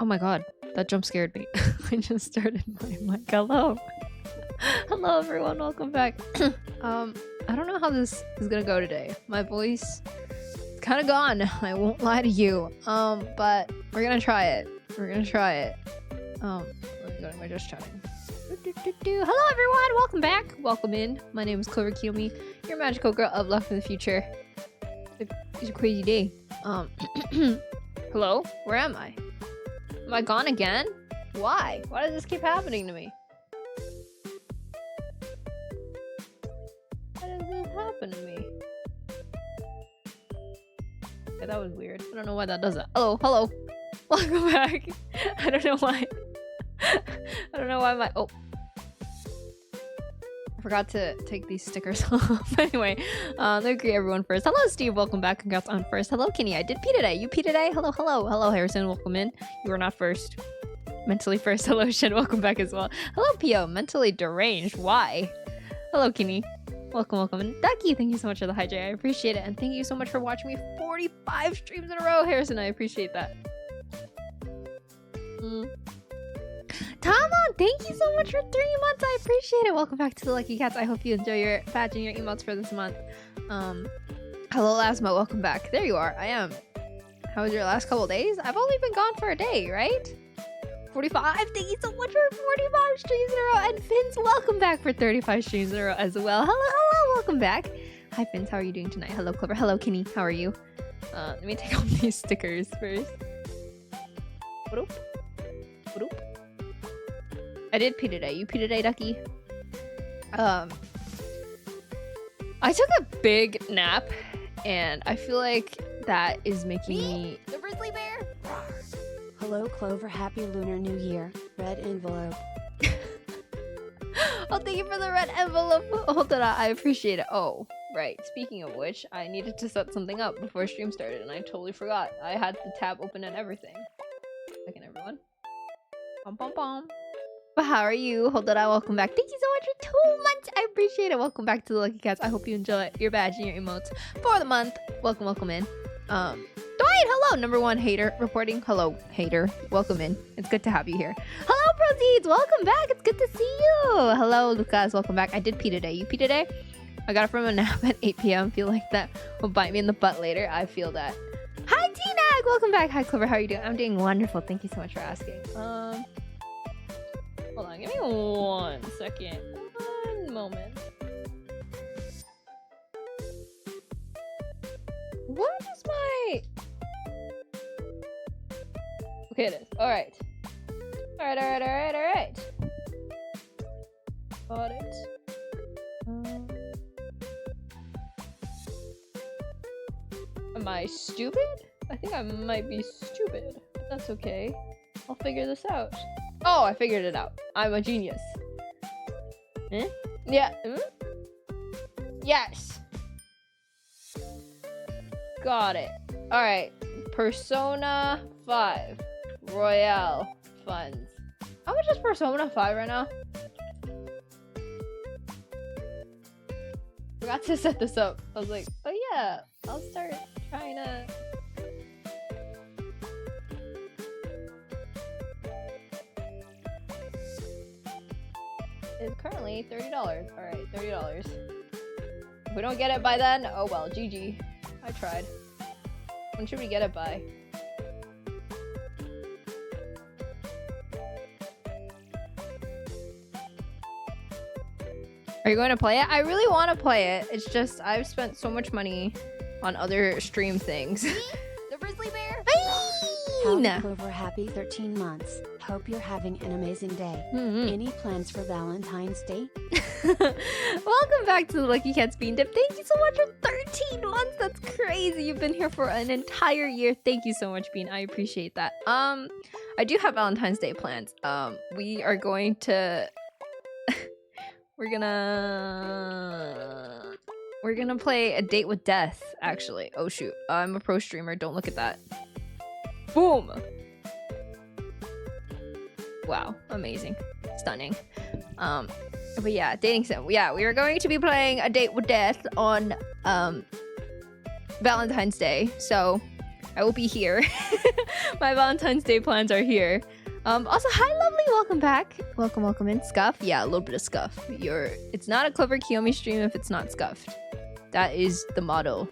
Oh my god, that jump scared me. I just started my mic. Hello. Hello everyone, welcome back. I don't know how this is gonna go today. My voice is kind of gone, I won't lie to you. But we're gonna try it. Let me go to my just chatting. Hello everyone, welcome back. Welcome in. My name is Clover Kiyomi, your magical girl of luck in the future. It's a crazy day. Hello? Where am I? Am I gone again? Why? Why does this keep happening to me? Why does this happen to me? Okay, that was weird. I don't know why that does that. Hello. Welcome back. I don't know why. I don't know why my... Oh. I forgot to take these stickers off. Anyway, let me greet everyone first. Hello, Steve. Welcome back. Congrats on first. Hello, Kenny. I did pee today. You pee today? Hello. Hello, Harrison. Welcome in. You were not first. Mentally first. Hello, Shin. Welcome back as well. Hello, Pio. Mentally deranged. Why? Hello, Kenny. Welcome. And Ducky, thank you so much for the hijack. I appreciate it. And thank you so much for watching me 45 streams in a row, Harrison. I appreciate that. Tama, thank you so much for 3 months. I appreciate it. Welcome back to the Lucky Cats. I hope you enjoy your badge and your emotes for this month. Hello, Lasma. Welcome back. There you are. I am. How was your last couple days? I've only been gone for a day, right? 45. Thank you so much for 45 streams in a row. And Fins, welcome back for 35 streams in a row as well. Hello. Welcome back. Hi, Fins. How are you doing tonight? Hello, Clover. Hello, Kenny. How are you? Let me take off these stickers first. What up? I did pee today. You pee today, Ducky? I took a big nap, and I feel like that is making me... The grizzly bear! Hello, Clover. Happy Lunar New Year. Red envelope. Oh, thank you for the red envelope. Hold on, I appreciate it. Oh, right. Speaking of which, I needed to set something up before stream started, and I totally forgot. I had the tab open and everything. Second, everyone. Pom. But how are you? Hold on, welcome back. Thank you so much for 2 months. I appreciate it. Welcome back to the Lucky Cats. I hope you enjoy your badge and your emotes for the month. Welcome in. Dwight, hello. Number 1 hater reporting. Hello, hater. Welcome in. It's good to have you here. Hello, Proceeds. Welcome back. It's good to see you. Hello, Lucas. Welcome back. I did pee today. You pee today? I got it from a nap at 8 p.m. Feel like that will bite me in the butt later. I feel that. Hi, T-Nag. Welcome back. Hi, Clover. How are you doing? I'm doing wonderful. Thank you so much for asking. Hold on, give me 1 second. 1 moment. What is my... Okay, it is. Alright. Alright. Got it. Am I stupid? I think I might be stupid, but that's okay. I'll figure this out. Oh, I figured it out. I'm a genius. Yeah. Yes. Got it. Alright. Persona 5. Royale funds. How much is Persona 5 right now? Forgot to set this up. I was like, oh yeah, I'll start trying to... Is currently $30. Alright, $30. If we don't get it by then, oh well, GG. I tried. When should we get it by? Are you going to play it? I really want to play it. It's just, I've spent so much money on other stream things. The grizzly bear! Howdy, Clover. Happy 13 months. Hope you're having an amazing day. Any plans for Valentine's Day? Welcome back to the Lucky Cats Bean Dip. Thank you so much for 13 months. That's crazy. You've been here for an entire year. Thank you so much, Bean. I appreciate that. I do have Valentine's Day plans. We are going to... We're gonna play A Date with Death, actually. Oh shoot. I'm a pro streamer. Don't look at that. Boom! Wow, amazing. Stunning. But yeah, dating sim. Yeah, we are going to be playing A Date with Death on Valentine's Day. So I will be here. My Valentine's Day plans are here. Also, hi, lovely. Welcome back. Welcome in. Scuff. Yeah, a little bit of scuff. It's not a clever Kiyomi stream if it's not scuffed. That is the motto.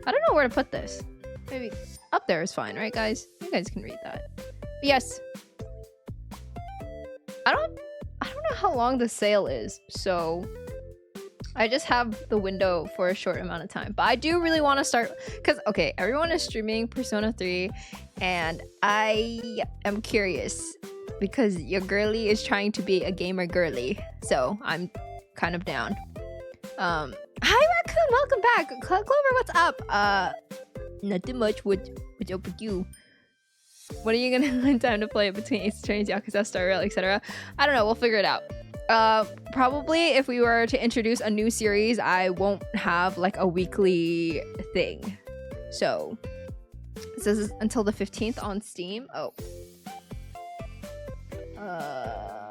I don't know where to put this. Maybe up there is fine, right, guys? You guys can read that. But yes. I don't know how long the sale is, so I just have the window for a short amount of time. But I do really want to start, because, okay, everyone is streaming Persona 3, and I am curious, because your girly is trying to be a gamer girly, so I'm kind of down. Hi, Raccoon, welcome back. Clover, what's up? Nothing much. What's up with you? When are you gonna find time to play it between Ace Attorneys, Yakuza, Star Rail, etc.? I don't know, we'll figure it out. Probably if we were to introduce a new series, I won't have like a weekly thing. So this is until the 15th on Steam. Oh.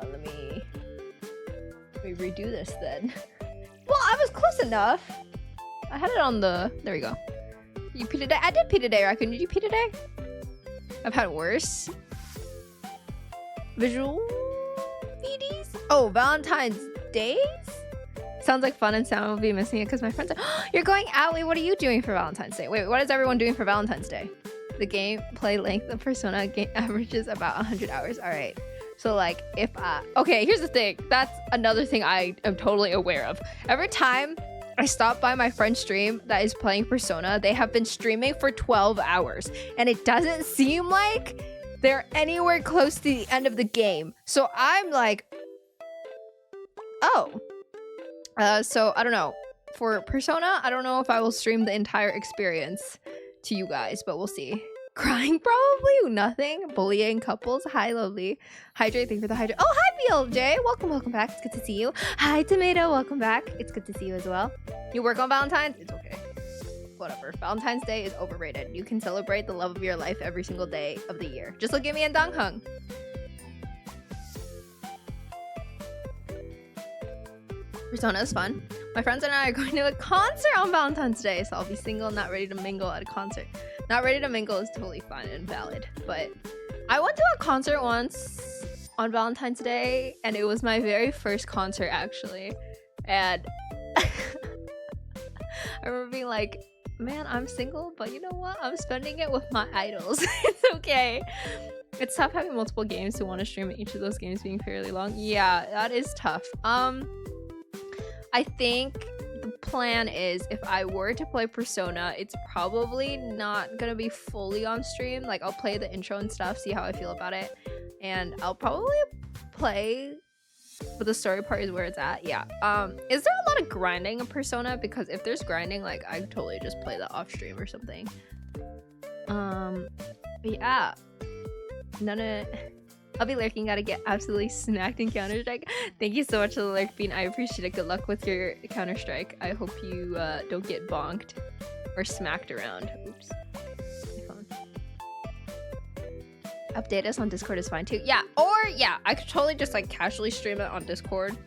Let me redo this then. Well, I was close enough. I had it on the... There we go. You pee today? I did pee today, Raccoon. Did you pee today? I've had worse. Visual VDs? Oh, Valentine's Days? Sounds like fun, and Sam will be missing it because my friends are... You're going out? Wait, what are you doing for Valentine's Day? Wait, what is everyone doing for Valentine's Day? The gameplay length of Persona game averages about 100 hours. All right. So, like, if okay, here's the thing. That's another thing I am totally aware of. Every time I stop by my friend's stream that is playing Persona, they have been streaming for 12 hours. And it doesn't seem like they're anywhere close to the end of the game. So I'm like, oh. So, I don't know. For Persona, I don't know if I will stream the entire experience to you guys, but we'll see. Crying probably? Nothing. Bullying couples? Hi, lovely. Hydrate, thank you for the hydrate. Oh, hi, BLJ. Welcome back. It's good to see you. Hi, Tomato. Welcome back. It's good to see you as well. You work on Valentine's? It's okay. Whatever. Valentine's Day is overrated. You can celebrate the love of your life every single day of the year. Just look at me and Donghung. Persona is fun. My friends and I are going to a concert on Valentine's Day, so I'll be single, not ready to mingle at a concert. Not ready to mingle is totally fine and valid, but I went to a concert once on Valentine's Day, and it was my very first concert, actually. And I remember being like, man, I'm single, but you know what? I'm spending it with my idols. It's okay. It's tough having multiple games to want to stream, and each of those games being fairly long. Yeah, that is tough. I think the plan is if I were to play Persona, it's probably not gonna be fully on stream. Like, I'll play the intro and stuff, see how I feel about it, and I'll probably play, but the story part is where it's at. Yeah. Is there a lot of grinding in Persona? Because if there's grinding, like, I totally just play that off stream or something. But yeah. I'll be lurking, gotta get absolutely smacked in Counter-Strike. Thank you so much for the lurk, Bean. I appreciate it. Good luck with your Counter-Strike. I hope you don't get bonked or smacked around. Oops. My phone. Update us on Discord is fine too. Yeah, or yeah, I could totally just like casually stream it on Discord.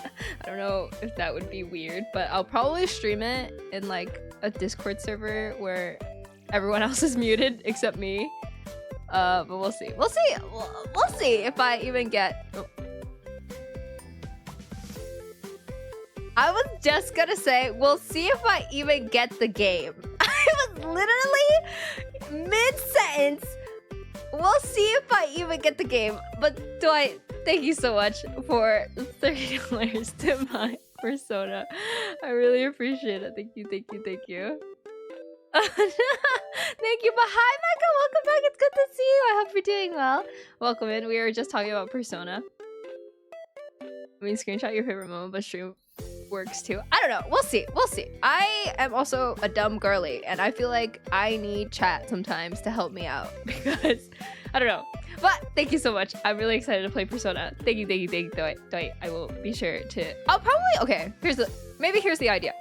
I don't know if that would be weird, but I'll probably stream it in like a Discord server where everyone else is muted except me. But we'll see. We'll see if I even get... Oh. I was just gonna say, we'll see if I even get the game. I was literally mid-sentence. We'll see if I even get the game. But thank you so much for $30 to my Persona. I really appreciate it. Thank you. Thank you. Thank you, but hi Mecca, welcome back. It's good to see you. I hope you're doing well. Welcome in. We were just talking about Persona. I mean, screenshot your favorite moment, but stream works too. I don't know. We'll see. I am also a dumb girly, and I feel like I need chat sometimes to help me out because I don't know. But thank you so much. I'm really excited to play Persona. Thank you. Doi. I will be sure to. I'll probably okay. Here's the idea.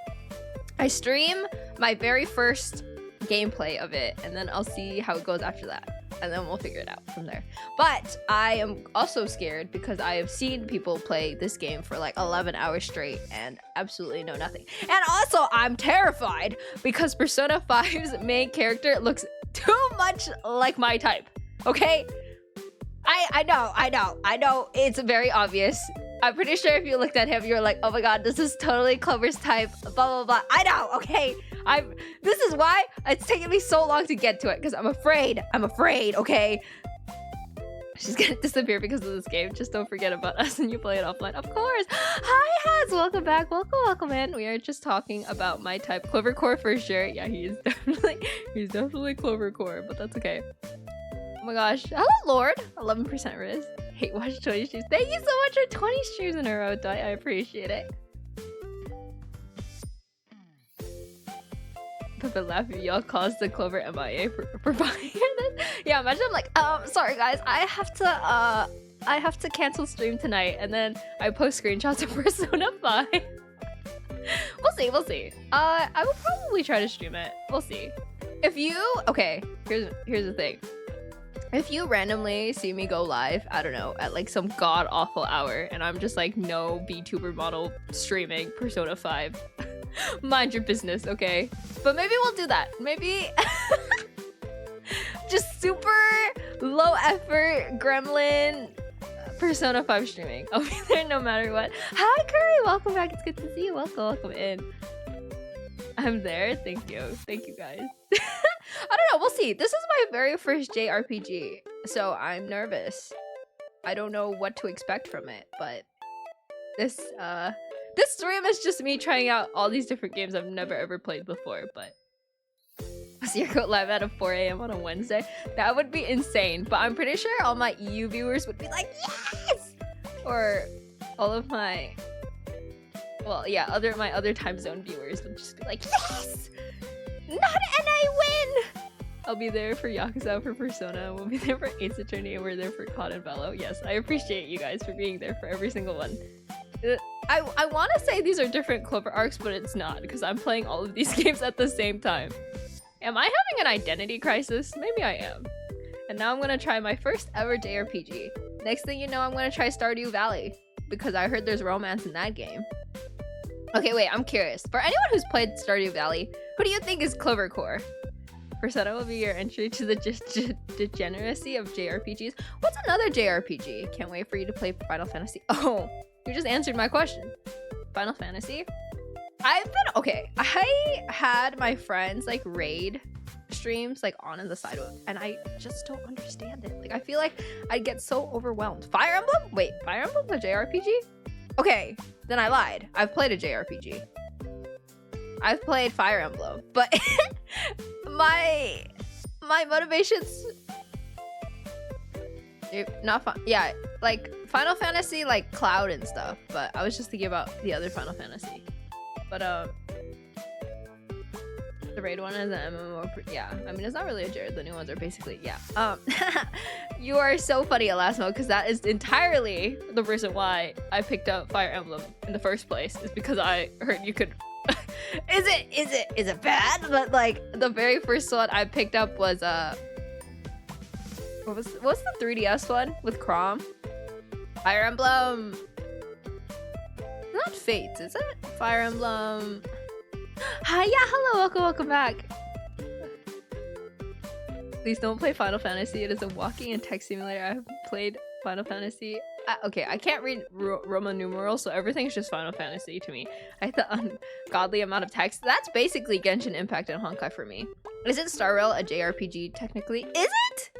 I stream my very first gameplay of it, and then I'll see how it goes after that, and then we'll figure it out from there. But I am also scared because I have seen people play this game for like 11 hours straight and absolutely know nothing. And also I'm terrified because Persona 5's main character looks much like my type, okay? I know. It's very obvious. I'm pretty sure if you looked at him, you're like, oh my god, this is totally Clover's type, blah, blah, blah. I know, okay? This is why it's taking me so long to get to it, because I'm afraid, okay? She's gonna disappear because of this game. Just don't forget about us and you play it offline. Of course. Hi, Haz. Welcome back. Welcome in. We are just talking about my type. Clovercore for sure. Yeah, he's definitely Clovercore, but that's okay. Oh my gosh. Hello, Lord. 11% Riz. Hate watch 20 streams. Thank you so much for 20 streams in a row, Dot. I appreciate it. But laughing, y'all caused the Clover MIA for buying this. Yeah, imagine I'm like, sorry guys, I have to cancel stream tonight, and then I post screenshots of Persona 5. We'll see. I will probably try to stream it. We'll see. If you here's the thing. If you randomly see me go live, I don't know, at like some god awful hour, and I'm just like no VTuber model streaming Persona 5. Mind your business, okay? But maybe we'll do that. Maybe just super low effort gremlin Persona 5 streaming. I'll be there no matter what. Hi Curry, welcome back. It's good to see you. Welcome in. I'm there. Thank you guys. I don't know, we'll see. This is my very first JRPG, so I'm nervous. I don't know what to expect from it, but this stream is just me trying out all these different games I've never ever played before, but Zero live at 4 a.m. on a Wednesday. That would be insane, but I'm pretty sure all my EU viewers would be like, yes! Or all of my, well, yeah, my other time zone viewers would just be like, yes! Not NA win! I'll be there for Yakuza, for Persona, we'll be there for Ace Attorney, and we're there for COD and Velo. Yes, I appreciate you guys for being there for every single one. I want to say these are different Clover arcs, but it's not, because I'm playing all of these games at the same time. Am I having an identity crisis? Maybe I am. And now I'm going to try my first ever JRPG. Next thing you know, I'm going to try Stardew Valley, because I heard there's romance in that game. Okay, wait, I'm curious. For anyone who's played Stardew Valley, who do you think is Clovercore? Persona will be your entry to the degeneracy of JRPGs. What's another JRPG? Can't wait for you to play Final Fantasy. Oh, you just answered my question. Final Fantasy? I had my friends like raid streams like on the side, and I just don't understand it. Like, I feel like I'd get so overwhelmed. Fire Emblem? Wait, Fire Emblem's a JRPG? Okay, then I lied. I've played a JRPG. I've played Fire Emblem, but my motivations, not fun. Yeah, like Final Fantasy, like Cloud and stuff. But I was just thinking about the other Final Fantasy. But the raid one is an MMO. Yeah, I mean, it's not really a JRPG. The new ones are basically, yeah. You are so funny, Elasmo, because that is entirely the reason why I picked up Fire Emblem in the first place. Is because I heard you could. Is it bad? But like the very first one I picked up was what's the 3DS one with Chrom? Fire Emblem. Not Fates, is it? Fire Emblem. Hi, yeah, hello, welcome back. Please don't play Final Fantasy. It is a walking and text simulator. I have played Final Fantasy. Okay, I can't read Roman numerals, so everything's just Final Fantasy to me. I hate the ungodly amount of text. That's basically Genshin Impact and Honkai for me. Isn't Star Rail a JRPG technically? Is it?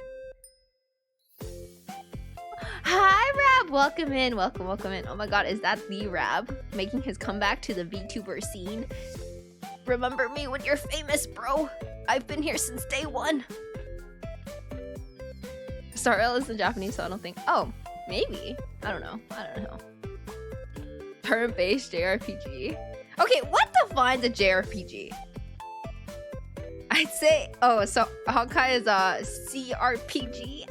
Hi, Rab! Welcome in. Oh my god, is that the Rab making his comeback to the VTuber scene? Remember me when you're famous, bro. I've been here since day one. Star Rail is in Japanese, so I don't think. Oh, maybe. I don't know. Turn-based JRPG. Okay, what defines a JRPG? I'd say. Oh, so Honkai is a CRPG.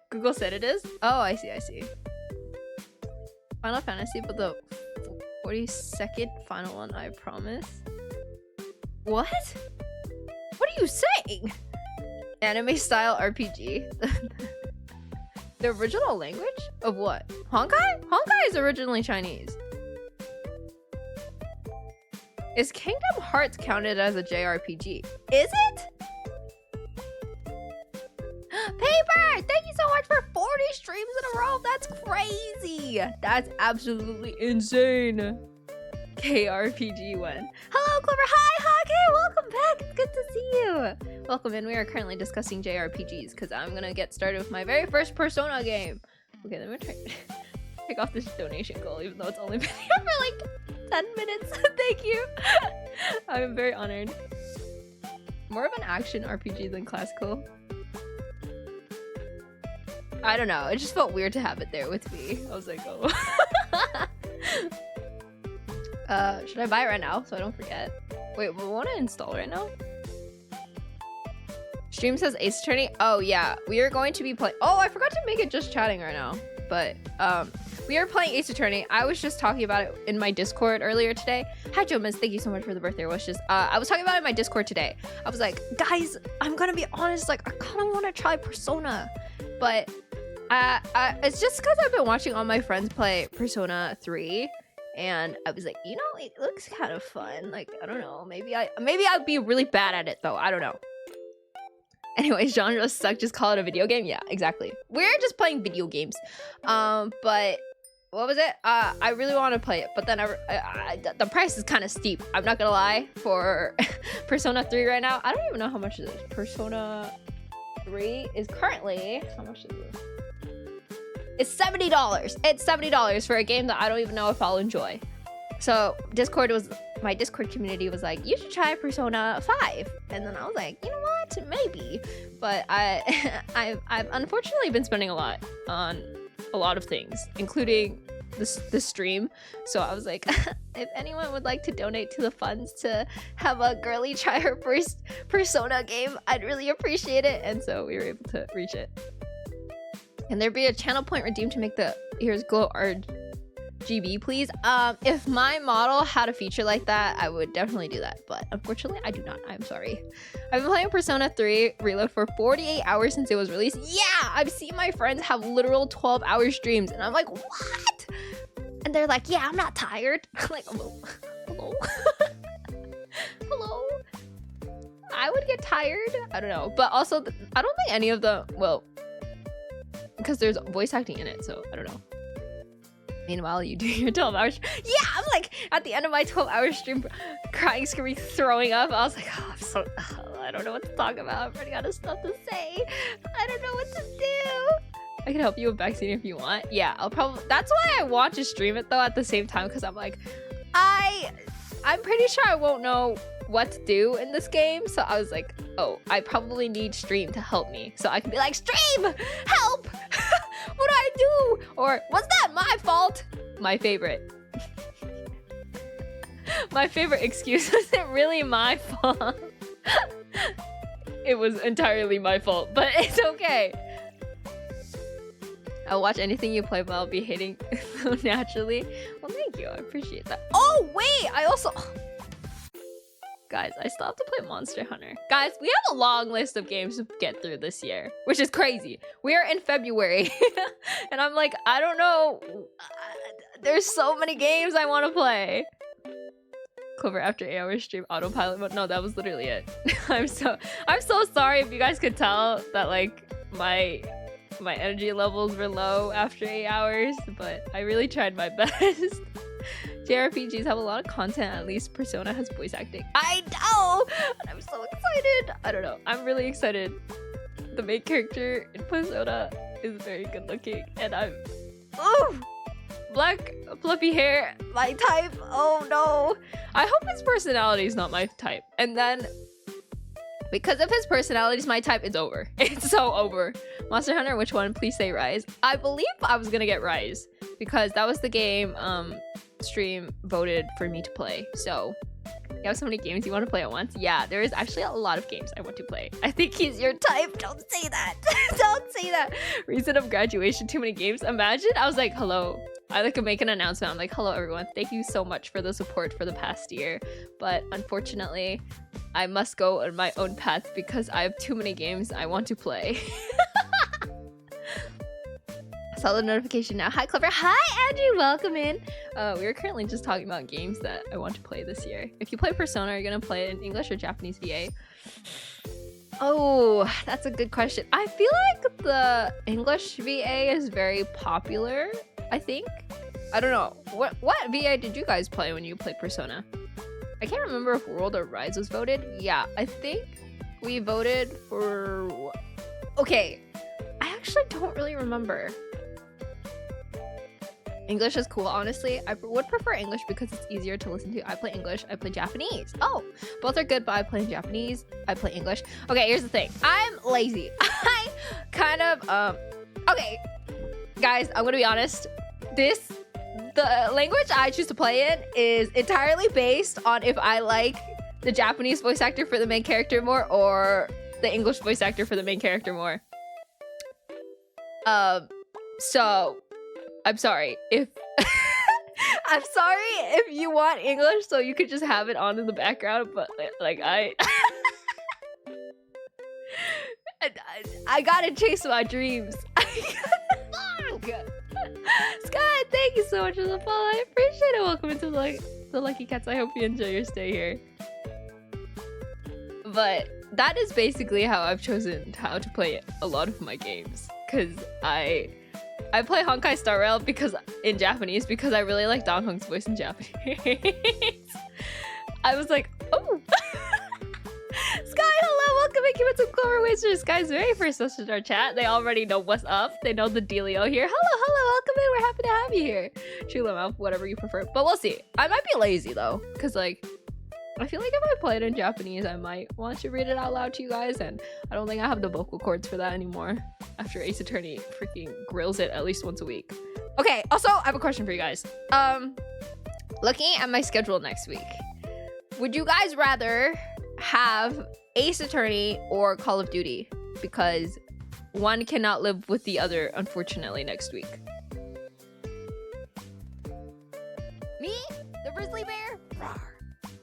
Google said it is. Oh, I see. Final Fantasy, but the 42nd final one, I promise. What? What are you saying? Anime style RPG. The original language of what? Honkai? Honkai is originally Chinese. Is Kingdom Hearts counted as a JRPG? Is it? Sleeper! Thank you so much for 40 streams in a row. That's crazy. That's absolutely insane. KRPG win. Hello, Clever. Hi, Hockey. Welcome back. It's good to see you. Welcome in. We are currently discussing JRPGs because I'm going to get started with my very first Persona game. Okay, let me try take off this donation goal, even though it's only been here for like 10 minutes. Thank you. I'm very honored. More of an action RPG than classical. I don't know. It just felt weird to have it there with me. I was like, oh. Should I buy it right now so I don't forget? Wait, we want to install right now? Stream says Ace Attorney. Oh yeah, we are going to be playing. Oh, I forgot to make it just chatting right now. But we are playing Ace Attorney. I was just talking about it in my Discord earlier today. Hi, Jomas. Thank you so much for the birthday wishes. I was talking about it in my Discord today. I was like, guys, I'm gonna be honest. Like, I kind of want to try Persona, but it's just because I've been watching all my friends play Persona 3. And I was like, you know, it looks kind of fun. Like, I don't know. Maybe I'd be really bad at it though. I don't know. Anyways, genres suck. Just call it a video game. Yeah, exactly. We're just playing video games. But what was it? I really want to play it, but then the price is kind of steep. I'm not gonna lie for Persona 3 right now. I don't even know how much it is. Persona 3 is currently how much is it? It's $70. It's $70 for a game that I don't even know if I'll enjoy. So my Discord community was like, you should try Persona 5. And then I was like, you know what? Maybe. But I've unfortunately been spending a lot on a lot of things, including this stream. So I was like, if anyone would like to donate to the funds to have a girly try her first Persona game, I'd really appreciate it. And so we were able to reach it. Can there be a channel point redeemed to make the ears glow RGB, please? If my model had a feature like that, I would definitely do that. But unfortunately, I do not. I'm sorry. I've been playing Persona 3 Reload for 48 hours since it was released. Yeah, I've seen my friends have literal 12-hour streams. And I'm like, what? And they're like, yeah, I'm not tired. I'm like, hello? Hello? I would get tired. I don't know. But also, I don't think any of the, well, because there's voice acting in it, so I don't know. Meanwhile, you do your 12 hours. Yeah, I'm like at the end of my 12-hour stream, crying, screaming, throwing up. I was like, oh, I don't know what to talk about. I'm running out of stuff to say. I don't know what to do. I can help you with vaccine if you want. Yeah, I'll probably. That's why I want to stream it though at the same time, because I'm like, I'm pretty sure I won't know what to do in this game. So I was like, oh, I probably need stream to help me, so I can be like, stream, help. What do I do? Or was that my fault? My favorite. My favorite excuse. Was it really my fault? It was entirely my fault, but it's okay. I'll watch anything you play, but I'll be hating so naturally. Well, thank you. I appreciate that. Oh, wait. I also... Guys, I still have to play Monster Hunter. Guys, we have a long list of games to get through this year, which is crazy. We are in February, and I'm like, I don't know. There's so many games I want to play. Clover after 8 hours stream autopilot mode. No, that was literally it. I'm so sorry if you guys could tell that like my energy levels were low after 8 hours, but I really tried my best. JRPGs have a lot of content. At least Persona has voice acting. I know! And I'm so excited! I don't know. I'm really excited. The main character in Persona is very good looking. And I'm... Oh! Black, fluffy hair. My type. Oh no. I hope his personality is not my type. And then... because if his personality is my type, it's over. It's so over. Monster Hunter, which one? Please say Rise. I believe I was gonna get Rise. Because that was the game... stream voted for me to play. So you have so many games you want to play at once. Yeah, there is actually a lot of games I want to play. I think he's your type. Don't say that. Don't say that. Reason of graduation, too many games. Imagine I was like, hello. I like to make an announcement. I'm like, hello everyone, thank you so much for the support for the past year, but unfortunately I must go on my own path because I have too many games I want to play. Saw the notification now. Hi, Clever. Hi, Andrew. Welcome in. We are currently just talking about games that I want to play this year. If you play Persona, are you going to play it in English or Japanese VA? Oh, that's a good question. I feel like the English VA is very popular, I think. I don't know. What VA did you guys play when you played Persona? I can't remember if World or Rise was voted. Yeah, I think we voted for... Okay, I actually don't really remember. English is cool, honestly. I would prefer English because it's easier to listen to. I play English, I play Japanese. Oh, both are good, but I play Japanese, I play English. Okay, here's the thing. I'm lazy. I kind of, okay, guys, I'm gonna be honest. The language I choose to play in is entirely based on if I like the Japanese voice actor for the main character more or the English voice actor for the main character more. So I'm sorry if I'm sorry if you want English so you could just have it on in the background, but like I gotta chase my dreams. Sky, thank you so much for the follow. I appreciate it. Welcome into the Lucky Cats. I hope you enjoy your stay here. But that is basically how I've chosen how to play a lot of my games. Because I play Honkai Star Rail in Japanese because I really like Don Hong's voice in Japanese. I was like, oh. Sky, hello, welcome and keep it some Clover Wasters. Sky's very first message in our chat. They already know what's up. They know the dealio here. Hello, welcome in. We're happy to have you here. Chula, whatever you prefer. But we'll see. I might be lazy though, because like, I feel like if I play it in Japanese, I might want to read it out loud to you guys, and I don't think I have the vocal cords for that anymore after Ace Attorney freaking grills it at least once a week. Okay, also, I have a question for you guys. Looking at my schedule next week, would you guys rather have Ace Attorney or Call of Duty? Because one cannot live with the other, unfortunately, next week. Me? The Grizzly Bear? Rawr.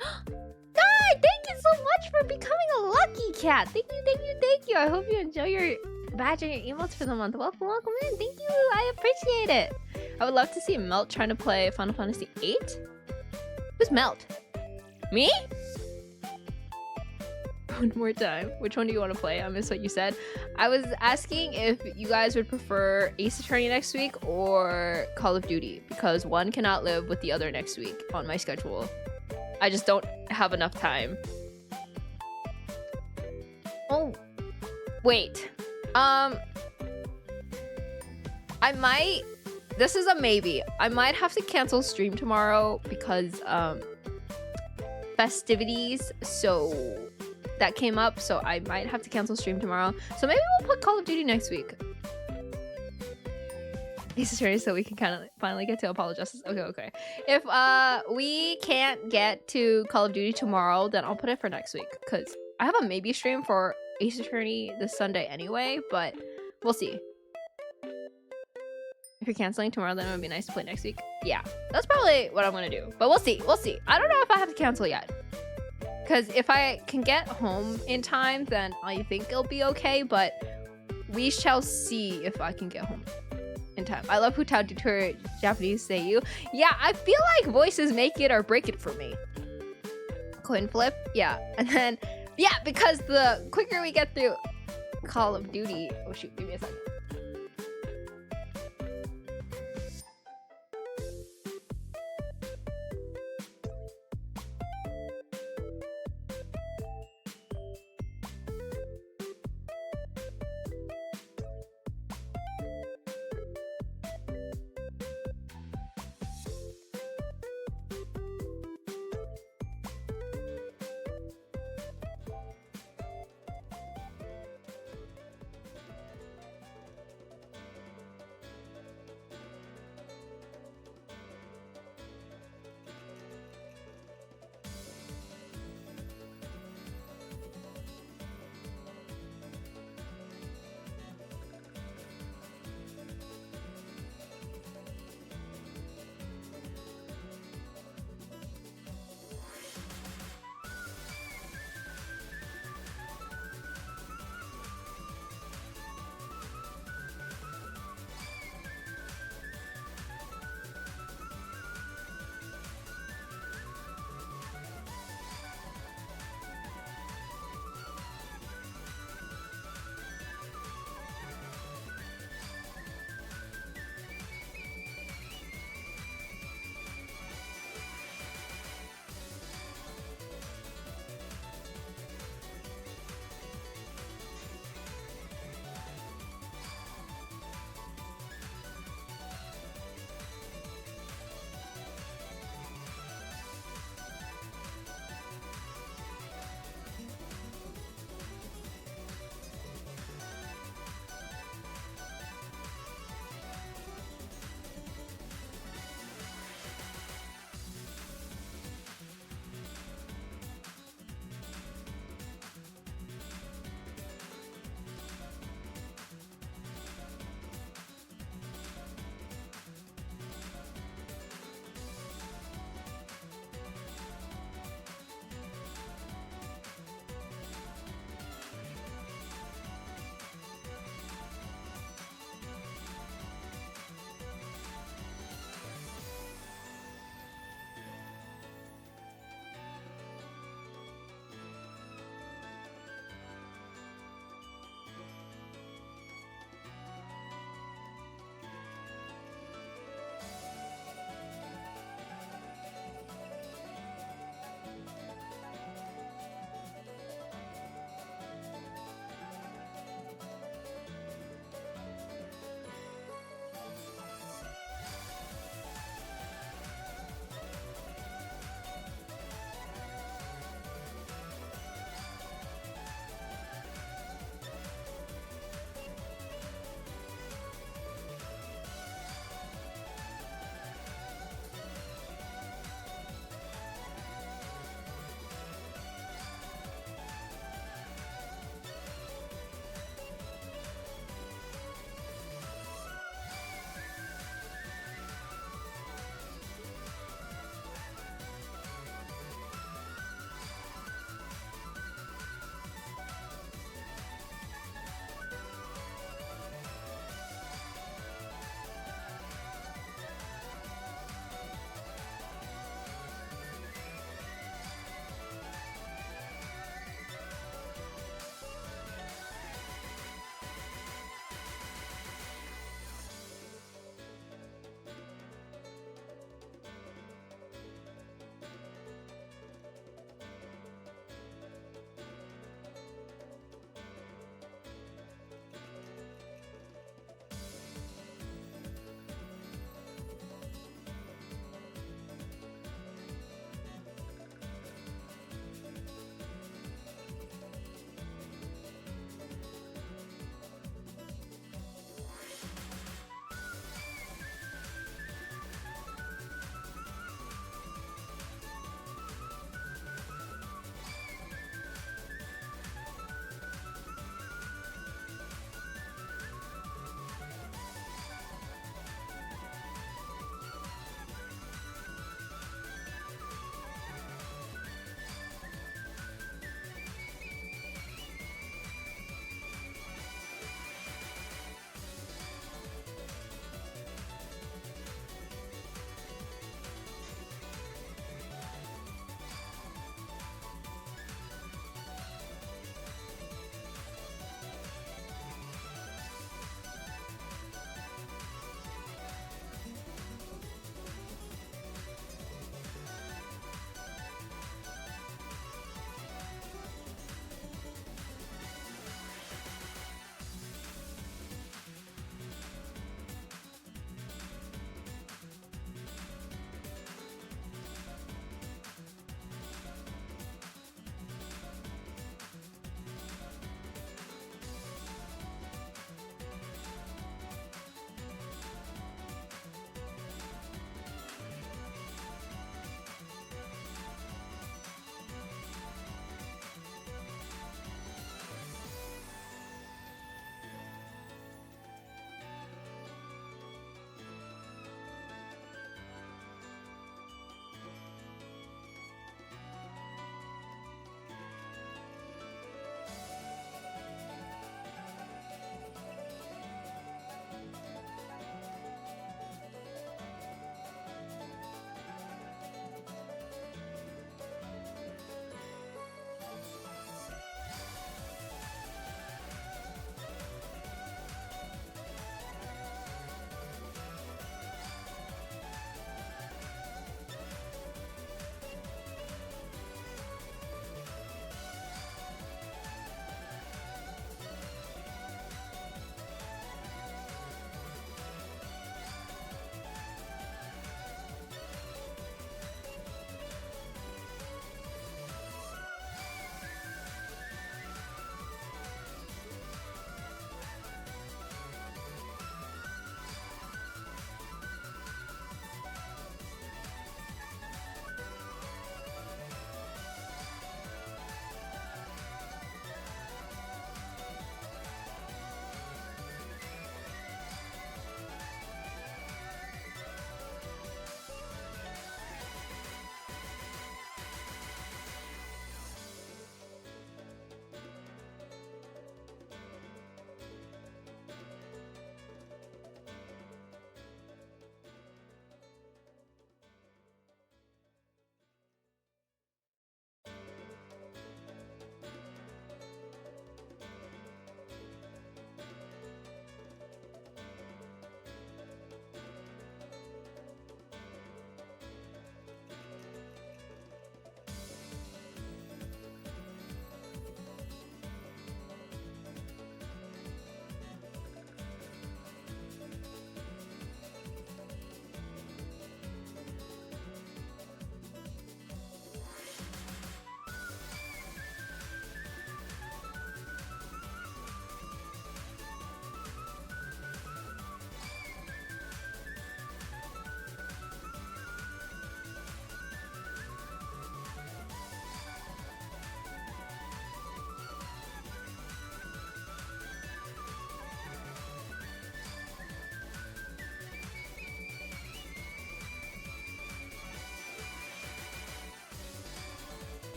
God, thank you so much for becoming a lucky cat. Thank you. I hope you enjoy your badge and your emotes for the month. Welcome in. Thank you. I appreciate it. I would love to see Melt trying to play Final Fantasy VIII. Who's Melt? Me? One more time. Which one do you want to play? I missed what you said. I was asking if you guys would prefer Ace Attorney next week or Call of Duty, because one cannot live with the other next week on my schedule. I just don't have enough time. Oh, wait. I might... This is a maybe. I might have to cancel stream tomorrow because, festivities, so that came up, so I might have to cancel stream tomorrow. So maybe we'll put Call of Duty next week. Ace Attorney, so we can kind of finally get to Apollo Justice. Okay. If we can't get to Call of Duty tomorrow, then I'll put it for next week, because I have a maybe stream for Ace Attorney this Sunday anyway, but we'll see. If you're canceling tomorrow, then it would be nice to play next week. Yeah, that's probably what I'm gonna do, but we'll see. I don't know if I have to cancel yet, because if I can get home in time, then I think it'll be okay, but we shall see if I can get home in time. I love Hutao Deter Japanese Seiyu. Yeah, I feel like voices make it or break it for me. Coin flip, yeah. And then, yeah, because the quicker we get through Call of Duty... Oh shoot, give me a second.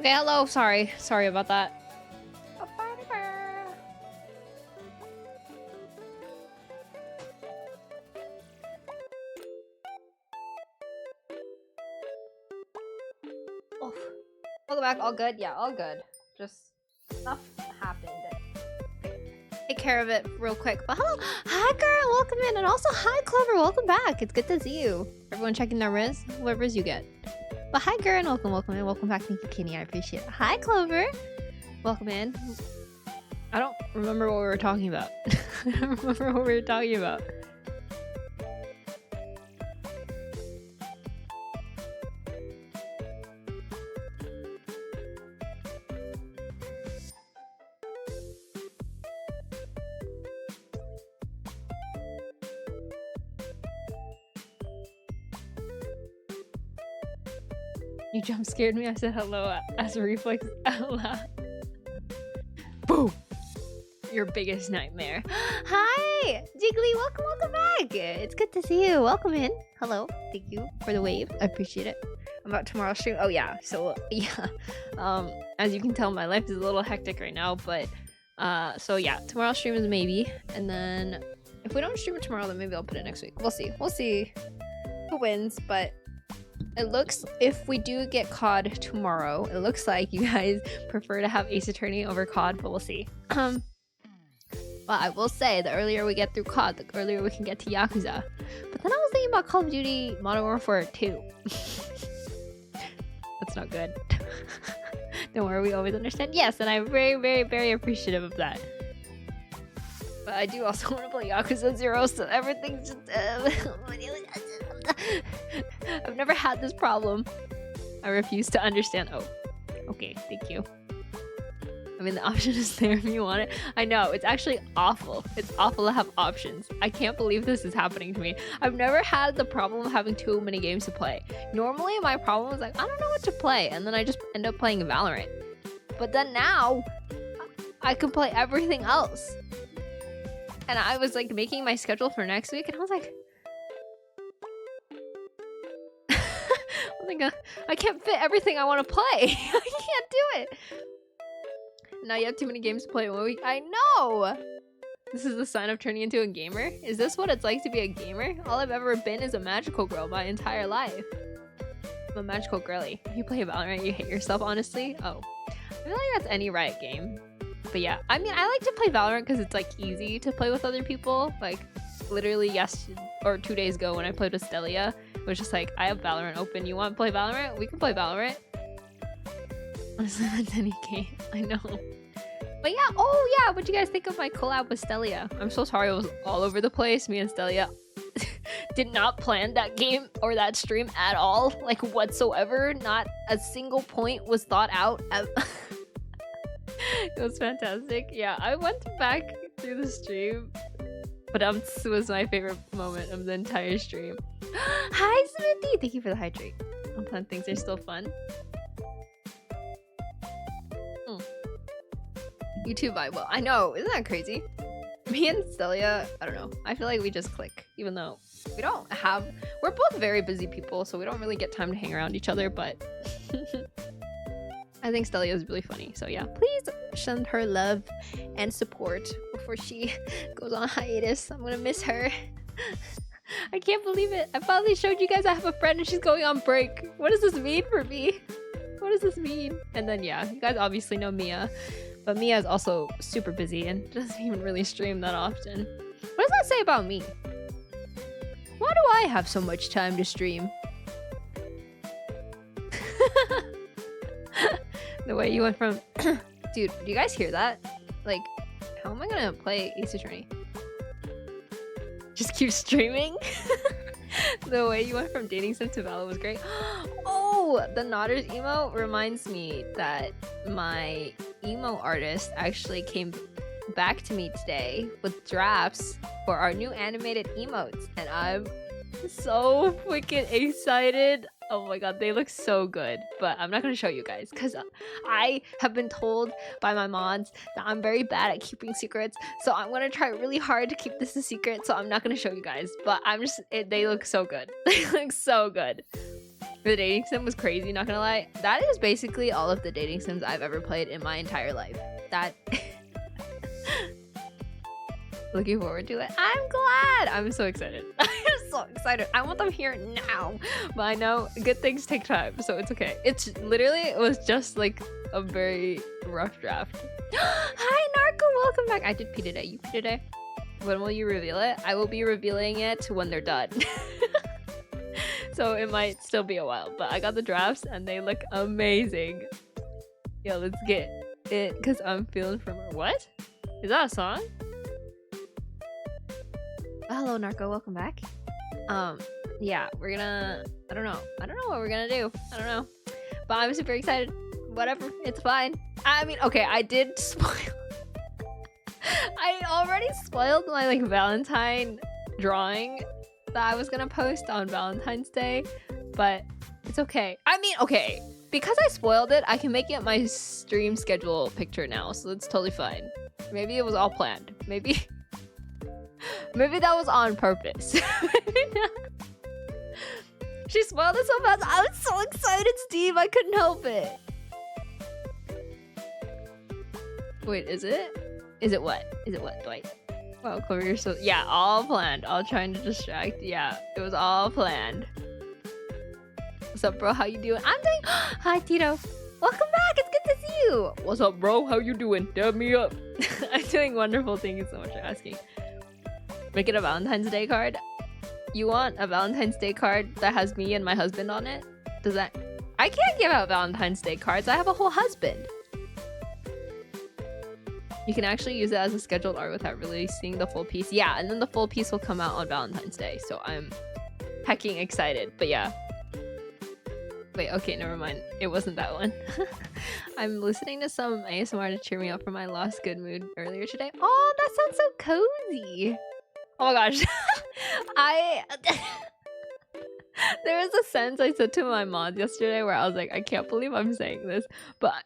Okay, hello. Sorry about that. Oh, welcome back. All good? Yeah, all good. Just stuff happened. Take care of it real quick. But hello, hi girl, welcome in, and also hi Clover, welcome back. It's good to see you. Everyone checking their Riz, what Riz you get. But hi girl, and welcome in, welcome back. Thank you, Kenny. I appreciate it. Hi Clover, welcome in. I don't remember what we were talking about. I don't remember what we were talking about. You jump scared me. I said hello as a reflex out loud. Boom! Your biggest nightmare. Hi! Jiggly, welcome back! It's good to see you. Welcome in. Hello. Thank you for the wave. I appreciate it. About tomorrow's stream. Oh yeah. So yeah. As you can tell, my life is a little hectic right now, but so yeah, tomorrow's stream is maybe. And then if we don't stream it tomorrow, then maybe I'll put it next week. We'll see. We'll see who wins, but it looks, if we do get COD tomorrow, it looks like you guys prefer to have Ace Attorney over COD, but we'll see. But I will say, the earlier we get through COD, the earlier we can get to Yakuza. But then I was thinking about Call of Duty Modern Warfare 2. That's not good. Don't worry, we always understand. Yes, and I'm very, very, very appreciative of that. But I do also want to play Yakuza 0, so everything's just... I've never had this problem. I refuse to understand. Oh, okay, thank you. I mean, the option is there if you want it. I know, it's actually awful. It's awful to have options. I can't believe this is happening to me. I've never had the problem of having too many games to play. Normally, my problem is like, I don't know what to play, and then I just end up playing Valorant. But then now, I can play everything else. And I was like making my schedule for next week, and I was like, I can't fit everything I want to play. I can't do it. Now you have too many games to play in 1 week. I know! This is the sign of turning into a gamer? Is this what it's like to be a gamer? All I've ever been is a magical girl my entire life. I'm a magical girly. If you play Valorant, you hate yourself, honestly? Oh. I feel like that's any Riot game. But yeah, I mean, I like to play Valorant because it's like easy to play with other people. Like, literally 2 days ago when I played with Stelia, it was just like, I have Valorant open. You want to play Valorant? We can play Valorant. Honestly, that's any game. I know. But yeah, oh yeah, what'd you guys think of my collab with Stelia? I'm so sorry it was all over the place. Me and Stelia did not plan that game or that stream at all, like whatsoever. Not a single point was thought out. It was fantastic. Yeah, I went back through the stream, but was my favorite moment of the entire stream. Hi, Smithy! Thank you for the hydrate. Unplanned things are still fun. YouTube vibe. Well, I know, isn't that crazy? Me and Stelia, I don't know. I feel like we just click, even though we don't have. We're both very busy people, so we don't really get time to hang around each other. But I think Stelia is really funny. So yeah, please send her love and support before she goes on a hiatus. I'm gonna miss her. I can't believe it. I finally showed you guys I have a friend and she's going on break. What does this mean for me? What does this mean? And then yeah, you guys obviously know Mia. But Mia is also super busy and doesn't even really stream that often. What does that say about me? Why do I have so much time to stream? The way you went from... Dude, do you guys hear that? Like, how am I gonna play Ace Attorney? Just keep streaming? The way you went from dating sim to Vala was great. Oh, the Nodders emo reminds me that my emo artist actually came back to me today with drafts for our new animated emotes, and I'm so freaking excited. Oh my god, they look so good, but I'm not gonna show you guys because I have been told by my mods that I'm very bad at keeping secrets, so I'm gonna try really hard to keep this a secret, so I'm not gonna show you guys, but they look so good. They look so good. The dating sim was crazy, not gonna lie. That is basically all of the dating sims I've ever played in my entire life. That... Looking forward to it. I'm glad! I'm so excited. I'm so excited. I want them here now. But I know good things take time, so it's okay. It's literally, it was just like a very rough draft. Hi, Narco! Welcome back. I did pee today. You pee today? When will you reveal it? I will be revealing it when they're done. So it might still be a while, but I got the drafts and they look amazing. Yo, let's get it, because I'm feeling from her. What? Is that a song? Hello, Narco. Welcome back. Yeah, we're gonna... I don't know what we're gonna do. I don't know. But I'm super excited. Whatever. It's fine. I mean, okay, I did spoil... I already spoiled my, like, Valentine drawing that I was gonna post on Valentine's Day, but it's okay. I mean, okay, because I spoiled it, I can make it my stream schedule picture now, so it's totally fine. Maybe it was all planned. Maybe that was on purpose. Maybe not. She spoiled it so fast. I was so excited, Steve. I couldn't help it. Wait, is it? Is it what? Is it what, Dwight? Wow, Chloe, you're so... Yeah, all planned. All trying to distract. Yeah, it was all planned. What's up, bro? How you doing? I'm doing... Hi, Tito. Welcome back. It's good to see you. What's up, bro? How you doing? Dab me up. I'm doing wonderful. Thank you so much for asking. Make it a Valentine's Day card. You want a Valentine's Day card that has me and my husband on it? Does that... I can't give out Valentine's Day cards. I have a whole husband. You can actually use it as a scheduled art without releasing the full piece. Yeah, and then the full piece will come out on Valentine's Day. So I'm hecking excited. But yeah. Wait, okay, never mind. It wasn't that one. I'm listening to some ASMR to cheer me up from my lost good mood earlier today. Oh, that sounds so cozy. Oh my gosh. There was a sentence I said to my mom yesterday where I was like, I can't believe I'm saying this. But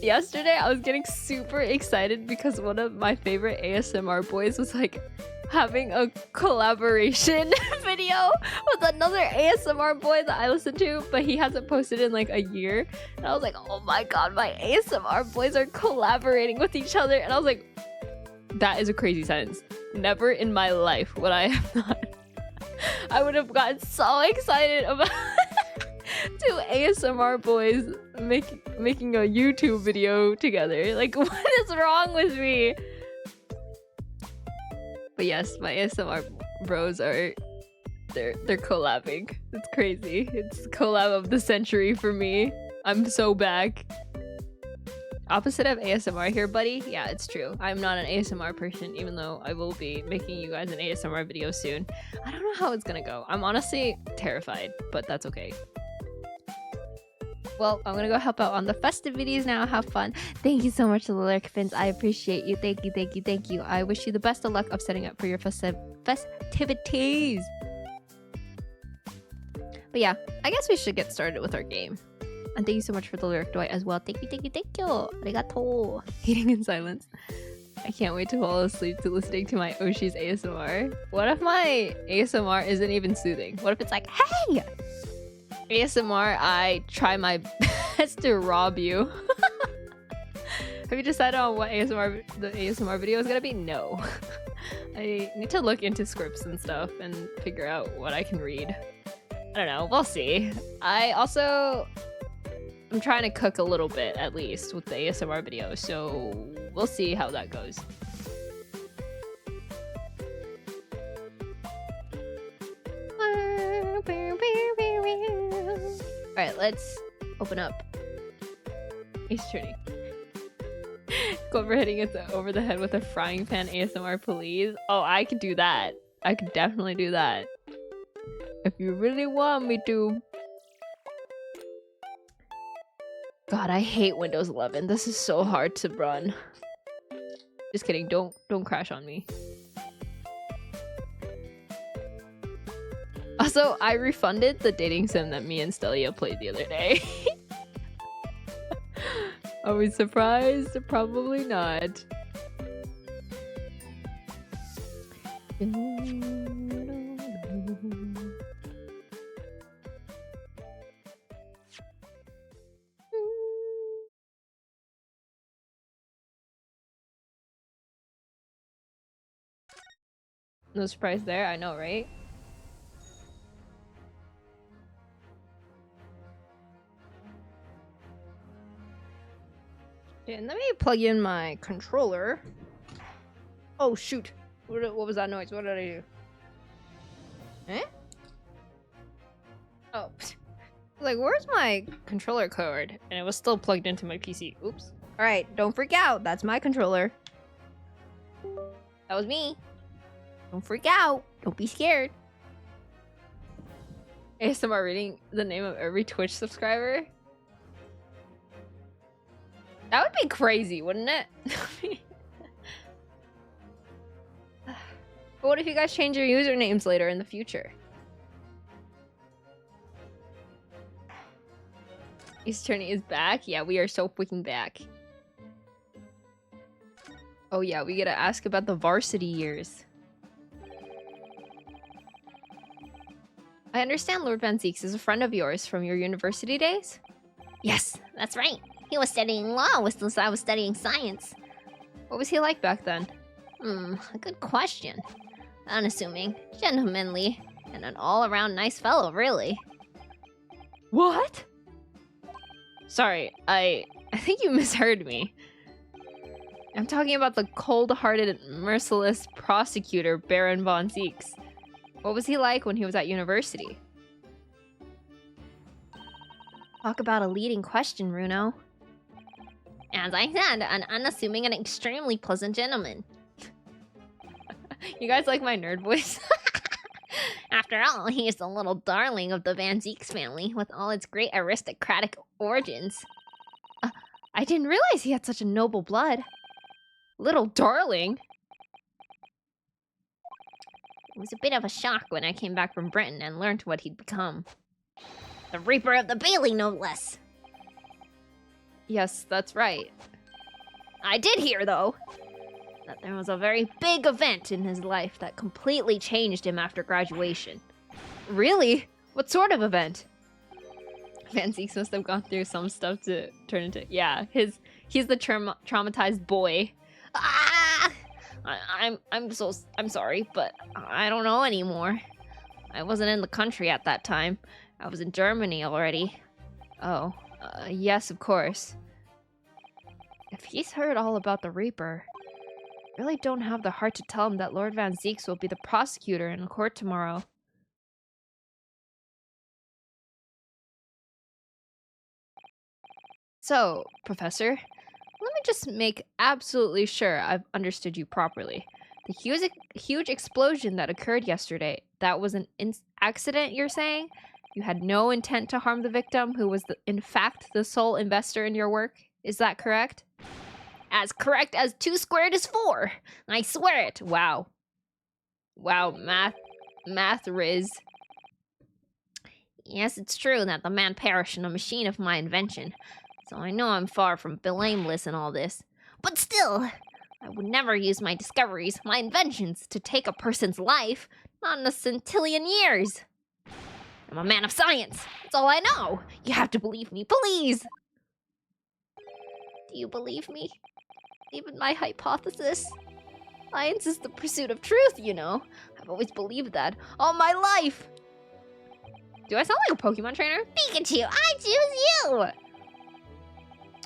yesterday I was getting super excited because one of my favorite ASMR boys was like having a collaboration video with another ASMR boy that I listen to, but he hasn't posted in like a year. And I was like, oh my god, my ASMR boys are collaborating with each other. And I was like, that is a crazy sentence. Never in my life would I have thought. I would have gotten so excited about two ASMR boys making a YouTube video together. Like, what is wrong with me? But yes, my ASMR bros are they're collabing. It's crazy. It's collab of the century for me. I'm so back. Opposite of ASMR here, buddy. Yeah, it's true. I'm not an ASMR person, even though I will be making you guys an ASMR video soon. I don't know how it's gonna go. I'm honestly terrified, but that's okay. Well, I'm gonna go help out on the festivities now. Have fun. Thank you so much to the Lurk Fins. I appreciate you. Thank you, thank you, thank you. I wish you the best of luck of setting up for your festivities. But yeah, I guess we should get started with our game. And thank you so much for the Lurk, Dwight, as well. Thank you, thank you, thank you. Arigato. Eating in silence. I can't wait to fall asleep to listening to my Oshi's ASMR. What if my ASMR isn't even soothing? What if it's like, hey! ASMR, I try my best to rob you. Have you decided on what the ASMR video is gonna be? No. I need to look into scripts and stuff and figure out what I can read. I don't know, we'll see. I'm trying to cook a little bit, at least, with the ASMR video, so we'll see how that goes. Alright, let's open up Ace Attorney. Clover hitting it over the head with a frying pan ASMR, please. Oh, I could do that. I could definitely do that. If you really want me to. God, I hate Windows 11. This is so hard to run. Just kidding. Don't crash on me. Also, I refunded the dating sim that me and Stelia played the other day. Are we surprised? Probably not. No surprise there, I know, right? Okay, and let me plug in my controller. Oh shoot! What was that noise? What did I do? Eh? Oh, like where's my controller cord? And it was still plugged into my PC. Oops. All right, don't freak out. That's my controller. That was me. Don't freak out. Don't be scared. ASMR reading the name of every Twitch subscriber. That would be crazy, wouldn't it? But what if you guys change your usernames later in the future? Ace Attorney is back? Yeah, we are so freaking back. Oh yeah, we gotta ask about the varsity years. I understand Lord Van Zieks is a friend of yours from your university days? Yes, that's right. He was studying law since I was studying science. What was he like back then? A good question. Unassuming, gentlemanly, and an all-around nice fellow, really. What? Sorry, I think you misheard me. I'm talking about the cold-hearted, merciless prosecutor, Baron Von Zieks. What was he like when he was at university? Talk about a leading question, Runo. As I said, an unassuming and extremely pleasant gentleman. You guys like my nerd voice? After all, he is the little darling of the Van Zieks family, with all its great aristocratic origins. I didn't realize he had such a noble blood. Little darling? It was a bit of a shock when I came back from Britain and learned what he'd become. The Reaper of the Bailey, no less. Yes, that's right. I did hear, though, that there was a very big event in his life that completely changed him after graduation. Really? What sort of event? Van Zieks must have gone through some stuff to turn into... Yeah, he's the traumatized boy. Ah! I'm sorry, but I don't know anymore. I wasn't in the country at that time. I was in Germany already. Oh, yes, of course. If he's heard all about the Reaper, I really don't have the heart to tell him that Lord Van Zieks will be the prosecutor in court tomorrow. So, Professor, let me just make absolutely sure I've understood you properly. The huge explosion that occurred yesterday, that was an accident, you're saying? You had no intent to harm the victim, who was, in fact, the sole investor in your work? Is that correct? As correct as 2 squared is 4. I swear it. Wow. Wow, math Riz. Yes, it's true that the man perished in a machine of my invention. So I know I'm far from blameless in all this. But still, I would never use my discoveries, my inventions, to take a person's life. Not in a centillion years. I'm a man of science. That's all I know. You have to believe me, please. Do you believe me? Even my hypothesis? Science is the pursuit of truth, you know. I've always believed that all my life. Do I sound like a Pokemon trainer? Pikachu, I choose you!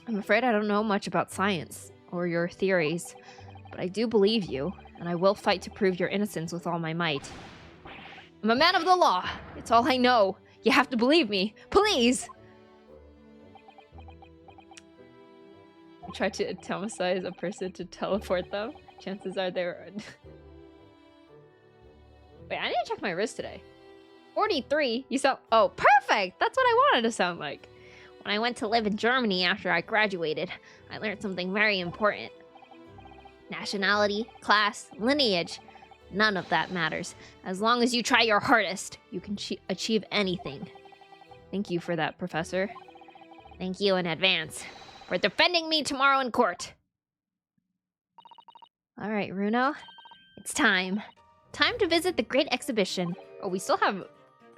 I'm afraid I don't know much about science or your theories, but I do believe you, and I will fight to prove your innocence with all my might. I'm a man of the law. It's all I know. You have to believe me. Please! I try to atomicize a person to teleport them. Chances are they're... Wait, I need to check my wrist today. 43? You sound... Oh, perfect! That's what I wanted to sound like. When I went to live in Germany after I graduated, I learned something very important. Nationality, class, lineage, none of that matters. As long as you try your hardest, you can achieve anything. Thank you for that, Professor. Thank you in advance for defending me tomorrow in court. All right, Runo. It's time. Time to visit the Great Exhibition. Oh, we still have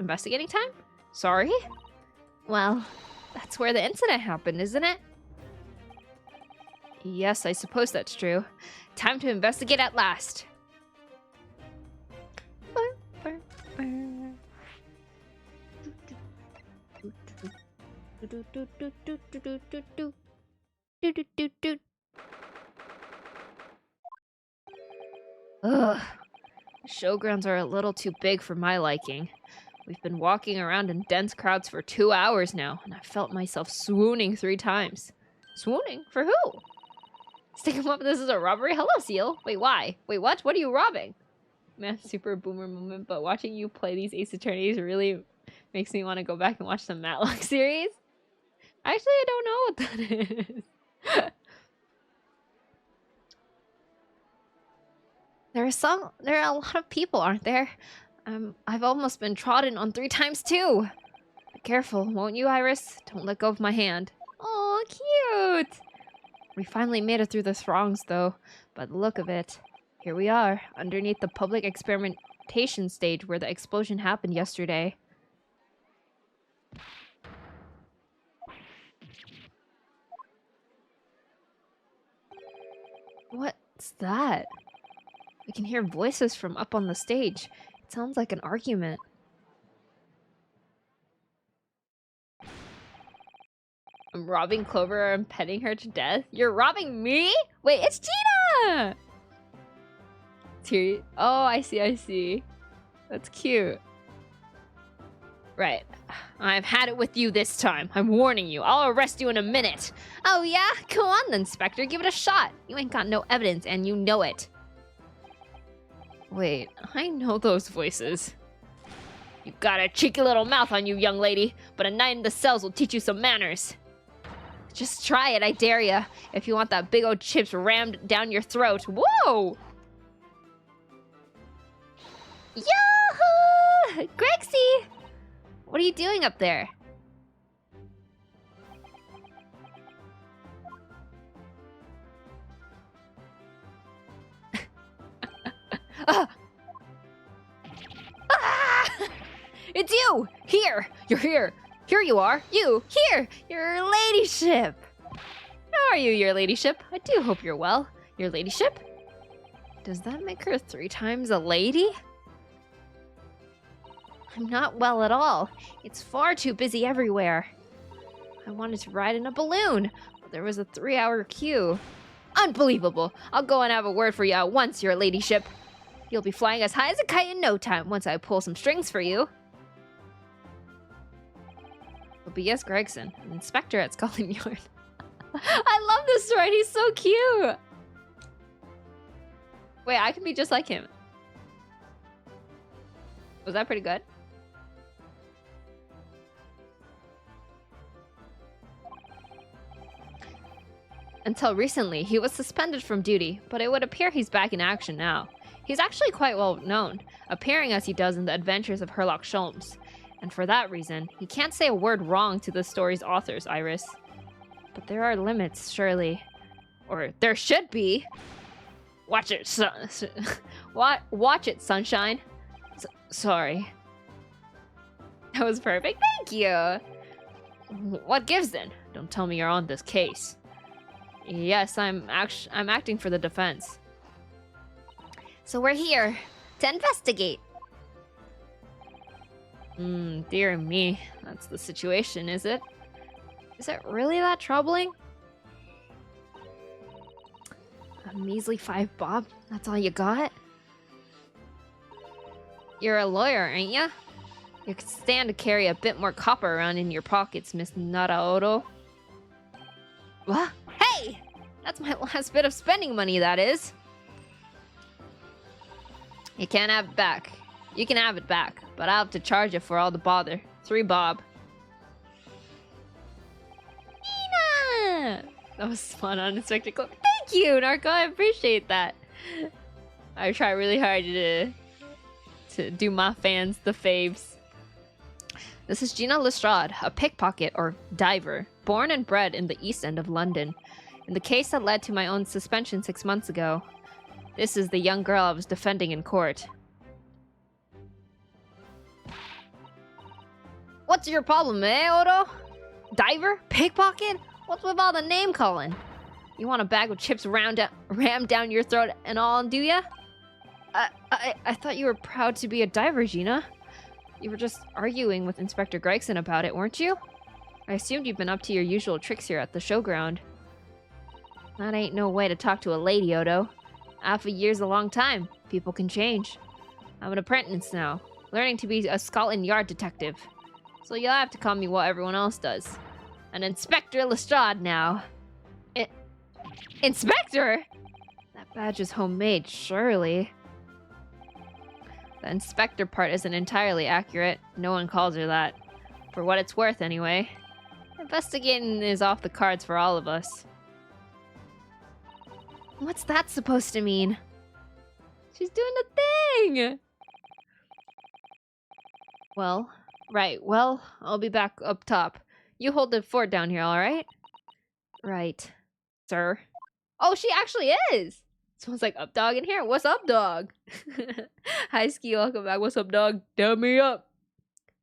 investigating time? Sorry? Well, that's where the incident happened, isn't it? Yes, I suppose that's true. Time to investigate at last. Ugh. Showgrounds are a little too big for my liking. We've been walking around in dense crowds for 2 hours now, and I felt myself swooning 3 times. Swooning? For who? Stick him up, this is a robbery? Hello, Seal. Wait, why? Wait, what? What are you robbing? Man, super boomer moment, but watching you play these Ace Attorneys really makes me want to go back and watch the Matlock series. Actually, I don't know what that is. There are a lot of people, aren't there? I've almost been trodden on 3 times too. Be careful, won't you, Iris? Don't let go of my hand. Oh, cute! We finally made it through the throngs, though. By the look of it, here we are, underneath the public experimentation stage where the explosion happened yesterday. What's that? I can hear voices from up on the stage. It sounds like an argument. I'm robbing Clover and petting her to death? You're robbing me? Wait, it's Gina! Oh, I see. That's cute. Right. I've had it with you this time. I'm warning you. I'll arrest you in a minute. Oh yeah? Go on then, Spectre. Give it a shot. You ain't got no evidence and you know it. Wait, I know those voices. You got a cheeky little mouth on you, young lady, but a night in the cells will teach you some manners. Just try it, I dare ya, if you want that big old chips rammed down your throat. Whoa! Yoo-hoo! Grexy! What are you doing up there? Ah! It's you! Here! You're here! Here you are! You! Here! Your ladyship! How are you, your ladyship? I do hope you're well. Your ladyship? Does that make her 3 times a lady? I'm not well at all. It's far too busy everywhere. I wanted to ride in a balloon, but there was a 3-hour queue. Unbelievable! I'll go and have a word for you at once, your ladyship. You'll be flying as high as a kite in no time once I pull some strings for you. But B.S. Gregson, an inspector at Scotland Yard. I love this story. He's so cute. Wait, I can be just like him. Was that pretty good? Until recently, he was suspended from duty, but it would appear he's back in action now. He's actually quite well known, appearing as he does in the Adventures of Sherlock Holmes. And for that reason, he can't say a word wrong to the story's authors, Iris. But there are limits, surely. Or there should be. Watch it, watch it, sunshine. Sorry. That was perfect, thank you. What gives then? Don't tell me you're on this case. Yes, I'm acting for the defense. So we're here to investigate. Dear me, that's the situation, is it? Is it really that troubling? A measly 5 bob? That's all you got? You're a lawyer, ain't ya? You could stand to carry a bit more copper around in your pockets, Miss Naraoro. What? Hey! That's my last bit of spending money, that is. You can't have it back. You can have it back, but I'll have to charge you for all the bother. 3 bob. Nina! That was fun on Inspector Clip. Thank you, Narco. I appreciate that. I try really hard to do my fans the faves. This is Gina Lestrade, a pickpocket or diver, born and bred in the East End of London. In the case that led to my own suspension 6 months ago, this is the young girl I was defending in court. What's your problem, eh, Odo? Diver? Pickpocket? What's with all the name calling? You want a bag of chips rammed down your throat and all, do ya? I thought you were proud to be a diver, Gina. You were just arguing with Inspector Gregson about it, weren't you? I assumed you've been up to your usual tricks here at the showground. That ain't no way to talk to a lady, Odo. Half a year's a long time. People can change. I'm an apprentice now, learning to be a Scotland Yard detective. So you'll have to call me what everyone else does. An Inspector Lestrade now. Inspector? That badge is homemade, surely. The inspector part isn't entirely accurate. No one calls her that. For what it's worth, anyway. Investigating is off the cards for all of us. What's that supposed to mean? She's doing the thing! Well, right. Well, I'll be back up top. You hold the fort down here, alright? Right, sir. Oh, she actually is! Someone's like, up dog in here? What's up, dog? Hi, Ski, welcome back. What's up, dog? Dab me up.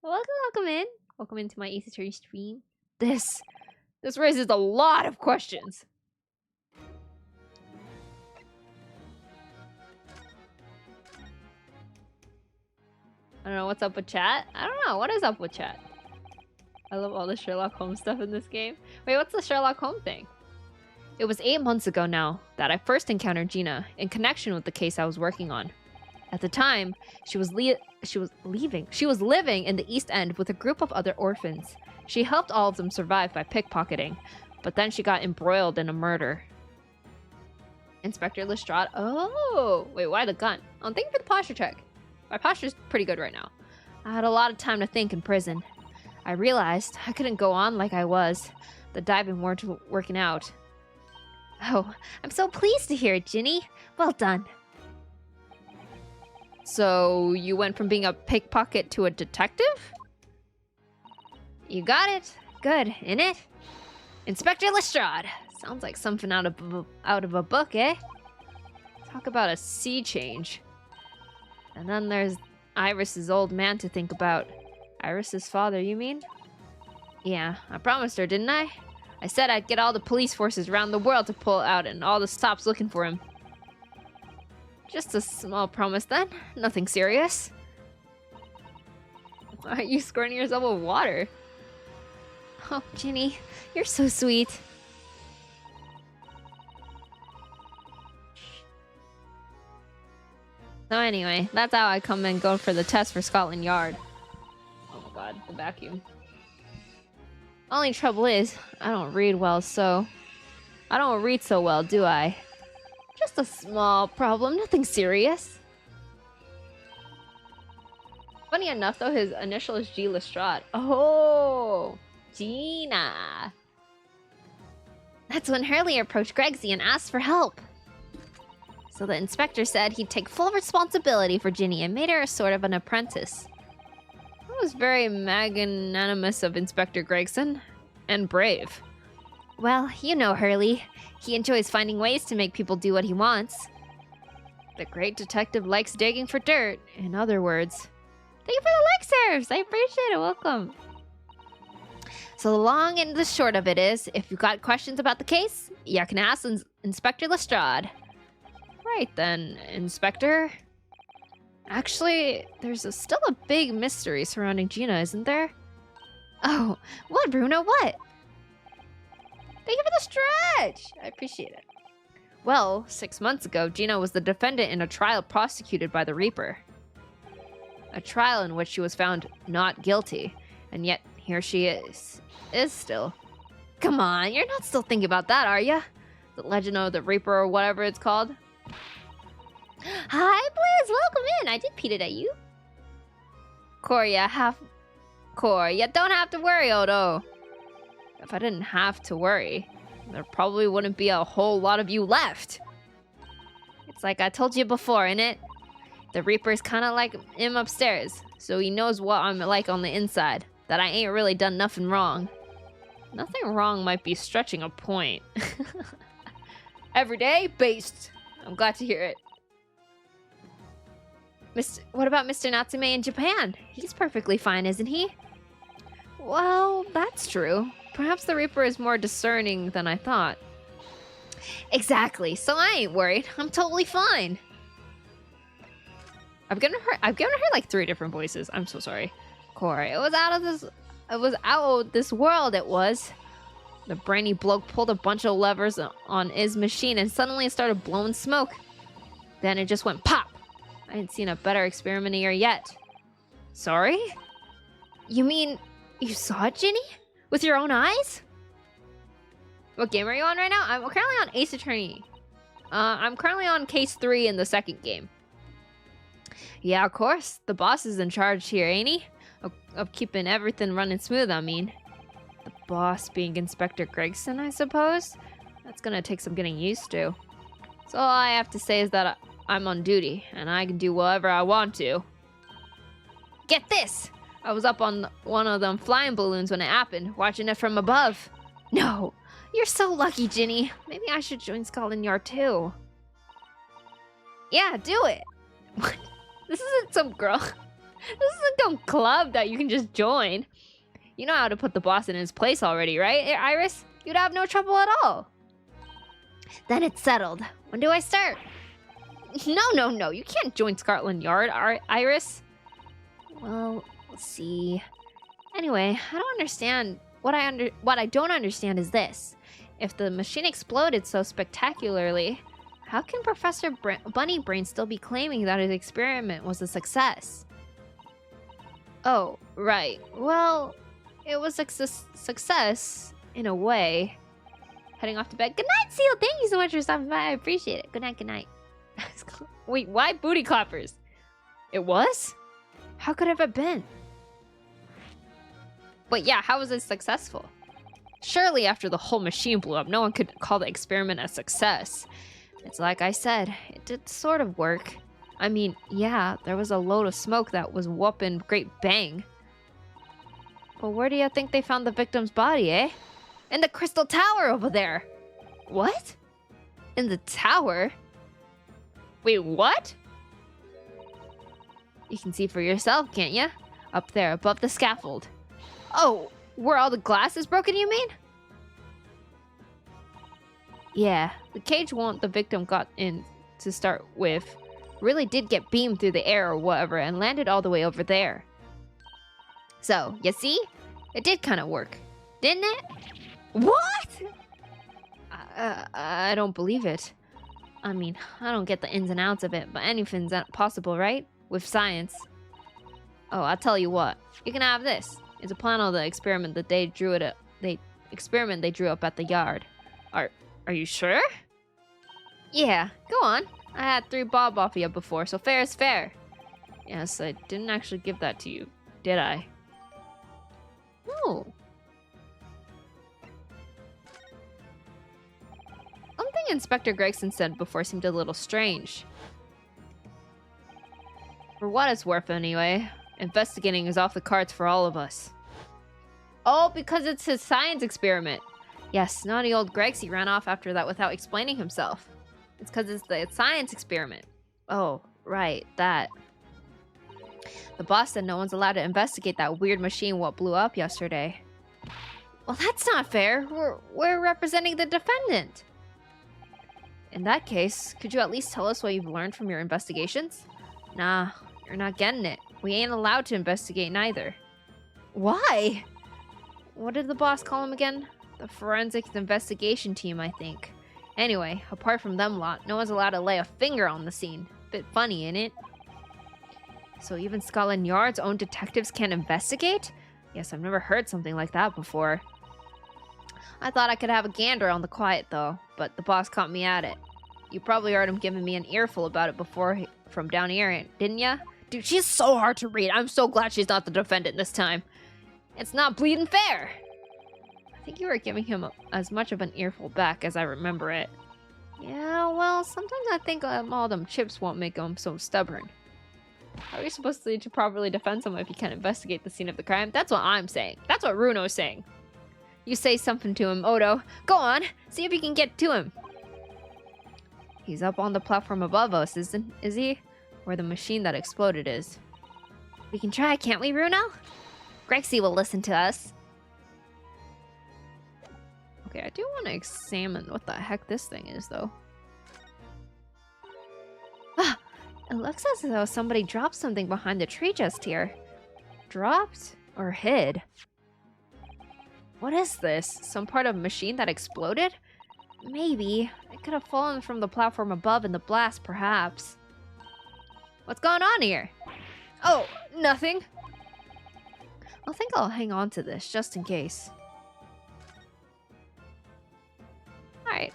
Welcome in. Welcome into my Ace Attorney stream. This raises a lot of questions. I don't know what's up with chat. I don't know. What is up with chat? I love all the Sherlock Holmes stuff in this game. Wait, what's the Sherlock Holmes thing? It was 8 months ago now that I first encountered Gina in connection with the case I was working on. At the time, she was living in the East End with a group of other orphans. She helped all of them survive by pickpocketing, but then she got embroiled in a murder. Inspector Lestrade. Oh, wait, why the gun? I'm thinking for the posture check. My posture's pretty good right now. I had a lot of time to think in prison. I realized I couldn't go on like I was. The diving weren't working out. Oh, I'm so pleased to hear it, Ginny. Well done. So, you went from being a pickpocket to a detective? You got it. Good, innit? Inspector Lestrade. Sounds like something out of a book, eh? Talk about a sea change. And then there's Iris's old man to think about. Iris's father, you mean? Yeah, I promised her, didn't I? I said I'd get all the police forces around the world to pull out and all the stops looking for him. Just a small promise then. Nothing serious. Why are you squirting yourself with water? Oh, Ginny, you're so sweet. So anyway, that's how I come and go for the test for Scotland Yard. Oh my god, the vacuum. Only trouble is, I don't read so well, do I? Just a small problem, nothing serious. Funny enough though, his initial is G. Lestrade. Oh, Gina. That's when Hurley approached Gregsy and asked for help. So the inspector said he'd take full responsibility for Ginny and made her a sort of an apprentice. That was very magnanimous of Inspector Gregson. And brave. Well, you know Hurley. He enjoys finding ways to make people do what he wants. The great detective likes digging for dirt, in other words. Thank you for the like serves! I appreciate it, welcome. So the long and the short of it is, if you've got questions about the case, you can ask Inspector Lestrade. Right then, Inspector. Actually, there's still a big mystery surrounding Gina, isn't there? Oh, what, Bruno? What? Thank you for the stretch! I appreciate it. Well, 6 months ago, Gina was the defendant in a trial prosecuted by the Reaper. A trial in which she was found not guilty, and yet here she is still. Come on, you're not still thinking about that, are you? The Legend of the Reaper or whatever it's called. Hi, Blizz, welcome in. I did peed it at you. Core, you don't have to worry, Odo. If I didn't have to worry, there probably wouldn't be a whole lot of you left. It's like I told you before, innit? The Reaper's kind of like him upstairs, so he knows what I'm like on the inside, that I ain't really done nothing wrong. Nothing wrong might be stretching a point. Every day, based. I'm glad to hear it. What about Mr. Natsume in Japan? He's perfectly fine, isn't he? Well, that's true. Perhaps the Reaper is more discerning than I thought. Exactly, so I ain't worried. I'm totally fine. I've given her like 3 different voices. I'm so sorry. Corey, it was out of this. It was out of this world, it was. The brainy bloke pulled a bunch of levers on his machine and suddenly it started blowing smoke. Then it just went pop. I ain't seen a better experimenter yet. Sorry? You mean you saw it, Ginny? With your own eyes? What game are you on right now? I'm currently on Ace Attorney. I'm currently on case 3 in the second game. Yeah, of course. The boss is in charge here, ain't he? Of keeping everything running smooth, I mean. The boss being Inspector Gregson, I suppose? That's gonna take some getting used to. So all I have to say is that I'm on duty, and I can do whatever I want to. Get this! I was up on one of them flying balloons when it happened, watching it from above. No! You're so lucky, Ginny. Maybe I should join Scotland Yard too. Yeah, do it! What? This isn't some girl. This isn't some club that you can just join. You know how to put the boss in his place already, right, Iris? You'd have no trouble at all. Then it's settled. When do I start? No. You can't join Scotland Yard, Iris. Well, let's see. Anyway, I don't understand. What I don't understand is this. If the machine exploded so spectacularly, how can Professor Bunny Brain still be claiming that his experiment was a success? Oh, right. Well, it was a success, in a way. Heading off to bed. Good night, Seal. Thank you so much for stopping by. I appreciate it. Good night, good night. Wait, why booty clappers? It was? How could it have been? But yeah, how was it successful? Surely after the whole machine blew up, no one could call the experiment a success. It's like I said, it did sort of work. I mean, yeah, there was a load of smoke that was whooping great bang. But where do you think they found the victim's body, eh? In the crystal tower over there. What? In the tower? Wait, what? You can see for yourself, can't ya? Up there, above the scaffold. Oh, where all the glass is broken, you mean? Yeah, the cage the victim got in to start with really did get beamed through the air or whatever and landed all the way over there. So, you see? It did kind of work, didn't it? What? I don't believe it. I mean, I don't get the ins and outs of it, but anything's possible, right? With science. Oh, I'll tell you what. You can have this. It's a plan of the experiment that they drew up at the yard. Are you sure? Yeah, go on. I had 3 bob off you before, so fair is fair. Yes, I didn't actually give that to you, did I? No. Something Inspector Gregson said before seemed a little strange. For what it's worth, anyway, investigating is off the cards for all of us. Oh, because it's his science experiment. Yes, naughty old Gregsy ran off after that without explaining himself. It's because it's the science experiment. Oh, right, that. The boss said no one's allowed to investigate that weird machine what blew up yesterday. Well, that's not fair. We're representing the defendant. In that case, could you at least tell us what you've learned from your investigations? Nah, you're not getting it. We ain't allowed to investigate neither. Why? What did the boss call him again? The forensics investigation team, I think. Anyway, apart from them lot, no one's allowed to lay a finger on the scene. Bit funny, ain't it? So even Scotland Yard's own detectives can't investigate? Yes, I've never heard something like that before. I thought I could have a gander on the quiet though, but the boss caught me at it. You probably heard him giving me an earful about it before from down here, didn't ya? Dude, she's so hard to read. I'm so glad she's not the defendant this time. It's not bleeding fair. I think you were giving him as much of an earful back as I remember it. Yeah, well, sometimes I think all them chips won't make him so stubborn. How are you supposed to properly defend someone if you can't investigate the scene of the crime? That's what I'm saying. That's what Runo's saying. You say something to him, Odo. Go on, see if you can get to him. He's up on the platform above us, is he? Where the machine that exploded is. We can try, can't we, Runo? Grexy will listen to us. Okay, I do want to examine what the heck this thing is, though. Ah, it looks as though somebody dropped something behind the tree just here. Dropped or hid? What is this? Some part of a machine that exploded? Maybe. It could have fallen from the platform above in the blast, perhaps. What's going on here? Oh, nothing. I think I'll hang on to this just in case. Alright.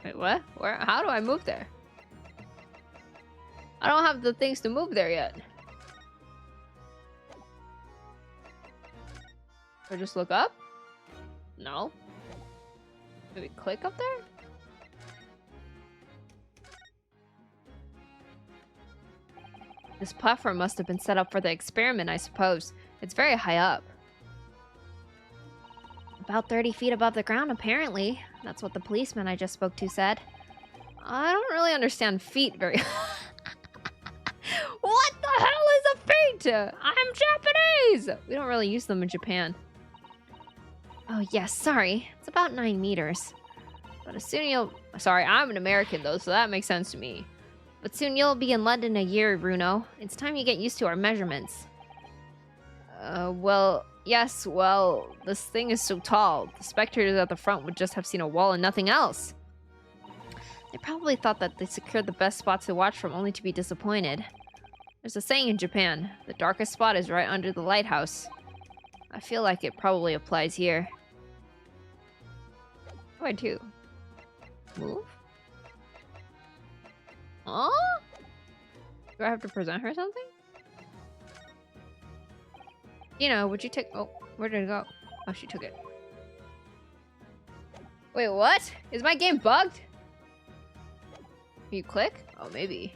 Wait, what? Where? How do I move there? I don't have the things to move there yet. Or just look up? No. Maybe click up there? This platform must have been set up for the experiment, I suppose. It's very high up. About 30 feet above the ground, apparently. That's what the policeman I just spoke to said. I don't really understand feet very... What the hell is a feet? I'm Japanese! We don't really use them in Japan. Oh, yes, sorry. It's about 9 meters. But soon you'll... Sorry, I'm an American, though, so that makes sense to me. But soon you'll be in London a year, Bruno. It's time you get used to our measurements. Well, yes, well, this thing is so tall. The spectators at the front would just have seen a wall and nothing else. They probably thought that they secured the best spot to watch from, only to be disappointed. There's a saying in Japan, the darkest spot is right under the lighthouse. I feel like it probably applies here. What do I do? Move? Oh? Do I have to present her something? Would you take... Oh, where did it go? Oh, she took it. Wait, what? Is my game bugged? Can you click? Oh, maybe.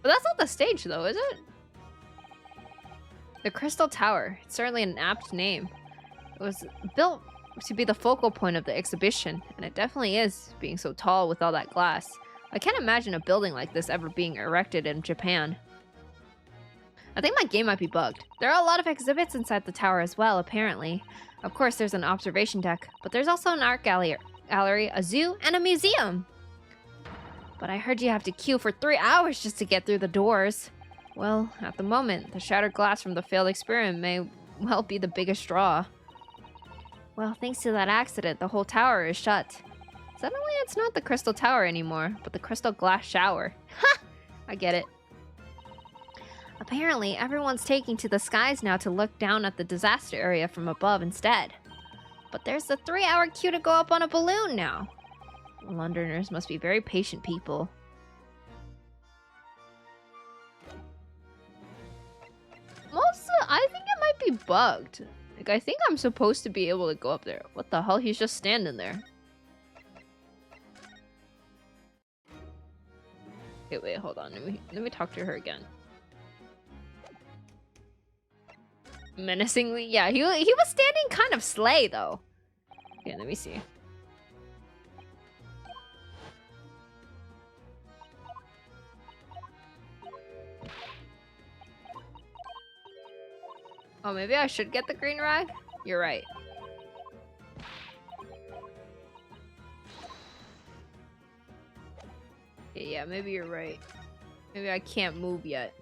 But that's not the stage, though, is it? The Crystal Tower. It's certainly an apt name. It was built to be the focal point of the exhibition, and it definitely is, being so tall with all that glass. I can't imagine a building like this ever being erected in Japan. I think my game might be bugged. There are a lot of exhibits inside the tower as well, apparently. Of course, there's an observation deck, but there's also an art gallery, a zoo, and a museum. But I heard you have to queue for 3 hours just to get through the doors. Well, at the moment, the shattered glass from the failed experiment may well be the biggest draw. Well, thanks to that accident, the whole tower is shut. Suddenly, it's not the Crystal Tower anymore, but the Crystal Glass Shower. Ha! I get it. Apparently, everyone's taking to the skies now to look down at the disaster area from above instead. But there's a 3-hour queue to go up on a balloon now. Londoners must be very patient people. I think it might be bugged. Like, I think I'm supposed to be able to go up there. What the hell? He's just standing there. Okay, wait, hold on. Let me talk to her again. Menacingly? Yeah, he was standing kind of slay, though. Okay, let me see. Oh, maybe I should get the green rag? You're right. Yeah, maybe you're right. Maybe I can't move yet.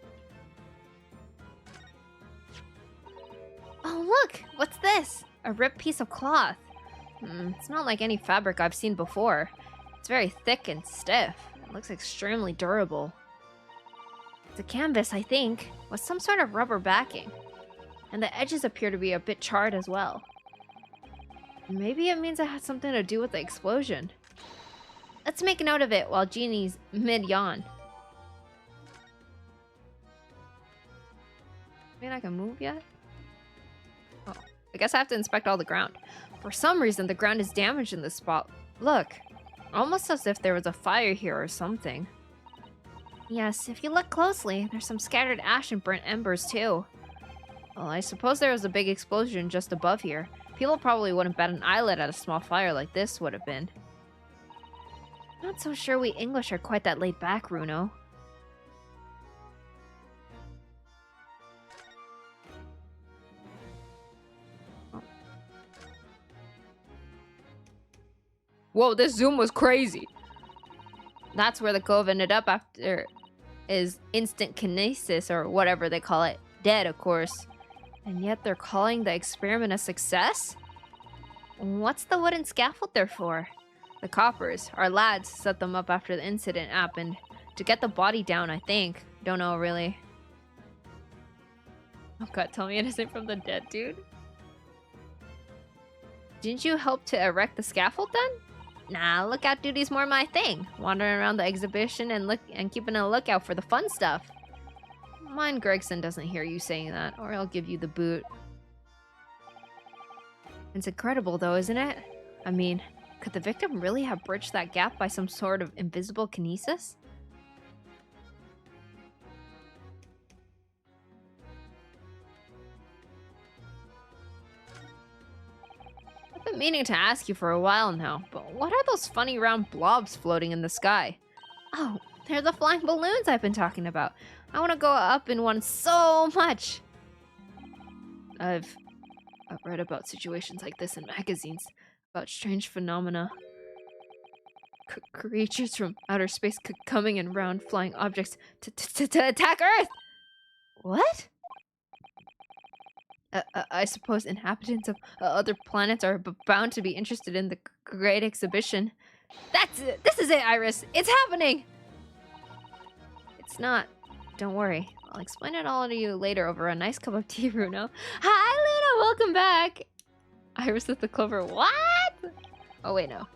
Oh, look! What's this? A ripped piece of cloth. It's not like any fabric I've seen before. It's very thick and stiff. It looks extremely durable. It's a canvas, I think, with some sort of rubber backing. And the edges appear to be a bit charred as well. Maybe it means it had something to do with the explosion. Let's make a note of it while Jeannie's mid-yawn. I mean, I can move yet? Oh, I guess I have to inspect all the ground. For some reason, the ground is damaged in this spot. Look, almost as if there was a fire here or something. Yes, if you look closely, there's some scattered ash and burnt embers too. Well, I suppose there was a big explosion just above here. People probably wouldn't bat an eyelid at a small fire like this would have been. Not so sure we English are quite that laid back, Bruno. Whoa, this zoom was crazy. That's where the cove ended up after is instant kinesis or whatever they call it. Dead, of course. And yet they're calling the experiment a success? What's the wooden scaffold there for? The coppers, our lads, set them up after the incident happened. To get the body down, I think. Don't know, really. Oh god, tell me it isn't from the dead, dude. Didn't you help to erect the scaffold then? Nah, lookout duty's more my thing. Wandering around the exhibition and keeping a lookout for the fun stuff. Mind Gregson doesn't hear you saying that, or I'll give you the boot. It's incredible though, isn't it? I mean, could the victim really have bridged that gap by some sort of invisible kinesis? I've been meaning to ask you for a while now, but what are those funny round blobs floating in the sky? Oh, they're the flying balloons I've been talking about. I want to go up in one so much. I've read about situations like this in magazines, about strange phenomena. Creatures from outer space coming in round flying objects to attack Earth! What? I suppose inhabitants of other planets are bound to be interested in the Great Exhibition. That's it! This is it, Iris! It's happening! It's not. Don't worry. I'll explain it all to you later over a nice cup of tea, Bruno. Hi, Luna! Welcome back! Iris with the clover. What? Oh, wait, no.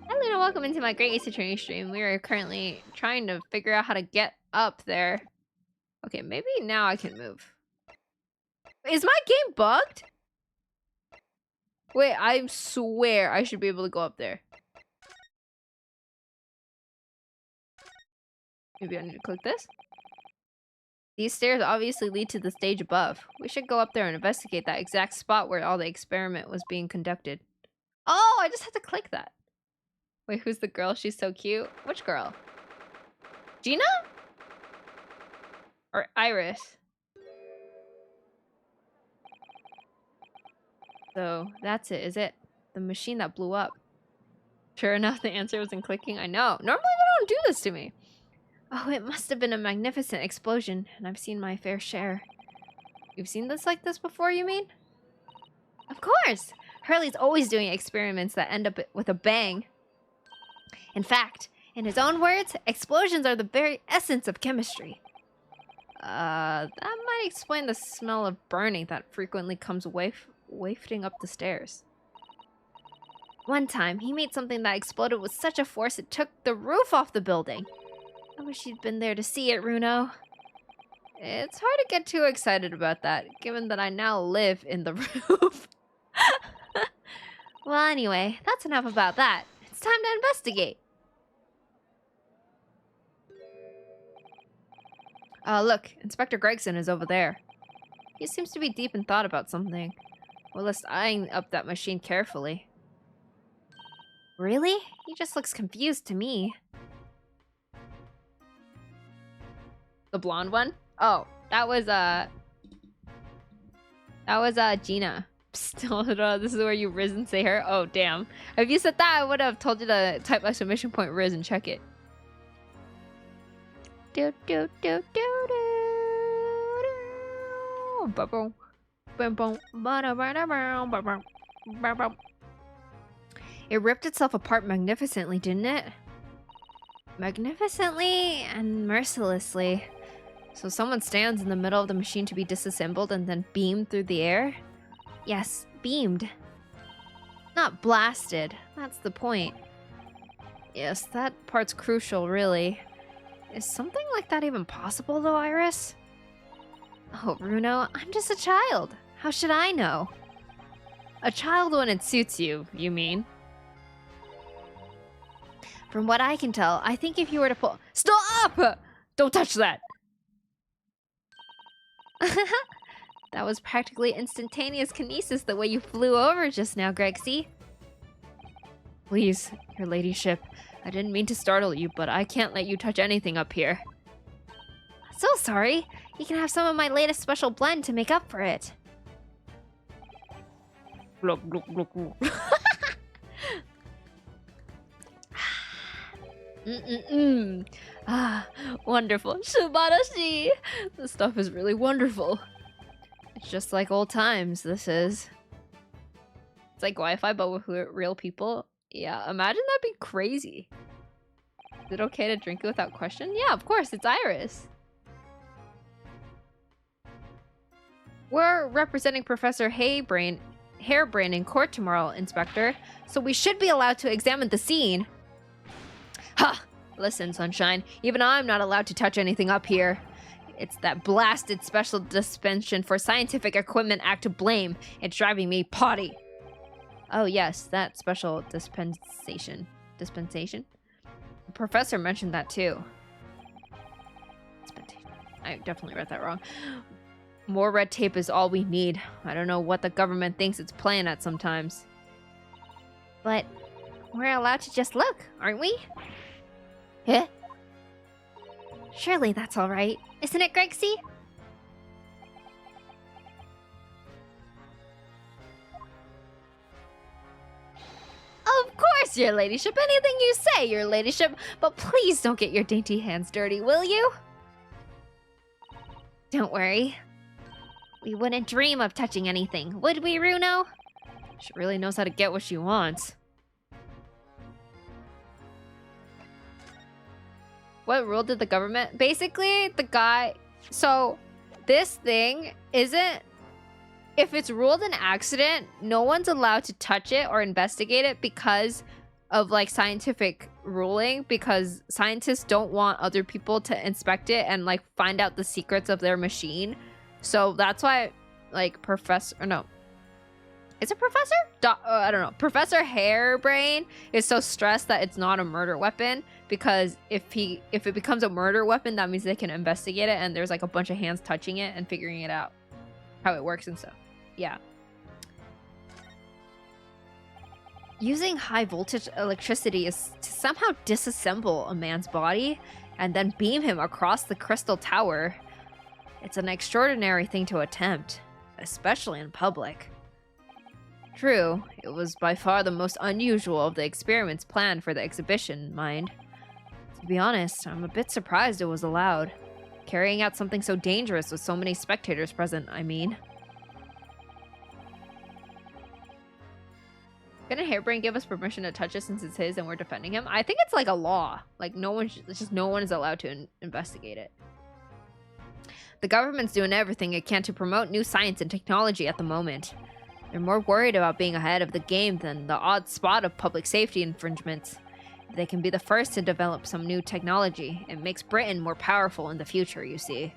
Hi, Luna. Welcome into my Great Ace Attorney stream. We are currently trying to figure out how to get up there. Okay, maybe now I can move. Is my game bugged? Wait, I swear I should be able to go up there. Maybe I need to click this? These stairs obviously lead to the stage above. We should go up there and investigate that exact spot where all the experiment was being conducted. Oh, I just had to click that. Wait, who's the girl? She's so cute. Which girl? Gina? Or Iris? So, that's it, is it? The machine that blew up. Sure enough, the answer was in clicking. I know. Normally they don't do this to me. Oh, it must have been a magnificent explosion, and I've seen my fair share. You've seen this like this before, you mean? Of course! Hurley's always doing experiments that end up with a bang. In fact, in his own words, explosions are the very essence of chemistry. That might explain the smell of burning that frequently comes wafting up the stairs. One time, he made something that exploded with such a force it took the roof off the building. I wish you'd been there to see it, Runo. It's hard to get too excited about that, given that I now live in the roof. Well, anyway, that's enough about that. It's time to investigate. Look, Inspector Gregson is over there. He seems to be deep in thought about something. Well, at least eyeing up that machine carefully. Really? He just looks confused to me. The blonde one? Oh, that was Gina. Still, this is where you Riz and say her? Oh, damn. If you said that, I would have told you to type exclamation point Riz and check it. Do do do do do. It ripped itself apart magnificently, didn't it? Magnificently and mercilessly. So someone stands in the middle of the machine to be disassembled and then beamed through the air? Yes, beamed. Not blasted. That's the point. Yes, that part's crucial, really. Is something like that even possible, though, Iris? Oh, Bruno, I'm just a child. How should I know? A child when it suits you, you mean? From what I can tell, I think if you were to pull— Stop! Don't touch that! That was practically instantaneous kinesis the way you flew over just now, Gregsy. Please, your ladyship. I didn't mean to startle you, but I can't let you touch anything up here. So sorry. You can have some of my latest special blend to make up for it. Glug, glug, glug, glug. Ah, wonderful. Subarashi! This stuff is really wonderful. It's just like old times, this is. It's like Wi-Fi, but with real people. Yeah, imagine that'd be crazy. Is it okay to drink it without question? Yeah, of course, it's Iris. We're representing Professor Harebrain in court tomorrow, Inspector, so we should be allowed to examine the scene. Ha! Listen, Sunshine, even I'm not allowed to touch anything up here. It's that blasted Special Dispensation for Scientific Equipment Act to blame. It's driving me potty. Oh yes, that special dispensation. Dispensation? The professor mentioned that too. I definitely read that wrong. More red tape is all we need. I don't know what the government thinks it's playing at sometimes. But we're allowed to just look, aren't we? Huh? Surely that's all right. Isn't it, Grexy? Of course, your ladyship. Anything you say, your ladyship. But please don't get your dainty hands dirty, will you? Don't worry. We wouldn't dream of touching anything, would we, Runo? She really knows how to get what she wants. What rule did the government... Basically, the guy... So, this thing isn't... If it's ruled an accident, no one's allowed to touch it or investigate it because of, like, scientific ruling. Because scientists don't want other people to inspect it and, like, find out the secrets of their machine. So, that's why, like, Professor... Or no. Is it Professor? I don't know. Professor Harebrain is so stressed that it's not a murder weapon because if it becomes a murder weapon, that means they can investigate it and there's like a bunch of hands touching it and figuring it out, how it works and stuff. Yeah. Using high voltage electricity is to somehow disassemble a man's body and then beam him across the crystal tower. It's an extraordinary thing to attempt, especially in public. True, it was by far the most unusual of the experiments planned for the exhibition, mind. To be honest, I'm a bit surprised it was allowed. Carrying out something so dangerous with so many spectators present, I mean. Couldn't Harebrain give us permission to touch it since it's his and we're defending him? I think it's like a law. Like no one is allowed to investigate it. The government's doing everything it can to promote new science and technology at the moment. They're more worried about being ahead of the game than the odd spot of public safety infringements. If they can be the first to develop some new technology, it makes Britain more powerful in the future, you see.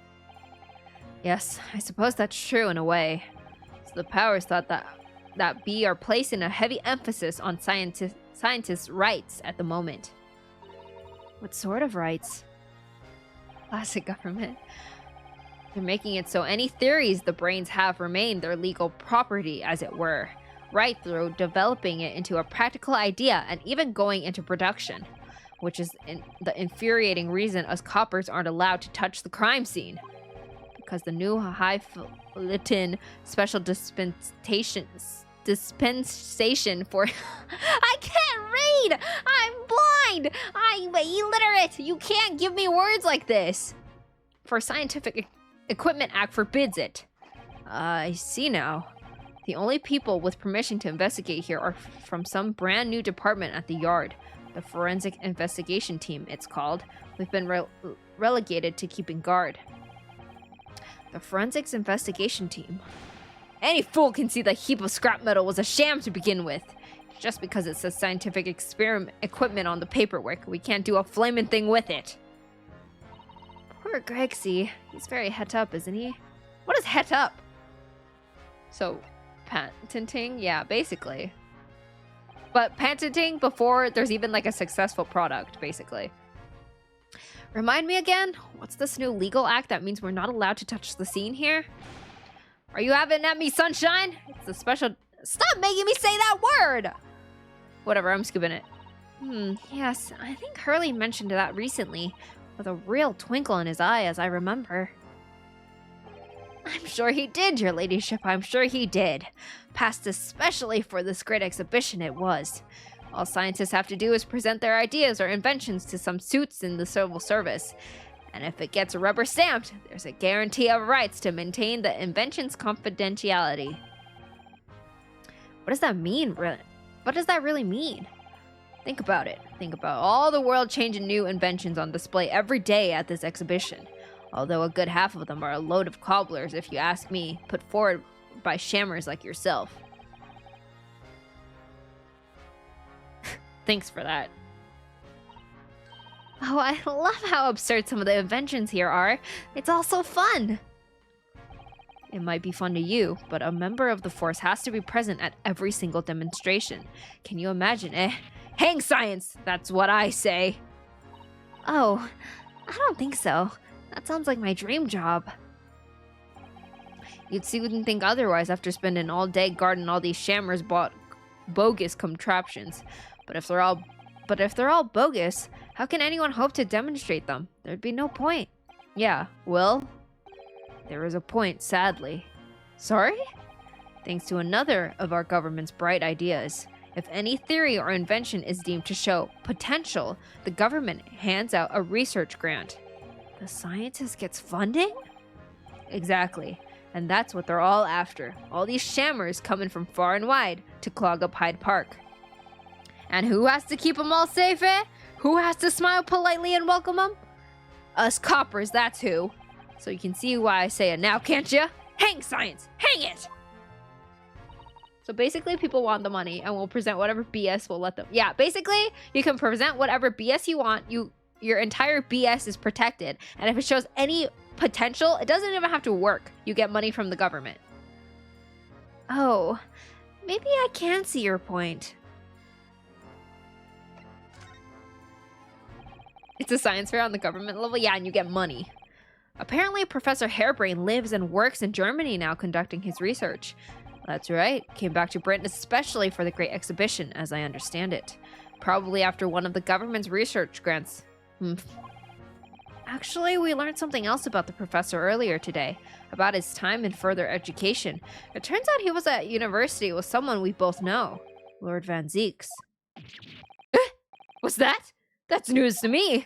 Yes, I suppose that's true in a way. So the powers thought that B are placing a heavy emphasis on scientists' rights at the moment. What sort of rights? Classic government. They're making it so any theories the brains have remain their legal property, as it were, right through developing it into a practical idea and even going into production, which is the infuriating reason us coppers aren't allowed to touch the crime scene. Because the new highfalutin special dispensation for... I can't read! I'm blind! I'm illiterate! You can't give me words like this! For Scientific Equipment Act forbids it. I see now. The only people with permission to investigate here are from some brand new department at the yard. The Forensic Investigation Team, it's called. We've been relegated to keeping guard. The Forensics Investigation Team. Any fool can see the heap of scrap metal was a sham to begin with. Just because it says scientific experiment equipment on the paperwork, we can't do a flamin' thing with it. Poor Grexy. He's very het up, isn't he? What is het up? So, patenting? Yeah, basically. But patenting before there's even like a successful product, basically. Remind me again? What's this new legal act that means we're not allowed to touch the scene here? Are you having at me, Sunshine? It's a special... Stop making me say that word! Whatever, I'm skipping it. Yes, I think Hurley mentioned that recently. With a real twinkle in his eye, as I remember. I'm sure he did, your ladyship. I'm sure he did. Passed especially for this great exhibition it was. All scientists have to do is present their ideas or inventions to some suits in the civil service. And if it gets rubber stamped, there's a guarantee of rights to maintain the invention's confidentiality. What does that mean, really? What does that really mean? Think about it. Think about all the world-changing new inventions on display every day at this exhibition. Although a good half of them are a load of cobblers, if you ask me, put forward by shammers like yourself. Thanks for that. Oh, I love how absurd some of the inventions here are. It's all so fun. It might be fun to you, but a member of the force has to be present at every single demonstration. Can you imagine, eh? Hang science! That's what I say. Oh, I don't think so. That sounds like my dream job. You'd soon think otherwise after spending all day guarding all these shammers bought bogus contraptions. But if they're all bogus, how can anyone hope to demonstrate them? There'd be no point. Yeah, well, there is a point, sadly. Sorry? Thanks to another of our government's bright ideas. If any theory or invention is deemed to show potential, the government hands out a research grant. The scientist gets funding? Exactly. And that's what they're all after. All these shammers coming from far and wide to clog up Hyde Park. And who has to keep them all safe, eh? Who has to smile politely and welcome them? Us coppers, that's who. So you can see why I say it now, can't you? Hang science! Hang it! So basically, people want the money and will present whatever BS will let them. Yeah, basically, you can present whatever BS you want. Your entire BS is protected. And if it shows any potential, it doesn't even have to work. You get money from the government. Oh, maybe I can see your point. It's a science fair on the government level? Yeah, and you get money. Apparently, Professor Hairbrain lives and works in Germany now conducting his research. That's right. Came back to Britain especially for the Great Exhibition, as I understand it. Probably after one of the government's research grants. Actually, we learned something else about the professor earlier today, about his time in further education. It turns out he was at university with someone we both know, Lord Van Zieks. What's that? That's news to me.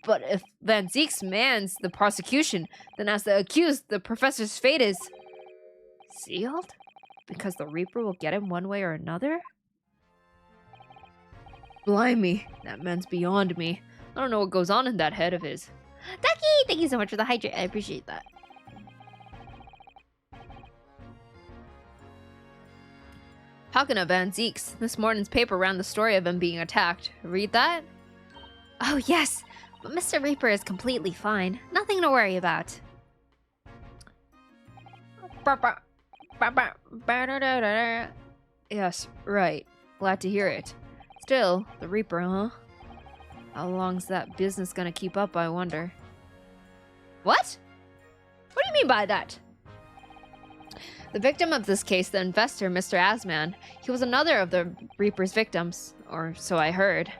But if Van Zieks mans the prosecution, then as the accused, the professor's fate is sealed? Because the Reaper will get him one way or another? Blimey, that man's beyond me. I don't know what goes on in that head of his. Ducky, thank you so much for the hydrate. I appreciate that. Talking of Van Zieks, this morning's paper ran the story of him being attacked. Read that? Oh, yes. But Mr. Reaper is completely fine. Nothing to worry about. Yes, right. Glad to hear it. Still, the Reaper, huh? How long's that business gonna keep up, I wonder? What? What do you mean by that? The victim of this case, the investor, Mr. Asman, he was another of the Reaper's victims, or so I heard.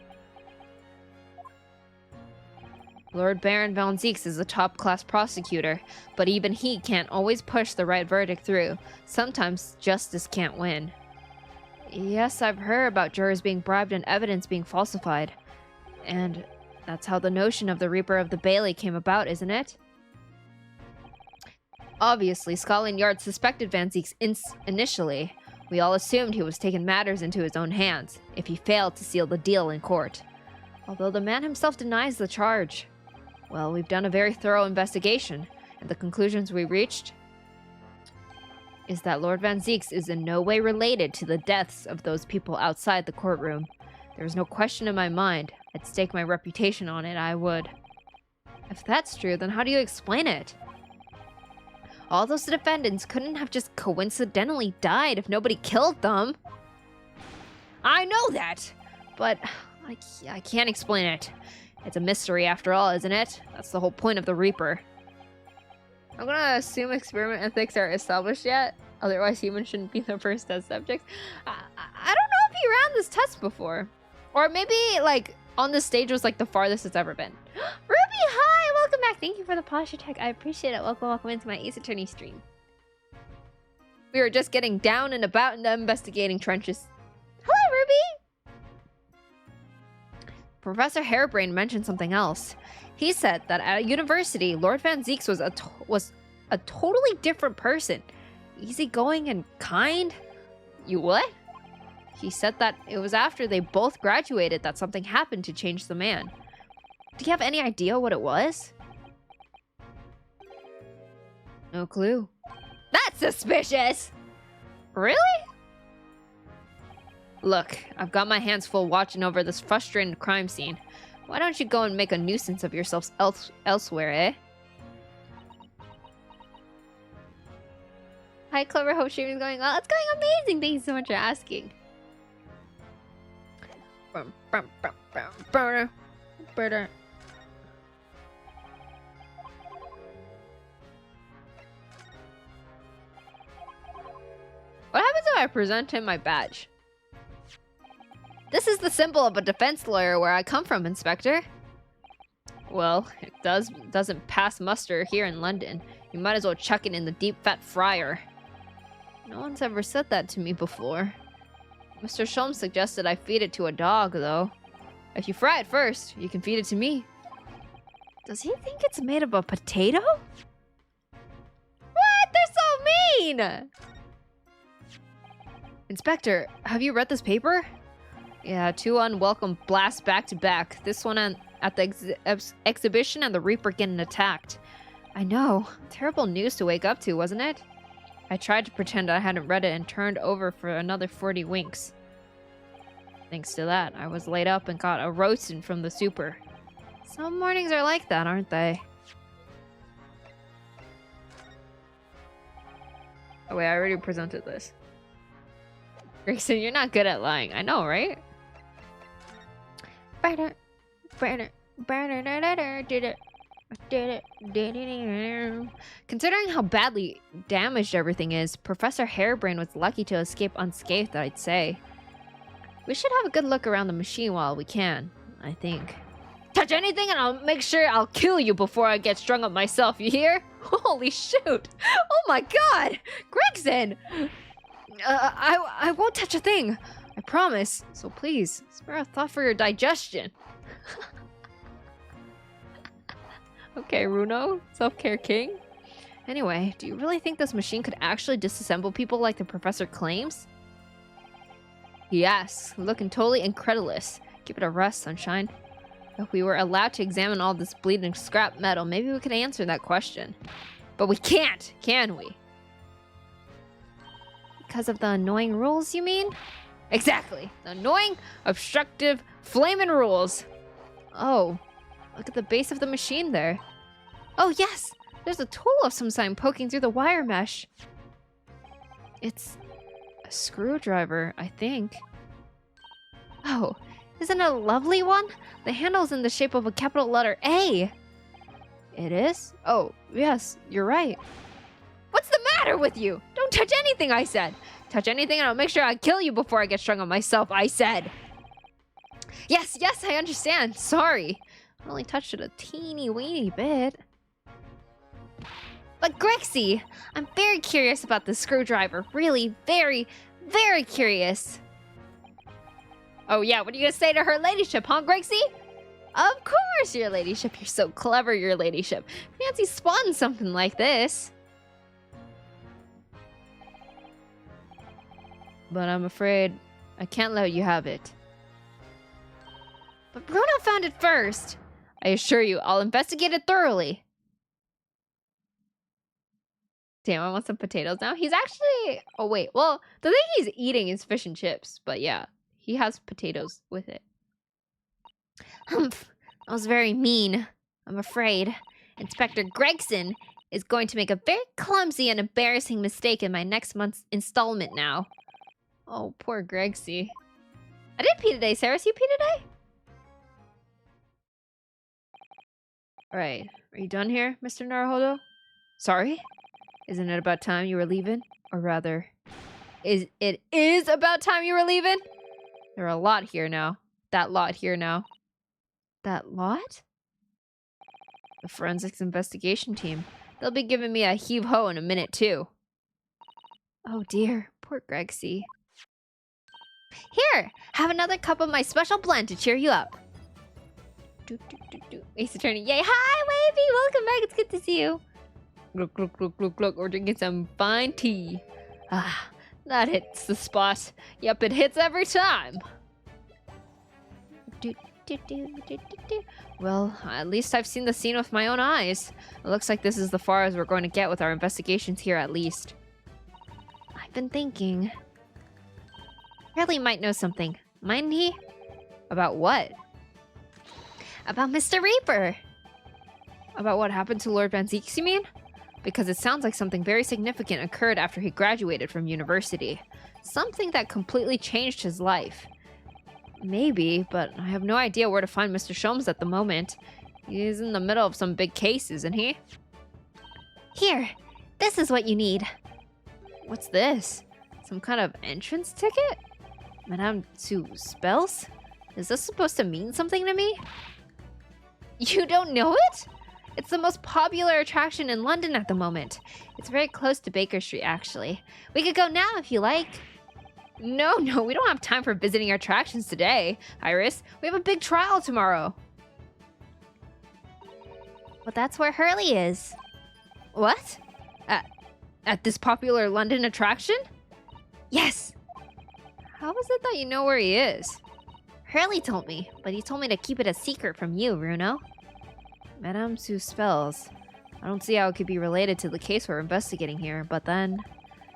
Lord Baron Van Zieks is a top-class prosecutor, but even he can't always push the right verdict through. Sometimes justice can't win. Yes, I've heard about jurors being bribed and evidence being falsified. And that's how the notion of the Reaper of the Bailey came about, isn't it? Obviously, Scotland Yard suspected Van Zieks initially. We all assumed he was taking matters into his own hands, if he failed to seal the deal in court. Although the man himself denies the charge. Well, we've done a very thorough investigation, and the conclusions we reached is that Lord Van Zieks is in no way related to the deaths of those people outside the courtroom. There's no question in my mind. I'd stake my reputation on it, I would. If that's true, then how do you explain it? All those defendants couldn't have just coincidentally died if nobody killed them. I know that, but I can't explain it. It's a mystery after all, isn't it? That's the whole point of the Reaper. I'm gonna assume experiment ethics are established yet. Otherwise, humans shouldn't be the first test subjects. I don't know if he ran this test before. Or maybe, like, on this stage was, like, the farthest it's ever been. Ruby, hi! Welcome back. Thank you for the posture tech. I appreciate it. Welcome into my Ace Attorney stream. We were just getting down and about in the investigating trenches. Hello, Ruby! Professor Harebrain mentioned something else. He said that at university, Lord Van Zeeks was a totally different person. Easygoing and kind? You what? He said that it was after they both graduated that something happened to change the man. Do you have any idea what it was? No clue. That's suspicious! Really? Look, I've got my hands full watching over this frustrating crime scene. Why don't you go and make a nuisance of yourselves elsewhere, eh? Hi, Clover. Hope streaming is going well. It's going amazing. Thank you so much for asking. What happens if I present him my badge? This is the symbol of a defense lawyer where I come from, Inspector. Well, it doesn't pass muster here in London. You might as well chuck it in the deep fat fryer. No one's ever said that to me before. Mr. Sholmes suggested I feed it to a dog, though. If you fry it first, you can feed it to me. Does he think it's made of a potato? What? They're so mean! Inspector, have you read this paper? Yeah, 2 unwelcome blasts back to back. This one at the exhibition and the Reaper getting attacked. I know. Terrible news to wake up to, wasn't it? I tried to pretend I hadn't read it and turned over for another 40 winks. Thanks to that, I was laid up and got a roasting from the super. Some mornings are like that, aren't they? Oh wait, I already presented this. Grayson, you're not good at lying. I know, right? Considering how badly damaged everything is, Professor Harebrain was lucky to escape unscathed, I'd say. We should have a good look around the machine while we can, I think. Touch anything and I'll make sure I'll kill you before I get strung up myself, you hear? Holy shoot! Oh my god! Gregson! I won't touch a thing. I promise. So please, spare a thought for your digestion. Okay, Runo, self-care king. Anyway, do you really think this machine could actually disassemble people like the professor claims? Yes, looking totally incredulous. Give it a rest, sunshine. If we were allowed to examine all this bleeding scrap metal, maybe we could answer that question. But we can't, can we? Because of the annoying rules, you mean? Exactly. The annoying, obstructive, flaming rules. Oh, look at the base of the machine there. Oh, yes. There's a tool of some kind poking through the wire mesh. It's a screwdriver, I think. Oh, isn't it a lovely one? The handle's in the shape of a capital letter A. It is? Oh, yes, you're right. What's the matter with you? Don't touch anything, I said. Touch anything and I'll make sure I kill you before I get strung on myself, I said. Yes, I understand. Sorry. I only touched it a teeny weeny bit. But Grexy, I'm very curious about the screwdriver. Really, very, very curious. Oh yeah, what are you gonna say to her ladyship, huh, Grexy? Of course, your ladyship. You're so clever, your ladyship. Fancy spotting something like this. But I'm afraid I can't let you have it. But Bruno found it first. I assure you, I'll investigate it thoroughly. Damn, I want some potatoes now. He's actually... Oh, wait. Well, the thing he's eating is fish and chips. But yeah, he has potatoes with it. Humph. That was very mean. I'm afraid Inspector Gregson is going to make a very clumsy and embarrassing mistake in my next month's installment now. Oh, poor Gregsy. I didn't pee today, Sarah. You pee today? Alright. Are you done here, Mr. Naruhodo? Sorry? Isn't it about time you were leaving? Or rather, it is about time you were leaving? There are a lot here now. That lot here now. That lot? The forensics investigation team. They'll be giving me a heave-ho in a minute, too. Oh dear, poor Gregsy. Here, have another cup of my special blend to cheer you up. Ace Attorney, yay! Hi, Wavy! Welcome back. It's good to see you. Look. We're drinking some fine tea. Ah, that hits the spot. Yep, it hits every time. Well, at least I've seen the scene with my own eyes. It looks like this is the far as we're going to get with our investigations here, at least. I've been thinking. Hurley might know something. Mightn't he? About what? About Mr. Reaper. About what happened to Lord Van Zeeks, you mean? Because it sounds like something very significant occurred after he graduated from university. Something that completely changed his life. Maybe, but I have no idea where to find Mr. Sholmes at the moment. He's in the middle of some big case, isn't he? Here, this is what you need. What's this? Some kind of entrance ticket? Madame Sue Spells? Is this supposed to mean something to me? You don't know it? It's the most popular attraction in London at the moment. It's very close to Baker Street, actually. We could go now if you like. No, we don't have time for visiting attractions today, Iris. We have a big trial tomorrow. Well, that's where Hurley is. What? At this popular London attraction? Yes. How is it that you know where he is? Hurley told me, but he told me to keep it a secret from you, Runo. Madame Sue Spells. I don't see how it could be related to the case we're investigating here, but then...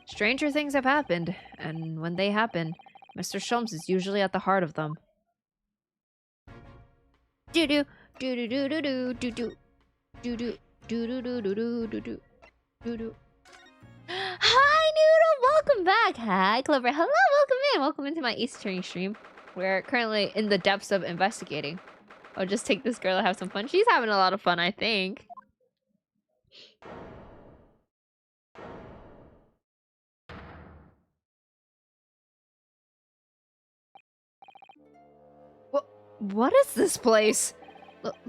stranger things have happened, and when they happen, Mr. Sholmes is usually at the heart of them. Do-do, do-do-do-do-do, do-do, do-do-do-do-do-do, do-do. Hi, Noodle! Welcome back! Hi, Clover. Hello, welcome in! Welcome into my Ace Attorney stream. We're currently in the depths of investigating. I'll just take this girl and have some fun. She's having a lot of fun, I think. What is this place?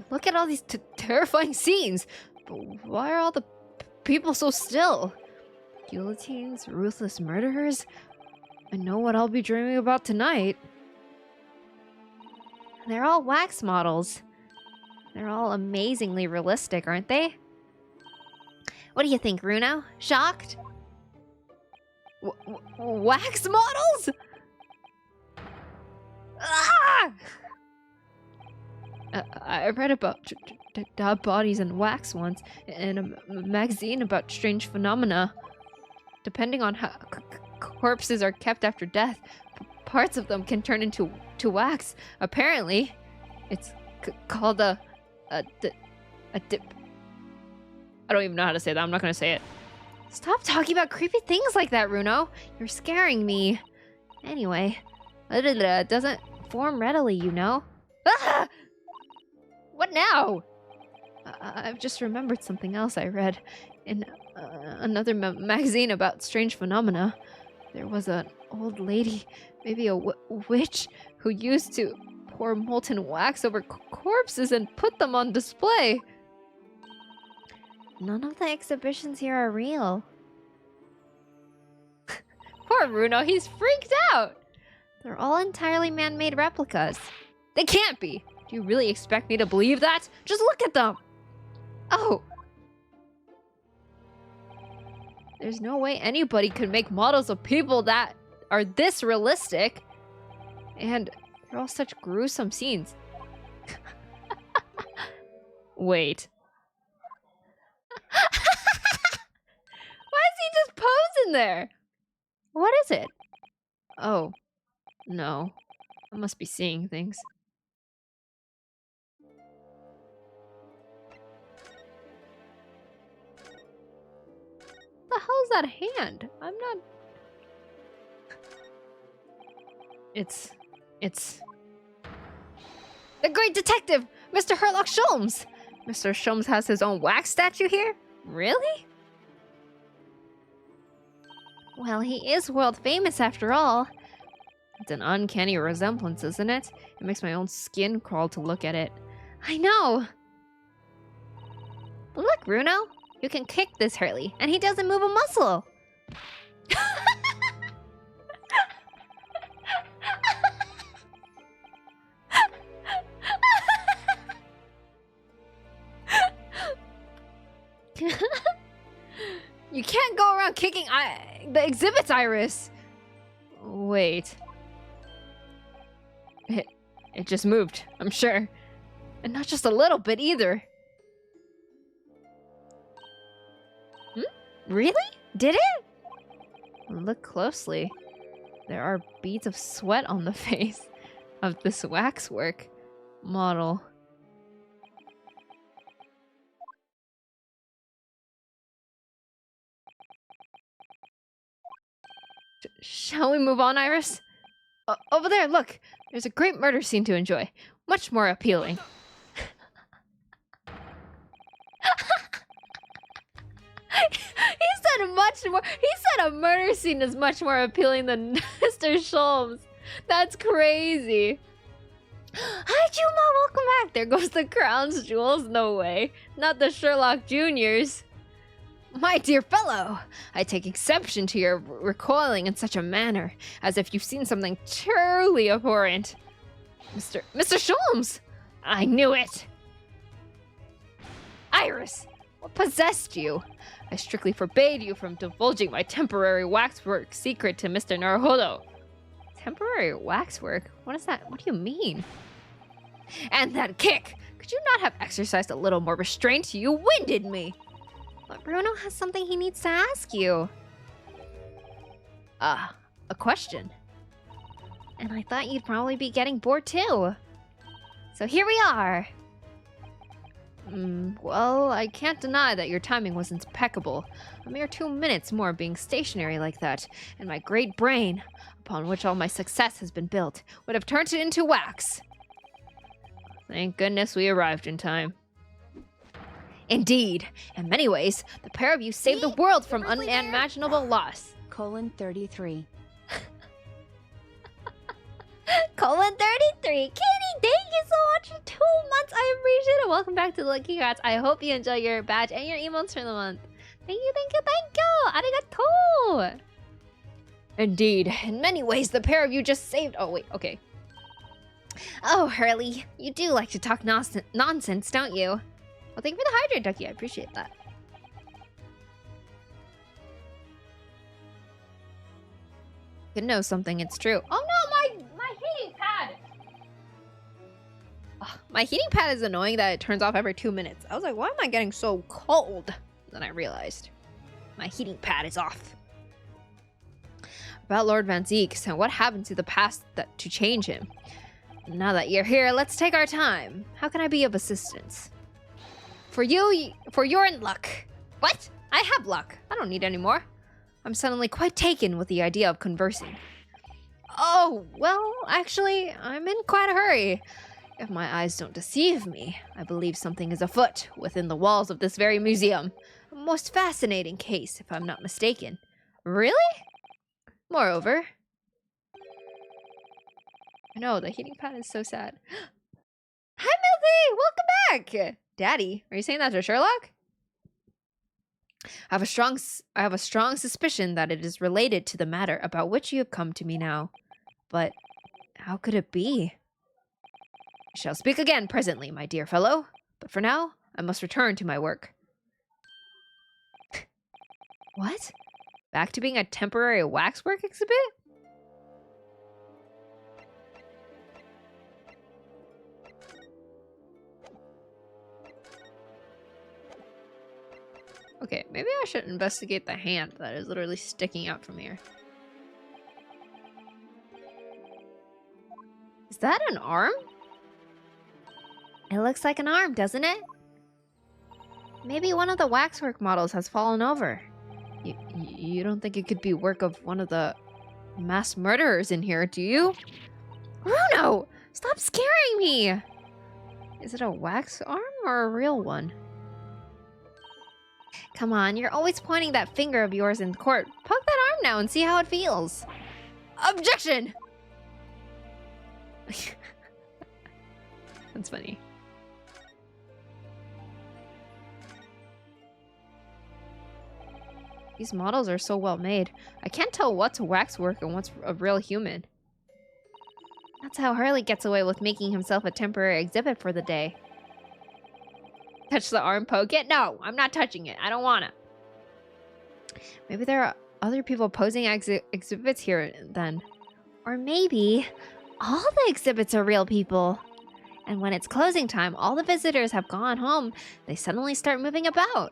Look at all these terrifying scenes. But why are all the people so still? Guillotines, ruthless murderers? I know what I'll be dreaming about tonight. They're all wax models. They're all amazingly realistic, aren't they? What do you think, Runo? Shocked? Wax models? Ah! I read about dead bodies and wax once in a magazine about strange phenomena. Depending on how corpses are kept after death, parts of them can turn into wax. Apparently, it's called a dip. I don't even know how to say that. I'm not gonna say it. Stop talking about creepy things like that, Runo. You're scaring me. Anyway, it doesn't form readily, you know. Ah! What now? I've just remembered something else I read in another magazine about strange phenomena. There was an old lady, maybe a witch, who used to pour molten wax over corpses and put them on display. None of the exhibitions here are real. Poor Runo, he's freaked out. They're all entirely man-made replicas. They can't be. Do you really expect me to believe that? Just look at them. Oh. There's no way anybody could make models of people that are this realistic. And they're all such gruesome scenes. Wait. Why is he just posing there? What is it? Oh. No. I must be seeing things. What the hell is that hand? I'm not... It's... The Great Detective! Mr. Herlock Sholmes! Mr. Sholmes has his own wax statue here? Really? Well, he is world famous after all. It's an uncanny resemblance, isn't it? It makes my own skin crawl to look at it. I know! But look, Runo! You can kick this Hurley, and he doesn't move a muscle! around kicking the exhibits, Iris. Wait. It just moved, I'm sure. And not just a little bit either. Really? Did it? Look closely. There are beads of sweat on the face of this waxwork model. Shall we move on, Iris? Over there, look. There's a great murder scene to enjoy. Much more appealing. He said much more. He said a murder scene is much more appealing than Mr. Sholmes. That's crazy. Hi, Juma. Welcome back. There goes the crown's jewels. No way. Not the Sherlock Juniors. My dear fellow, I take exception to your recoiling in such a manner, as if you've seen something truly abhorrent. Mr. Sholmes! I knew it! Iris, what possessed you? I strictly forbade you from divulging my temporary waxwork secret to Mr. Naruhodo. Temporary waxwork? What is that? What do you mean? And that kick! Could you not have exercised a little more restraint? You winded me! But Bruno has something he needs to ask you. A question. And I thought you'd probably be getting bored too. So here we are. Well, I can't deny that your timing was impeccable. A mere 2 minutes more being stationary like that, and my great brain, upon which all my success has been built, would have turned it into wax. Thank goodness we arrived in time. Indeed, in many ways, the pair of you saved the world from unimaginable loss. Colon 33. Colon 33. Kitty, thank you so much for 2 months. I appreciate it. Welcome back to the Lucky Cats. I hope you enjoy your badge and your emotes for the month. Thank you, thank you, thank you. Arigato. Indeed, in many ways, the pair of you just saved. Oh, wait, okay. Oh, Hurley, you do like to talk nonsense, don't you? Well, thank you for the hydrate, Ducky. I appreciate that. You know something, it's true. Oh no, my heating pad! Ugh, my heating pad is annoying that it turns off every 2 minutes. I was like, why am I getting so cold? Then I realized my heating pad is off. About Lord Van Zeeks and what happened to the past to change him. Now that you're here, let's take our time. How can I be of assistance? For you're in luck. What? I have luck. I don't need any more. I'm suddenly quite taken with the idea of conversing. Oh, well, actually, I'm in quite a hurry. If my eyes don't deceive me, I believe something is afoot within the walls of this very museum. A most fascinating case, if I'm not mistaken. Really? Moreover... No, the heating pad is so sad. Hi, Milty! Welcome back! Daddy, are you saying that to Sherlock? I have a strong suspicion that it is related to the matter about which you have come to me now. But how could it be? I shall speak again presently, my dear fellow. But for now, I must return to my work. What? Back to being a temporary waxwork exhibit? Okay, maybe I should investigate the hand that is literally sticking out from here. Is that an arm? It looks like an arm, doesn't it? Maybe one of the waxwork models has fallen over. You don't think it could be work of one of the mass murderers in here, do you? Bruno! Stop scaring me! Is it a wax arm or a real one? Come on, you're always pointing that finger of yours in court. Poke that arm now and see how it feels. Objection! That's funny. These models are so well made. I can't tell what's waxwork and what's a real human. That's how Hurley gets away with making himself a temporary exhibit for the day. Touch the arm, poke it? No, I'm not touching it. I don't want it. Maybe there are other people posing exhibits here then. Or maybe all the exhibits are real people. And when it's closing time, all the visitors have gone home. They suddenly start moving about.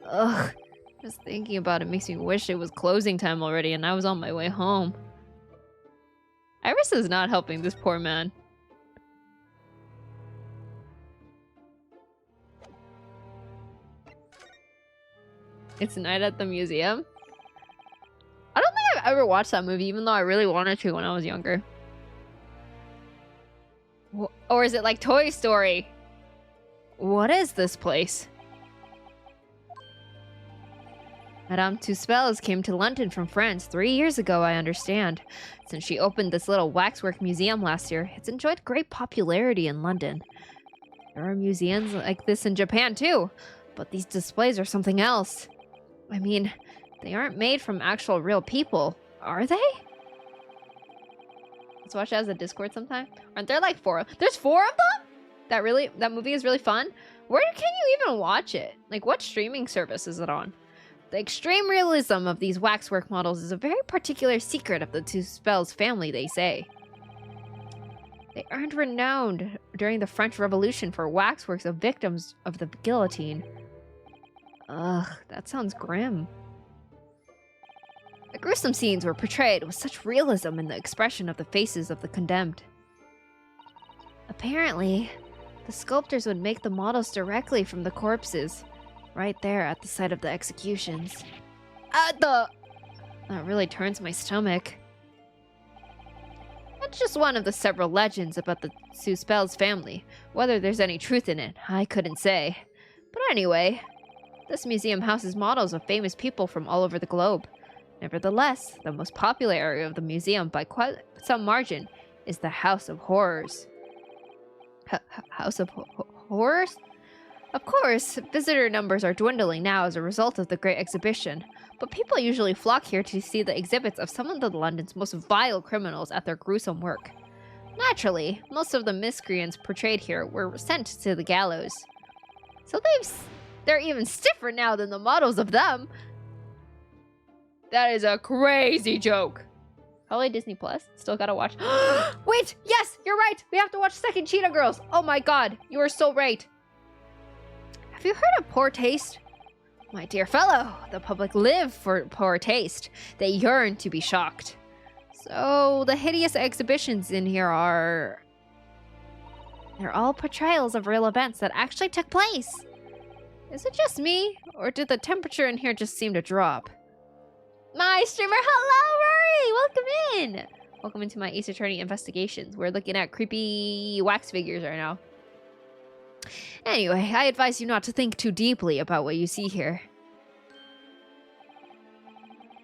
Ugh. Just thinking about it makes me wish it was closing time already and I was on my way home. Iris is not helping this poor man. It's Night at the Museum. I don't think I've ever watched that movie, even though I really wanted to when I was younger. Or is it like Toy Story? What is this place? Madame Tuspels came to London from France 3 years ago, I understand. Since she opened this little waxwork museum last year, it's enjoyed great popularity in London. There are museums like this in Japan too, but these displays are something else. I mean, they aren't made from actual real people, are they? Let's watch it as a Discord sometime. Aren't there like 4? There's 4 of them? That movie is really fun? Where can you even watch it? Like, what streaming service is it on? The extreme realism of these waxwork models is a very particular secret of the Tuspels family, they say. They earned renown during the French Revolution for waxworks of victims of the guillotine. Ugh, that sounds grim. The gruesome scenes were portrayed with such realism in the expression of the faces of the condemned. Apparently, the sculptors would make the models directly from the corpses, right there at the site of the executions. That really turns my stomach. That's just one of the several legends about the Tuspels family. Whether there's any truth in it, I couldn't say. But anyway, this museum houses models of famous people from all over the globe. Nevertheless, the most popular area of the museum by quite some margin is the House of Horrors. House of Horrors? Of course, visitor numbers are dwindling now as a result of the Great Exhibition, but people usually flock here to see the exhibits of some of the London's most vile criminals at their gruesome work. Naturally, most of the miscreants portrayed here were sent to the gallows. So they're even stiffer now than the models of them. That is a crazy joke. Probably Disney Plus. Still gotta watch. Wait, yes, you're right. We have to watch Second Cheetah Girls. Oh my god, you are so right. Have you heard of poor taste? My dear fellow, the public live for poor taste. They yearn to be shocked. So the hideous exhibitions in here are... They're all portrayals of real events that actually took place. Is it just me? Or did the temperature in here just seem to drop? My streamer, hello, Rory! Welcome in! Welcome into my Ace Attorney investigations. We're looking at creepy wax figures right now. Anyway, I advise you not to think too deeply about what you see here.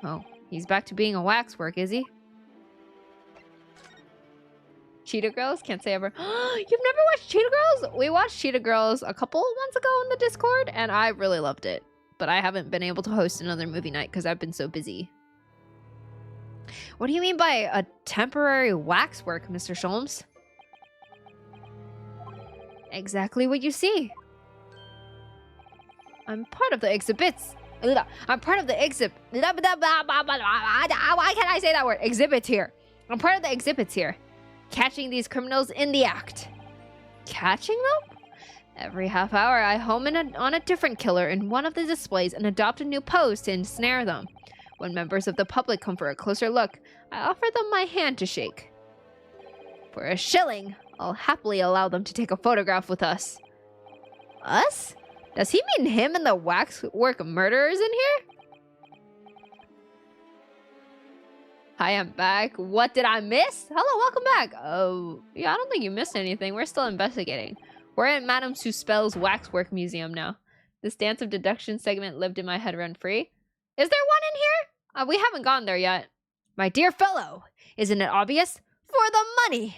Oh, he's back to being a waxwork, is he? Cheetah Girls? Can't say ever. You've never watched Cheetah Girls? We watched Cheetah Girls a couple months ago in the Discord, and I really loved it. But I haven't been able to host another movie night because I've been so busy. What do you mean by a temporary waxwork, Mr. Sholmes? Exactly what you see. I'm part of the exhibits. I'm part of the exhibit. Why can't I say that word? Exhibits here. I'm part of the exhibits here. Catching these criminals in the act. Catching them? Every half hour, I home in on a different killer in one of the displays and adopt a new pose to ensnare them. When members of the public come for a closer look, I offer them my hand to shake. For a shilling, I'll happily allow them to take a photograph with us. Us? Does he mean him and the waxwork murderers in here? Hi, I'm back. What did I miss? Hello, welcome back. Oh, yeah, I don't think you missed anything. We're still investigating. We're at Madame Tuspel's Waxwork Museum now. This dance of deduction segment lived in my head rent-free. Is there one in here? We haven't gone there yet. My dear fellow, isn't it obvious? For the money!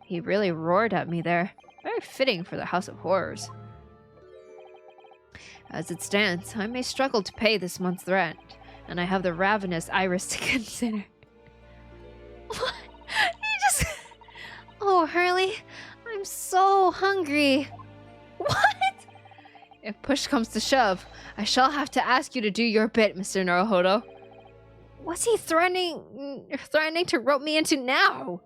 He really roared at me there. Very fitting for the House of Horrors. As it stands, I may struggle to pay this month's rent, and I have the ravenous Iris to consider. What? He just... Oh, Hurley, I'm so hungry. What? if push comes to shove, I shall have to ask you to do your bit, Mr. Naruhodo. What's he threatening to rope me into now?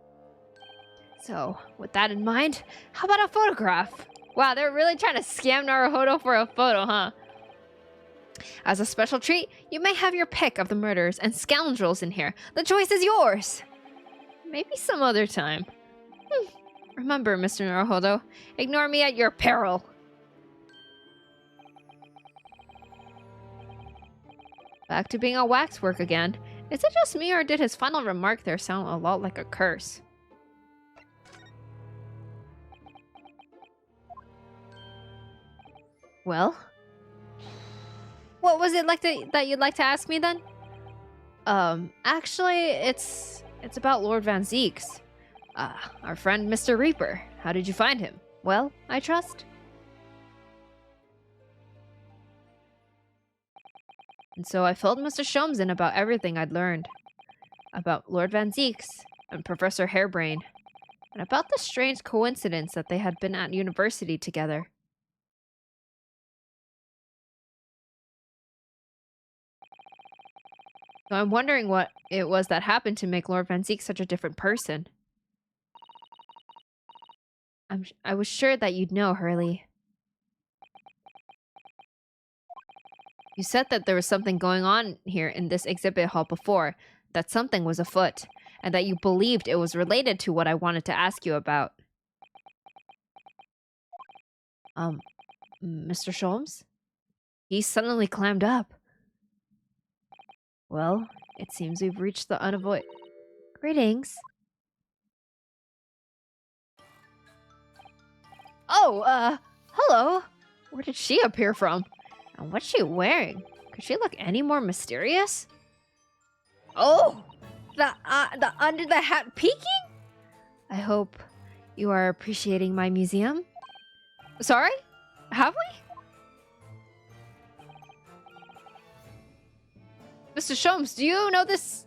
So, with that in mind, how about a photograph? Wow, they're really trying to scam Naruhodo for a photo, huh? As a special treat, you may have your pick of the murderers and scoundrels in here. The choice is yours. Maybe some other time. Remember, Mr. Naruhodo, ignore me at your peril. Back to being a waxwork again. Is it just me, or did his final remark there sound a lot like a curse? Well, what was it like that you'd like to ask me then? Actually, it's about Lord Van Zeeks. Our friend Mr. Reaper. How did you find him? Well, I trust. And so I filled Mr. Sholmes in about everything I'd learned. About Lord Van Zeeks and Professor Hairbrain. And about the strange coincidence that they had been at university together. So I'm wondering what it was that happened to make Lord Van Zeek such a different person. I was sure that you'd know, Hurley. You said that there was something going on here in this exhibit hall before, that something was afoot, and that you believed it was related to what I wanted to ask you about. Mr. Sholmes? He suddenly clammed up. Well, it seems we've reached the unavoidable. Greetings. Oh, hello. Where did she appear from? And what's she wearing? Could she look any more mysterious? Oh, the under the hat peeking? I hope you are appreciating my museum. Sorry? Have we? Mr. Sholmes, do you know this?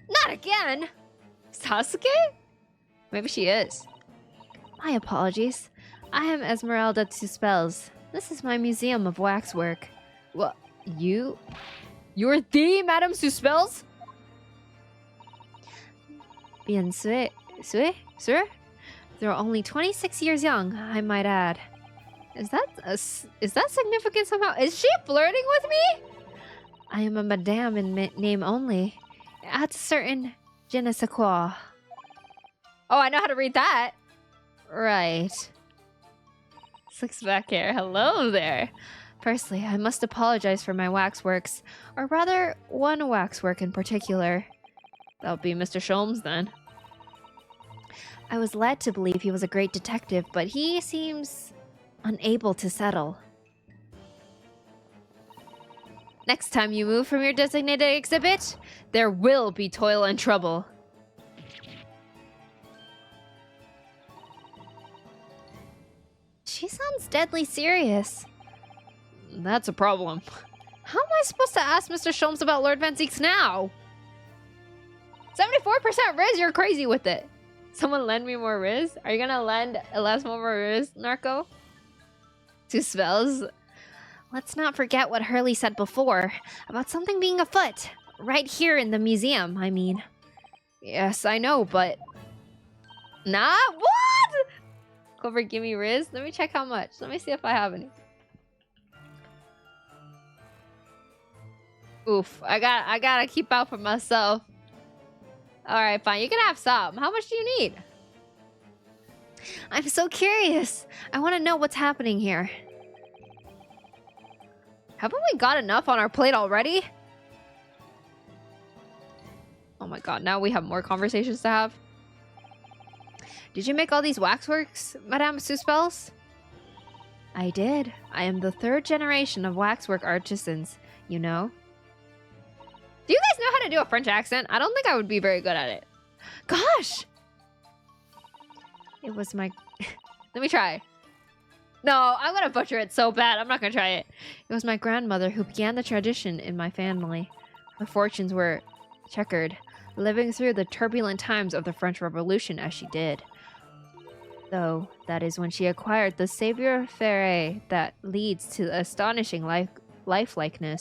Not again! Sasuke? Maybe she is. My apologies. I am Esmeralda Tuspels. This is my museum of waxwork. What? You're the Madame Tuspels? Bien sûr, sir? They're only 26 years young, I might add. Is that significant somehow? Is she flirting with me? I am a madame in name only. It adds a certain je ne sais quoi. Oh, I know how to read that. Right. Slicks back hair. Hello there. Firstly, I must apologize for my waxworks, or rather, one waxwork in particular. That'll be Mr. Sholmes then. I was led to believe he was a great detective, but he seems unable to settle. Next time you move from your designated exhibit, there will be toil and trouble. She sounds deadly serious. That's a problem. How am I supposed to ask Mr. Sholmes about Lord Van Zeeks now? 74% Riz, you're crazy with it. Someone lend me more Riz? Are you gonna lend less more Riz, Narco? 2 spells. Let's not forget what Hurley said before, about something being afoot. Right here in the museum, I mean. Yes, I know, but... Nah, what? Clover, give me Riz. Let me check how much. Let me see if I have any. Oof, I gotta keep out for myself. Alright, fine. You can have some. How much do you need? I'm so curious. I want to know what's happening here. Haven't we got enough on our plate already? Oh my god, now we have more conversations to have. Did you make all these waxworks, Madame Suspels? I did. I am the 3rd generation of waxwork artisans, you know. Do you guys know how to do a French accent? I don't think I would be very good at it. Gosh! It was my... Let me try. No, I'm gonna butcher it so bad. I'm not gonna try it. It was my grandmother who began the tradition in my family. Her fortunes were checkered, living through the turbulent times of the French Revolution as she did. Though that is when she acquired the savior faire that leads to astonishing lifelikeness.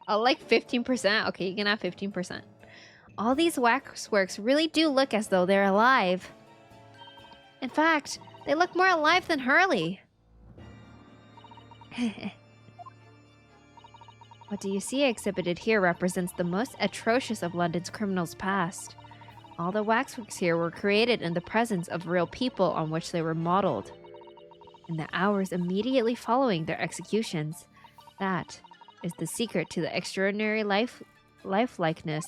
I'll like 15%. Okay, you can have 15%. All these waxworks really do look as though they're alive. In fact, they look more alive than Hurley. What do you see exhibited here represents the most atrocious of London's criminals past. All the waxworks here were created in the presence of real people on which they were modeled. In the hours immediately following their executions, that is the secret to the extraordinary lifelikeness.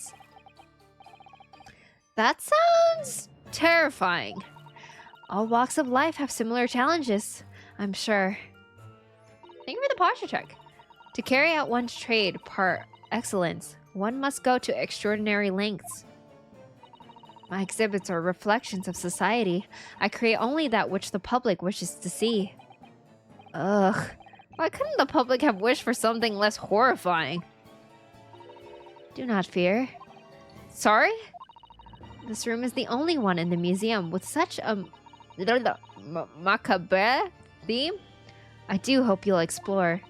That sounds terrifying. All walks of life have similar challenges, I'm sure. Thank you for the posture check. To carry out one's trade par excellence, one must go to extraordinary lengths. My exhibits are reflections of society. I create only that which the public wishes to see. Ugh. Why couldn't the public have wished for something less horrifying? Do not fear. Sorry? This room is the only one in the museum with such a macabre theme? I do hope you'll explore.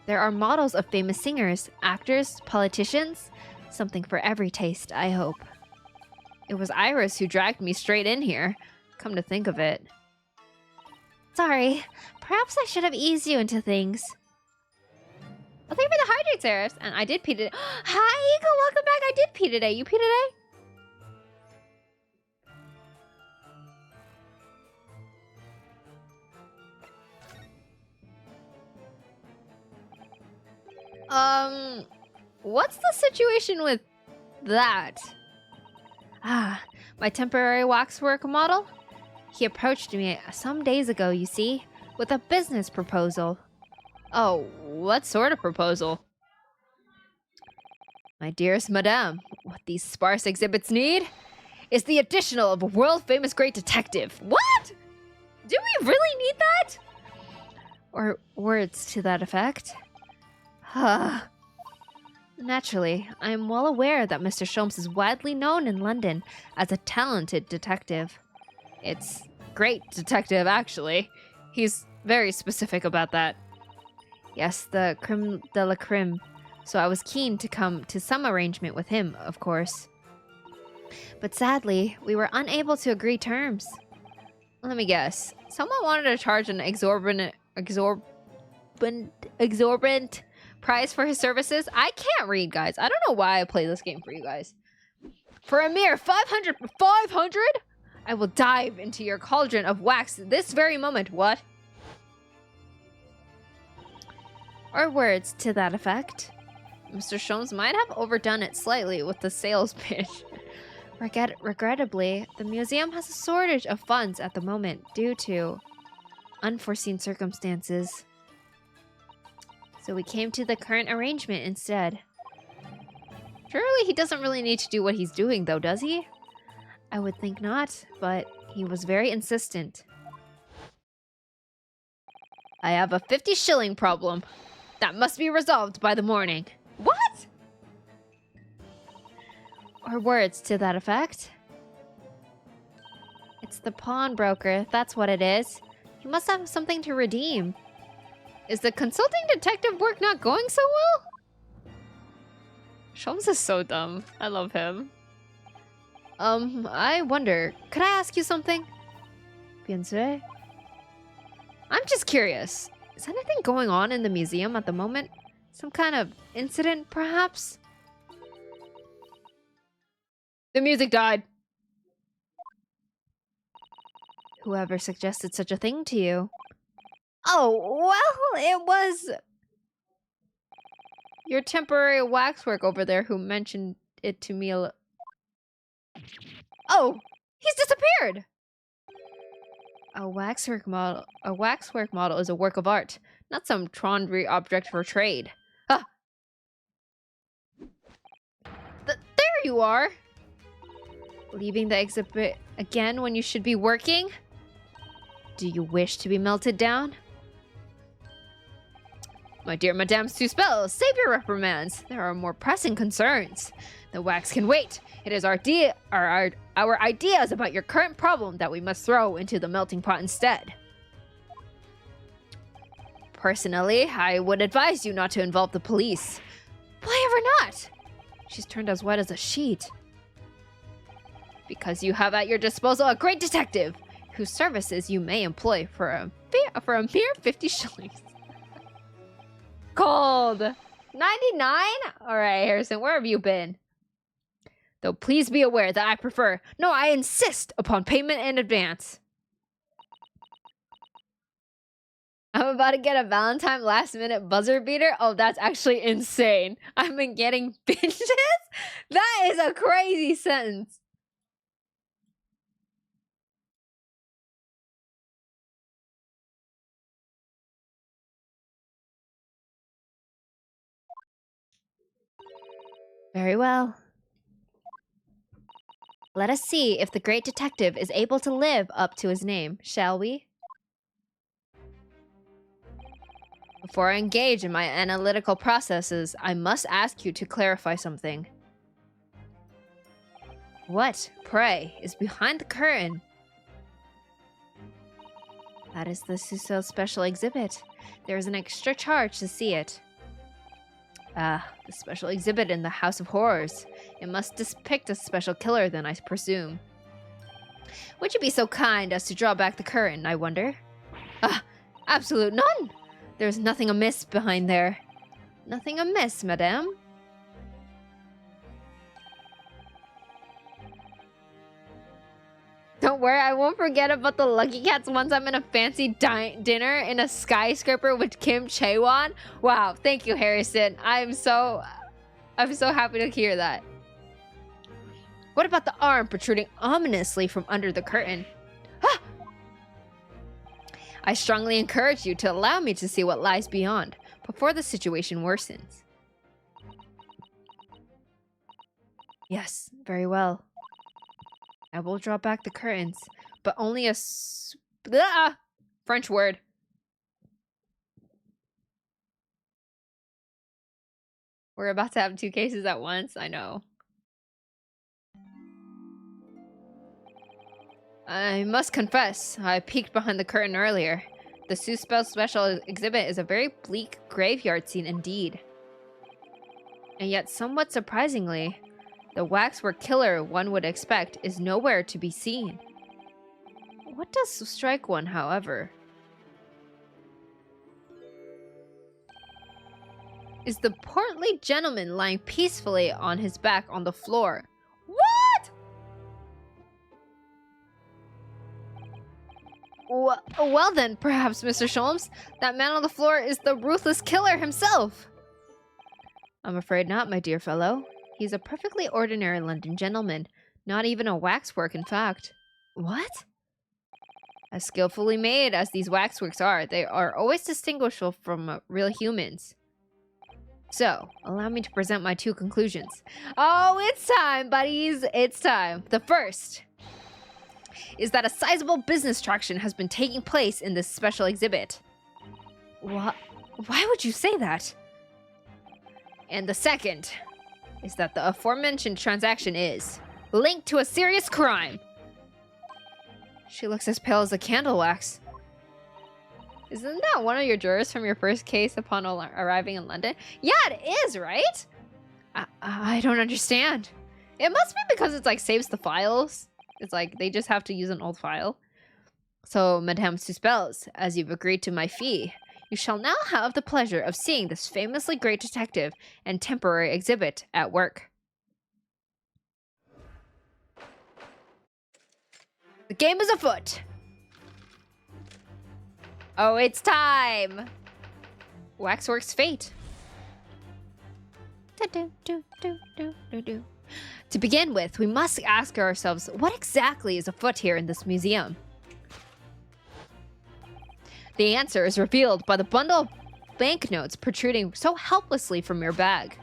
There are models of famous singers, actors, politicians. Something for every taste, I hope. It was Iris who dragged me straight in here. Come to think of it. Sorry. Perhaps I should have eased you into things. Well, thank you for the hydrate, Saris. And I did pee today. Hi, Eagle. Welcome back. I did pee today. You pee today? What's the situation with that? Ah, my temporary waxwork model? He approached me some days ago, you see, with a business proposal. Oh, what sort of proposal? My dearest madame, what these sparse exhibits need is the additional of a world-famous great detective. What? Do we really need that? Or words to that effect. Naturally, I am well aware that Mr. Sholmes is widely known in London as a talented detective. It's great detective, actually. He's very specific about that. Yes, the creme de la creme. So I was keen to come to some arrangement with him, of course. But sadly, we were unable to agree terms. Let me guess. Someone wanted to charge an exorbitant price for his services? I can't read, guys. I don't know why I play this game for you guys. For a mere 500? I will dive into your cauldron of wax this very moment. What? Or words to that effect. Mr. Sholmes might have overdone it slightly with the sales pitch. Regrettably, the museum has a shortage of funds at the moment due to unforeseen circumstances. So we came to the current arrangement instead. Surely he doesn't really need to do what he's doing, though, does he? I would think not, but he was very insistent. I have a 50 shilling problem. That must be resolved by the morning. What? Or words to that effect. It's the pawnbroker, that's what it is. He must have something to redeem. Is the consulting detective work not going so well? Sholmes is so dumb. I love him. I wonder, could I ask you something? Piense. I'm just curious. Is anything going on in the museum at the moment? Some kind of incident, perhaps? The music died. Whoever suggested such a thing to you? Oh, well, it was your temporary waxwork over there who mentioned it to me. Oh, he's disappeared. A waxwork model is a work of art, not some tawdry object for trade. Ah. There you are. Leaving the exhibit again when you should be working? Do you wish to be melted down? My dear Madame Suspel, save your reprimands. There are more pressing concerns. The wax can wait. It is our ideas about your current problem that we must throw into the melting pot instead. Personally, I would advise you not to involve the police. Why ever not? She's turned as white as a sheet. Because you have at your disposal a great detective, whose services you may employ for a mere 50 shillings. Cold. 99? Alright, Harrison, where have you been? Though please be aware that I insist upon payment in advance. I'm about to get a Valentine last minute buzzer beater. Oh, that's actually insane. I've been getting bitches? That is a crazy sentence. Very well. Let us see if the great detective is able to live up to his name, shall we? Before I engage in my analytical processes, I must ask you to clarify something. What, pray, is behind the curtain? That is the Susel special exhibit. There is an extra charge to see it. Ah, the special exhibit in the House of Horrors. It must depict a special killer, then, I presume. Would you be so kind as to draw back the curtain, I wonder? Ah, absolute none! There's nothing amiss behind there. Nothing amiss, madame? Don't worry, I won't forget about the Lucky Cats once I'm in a fancy dinner in a skyscraper with Kim Chaewon. Wow, thank you, Harrison. I'm so happy to hear that. What about the arm protruding ominously from under the curtain? Ah! I strongly encourage you to allow me to see what lies beyond, before the situation worsens. Yes, very well. I will draw back the curtains, but only a French word. We're about to have 2 cases at once, I know. I must confess, I peeked behind the curtain earlier. The Suspel special exhibit is a very bleak graveyard scene indeed. And yet, somewhat surprisingly, the waxwork killer one would expect is nowhere to be seen. What does strike one, however, is the portly gentleman lying peacefully on his back on the floor. What? Well then, perhaps, Mr. Sholmes, that man on the floor is the ruthless killer himself. I'm afraid not, my dear fellow. He's a perfectly ordinary London gentleman, not even a waxwork, in fact. What? As skillfully made as these waxworks are, they are always distinguishable from real humans. So, allow me to present my 2 conclusions. Oh, it's time, buddies! It's time. The first is that a sizable business traction has been taking place in this special exhibit. What? Why would you say that? And the second is that the aforementioned transaction is linked to a serious crime. She looks as pale as a candle wax. Isn't that one of your jurors from your first case upon arriving in London? Yeah, it is, right? I don't understand. It must be because it's like saves the files. It's like they just have to use an old file. So, Madame Suspels, as you've agreed to my fee, you shall now have the pleasure of seeing this famously great detective and temporary exhibit at work. The game is afoot. Oh, it's time. Waxwork's fate. To begin with, we must ask ourselves, what exactly is afoot here in this museum? The answer is revealed by the bundle of banknotes protruding so helplessly from your bag.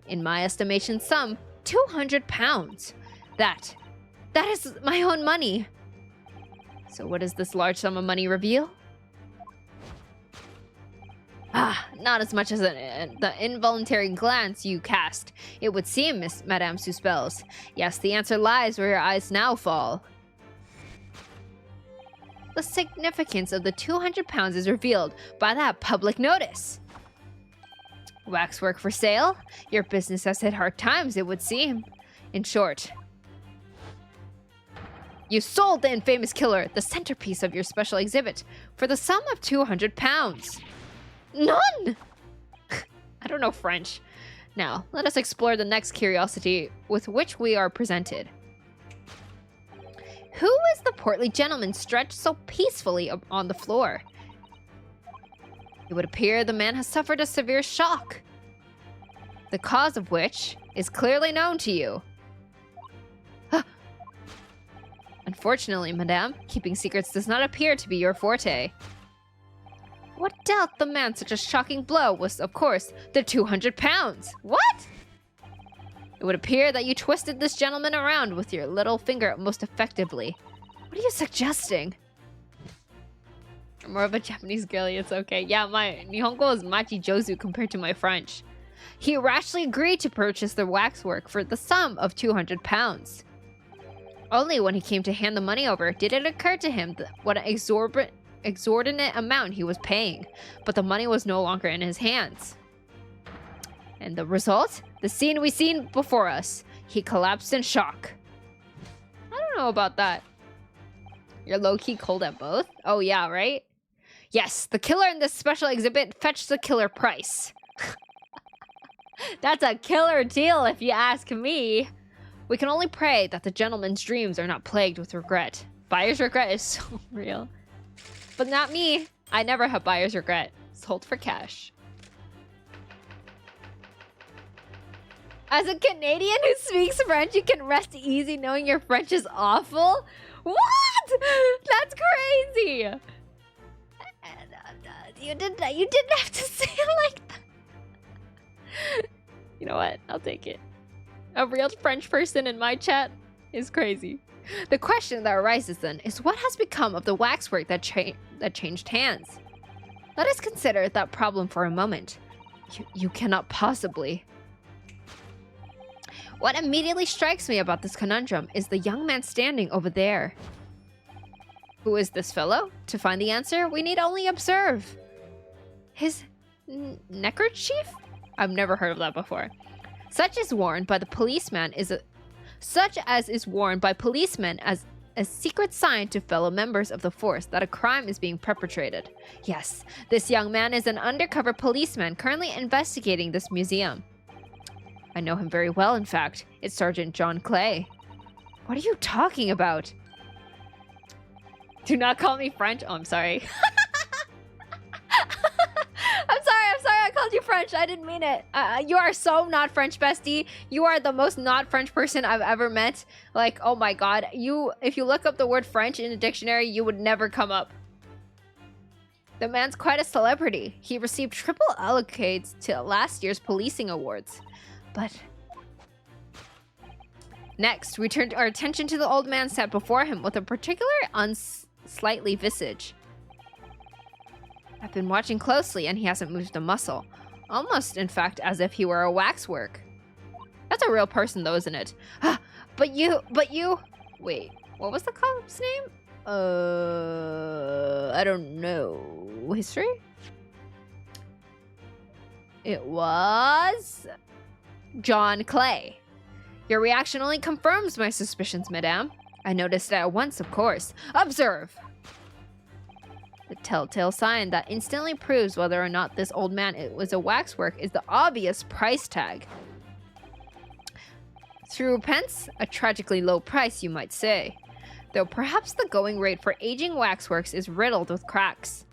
In my estimation, some 200 pounds. That is my own money. So what does this large sum of money reveal? Ah, not as much as the involuntary glance you cast. It would seem, Miss Madame Suspels. Yes, the answer lies where your eyes now fall. The significance of the 200 pounds is revealed by that public notice. Waxwork for sale? Your business has hit hard times, it would seem. In short, you sold the infamous killer, the centerpiece of your special exhibit, for the sum of 200 pounds. None! I don't know French. Now, let us explore the next curiosity with which we are presented. Who is the portly gentleman stretched so peacefully on the floor? It would appear the man has suffered a severe shock, the cause of which is clearly known to you. Unfortunately, madame, keeping secrets does not appear to be your forte. What dealt the man such a shocking blow was, of course, the 200 pounds. What? It would appear that you twisted this gentleman around with your little finger most effectively. What are you suggesting? I'm more of a Japanese girly, it's okay. Yeah, my Nihongo is machi-jozu compared to my French. He rashly agreed to purchase the waxwork for the sum of 200 pounds. Only when he came to hand the money over did it occur to him what an exorbitant amount he was paying, but the money was no longer in his hands. And the result? The scene we seen before us. He collapsed in shock. I don't know about that. You're low-key cold at both? Oh yeah, right? Yes, the killer in this special exhibit fetched the killer price. That's a killer deal if you ask me. We can only pray that the gentleman's dreams are not plagued with regret. Buyer's regret is so real. But not me. I never have buyer's regret. Sold for cash. As a Canadian who speaks French, you can rest easy knowing your French is awful? What? That's crazy. You didn't have to say it like that. You know what? I'll take it. A real French person in my chat is crazy. The question that arises then is what has become of the waxwork that changed hands? Let us consider that problem for a moment. You cannot possibly. What immediately strikes me about this conundrum is the young man standing over there. Who is this fellow? To find the answer, we need only observe. His neckerchief? I've never heard of that before. Such as is worn by policemen as a secret sign to fellow members of the force that a crime is being perpetrated. Yes, this young man is an undercover policeman currently investigating this museum. I know him very well, in fact. It's Sergeant John Clay. What are you talking about? Do not call me French. Oh, I'm sorry. I'm sorry I called you French. I didn't mean it. You are so not French, bestie. You are the most not French person I've ever met. Like, oh my god. If you look up the word French in a dictionary, you would never come up. The man's quite a celebrity. He received triple accolades to last year's policing awards. But next, we turned our attention to the old man sat before him with a particular unsightly visage. I've been watching closely and he hasn't moved a muscle. Almost, in fact, as if he were a waxwork. That's a real person though, isn't it? But you... Wait, what was the cop's name? I don't know. History? It was... John Clay. Your reaction only confirms my suspicions, madame. I noticed it at once, of course. Observe! The telltale sign that instantly proves whether or not this old man was a waxwork is the obvious price tag. £3, a tragically low price, you might say. Though perhaps the going rate for aging waxworks is riddled with cracks.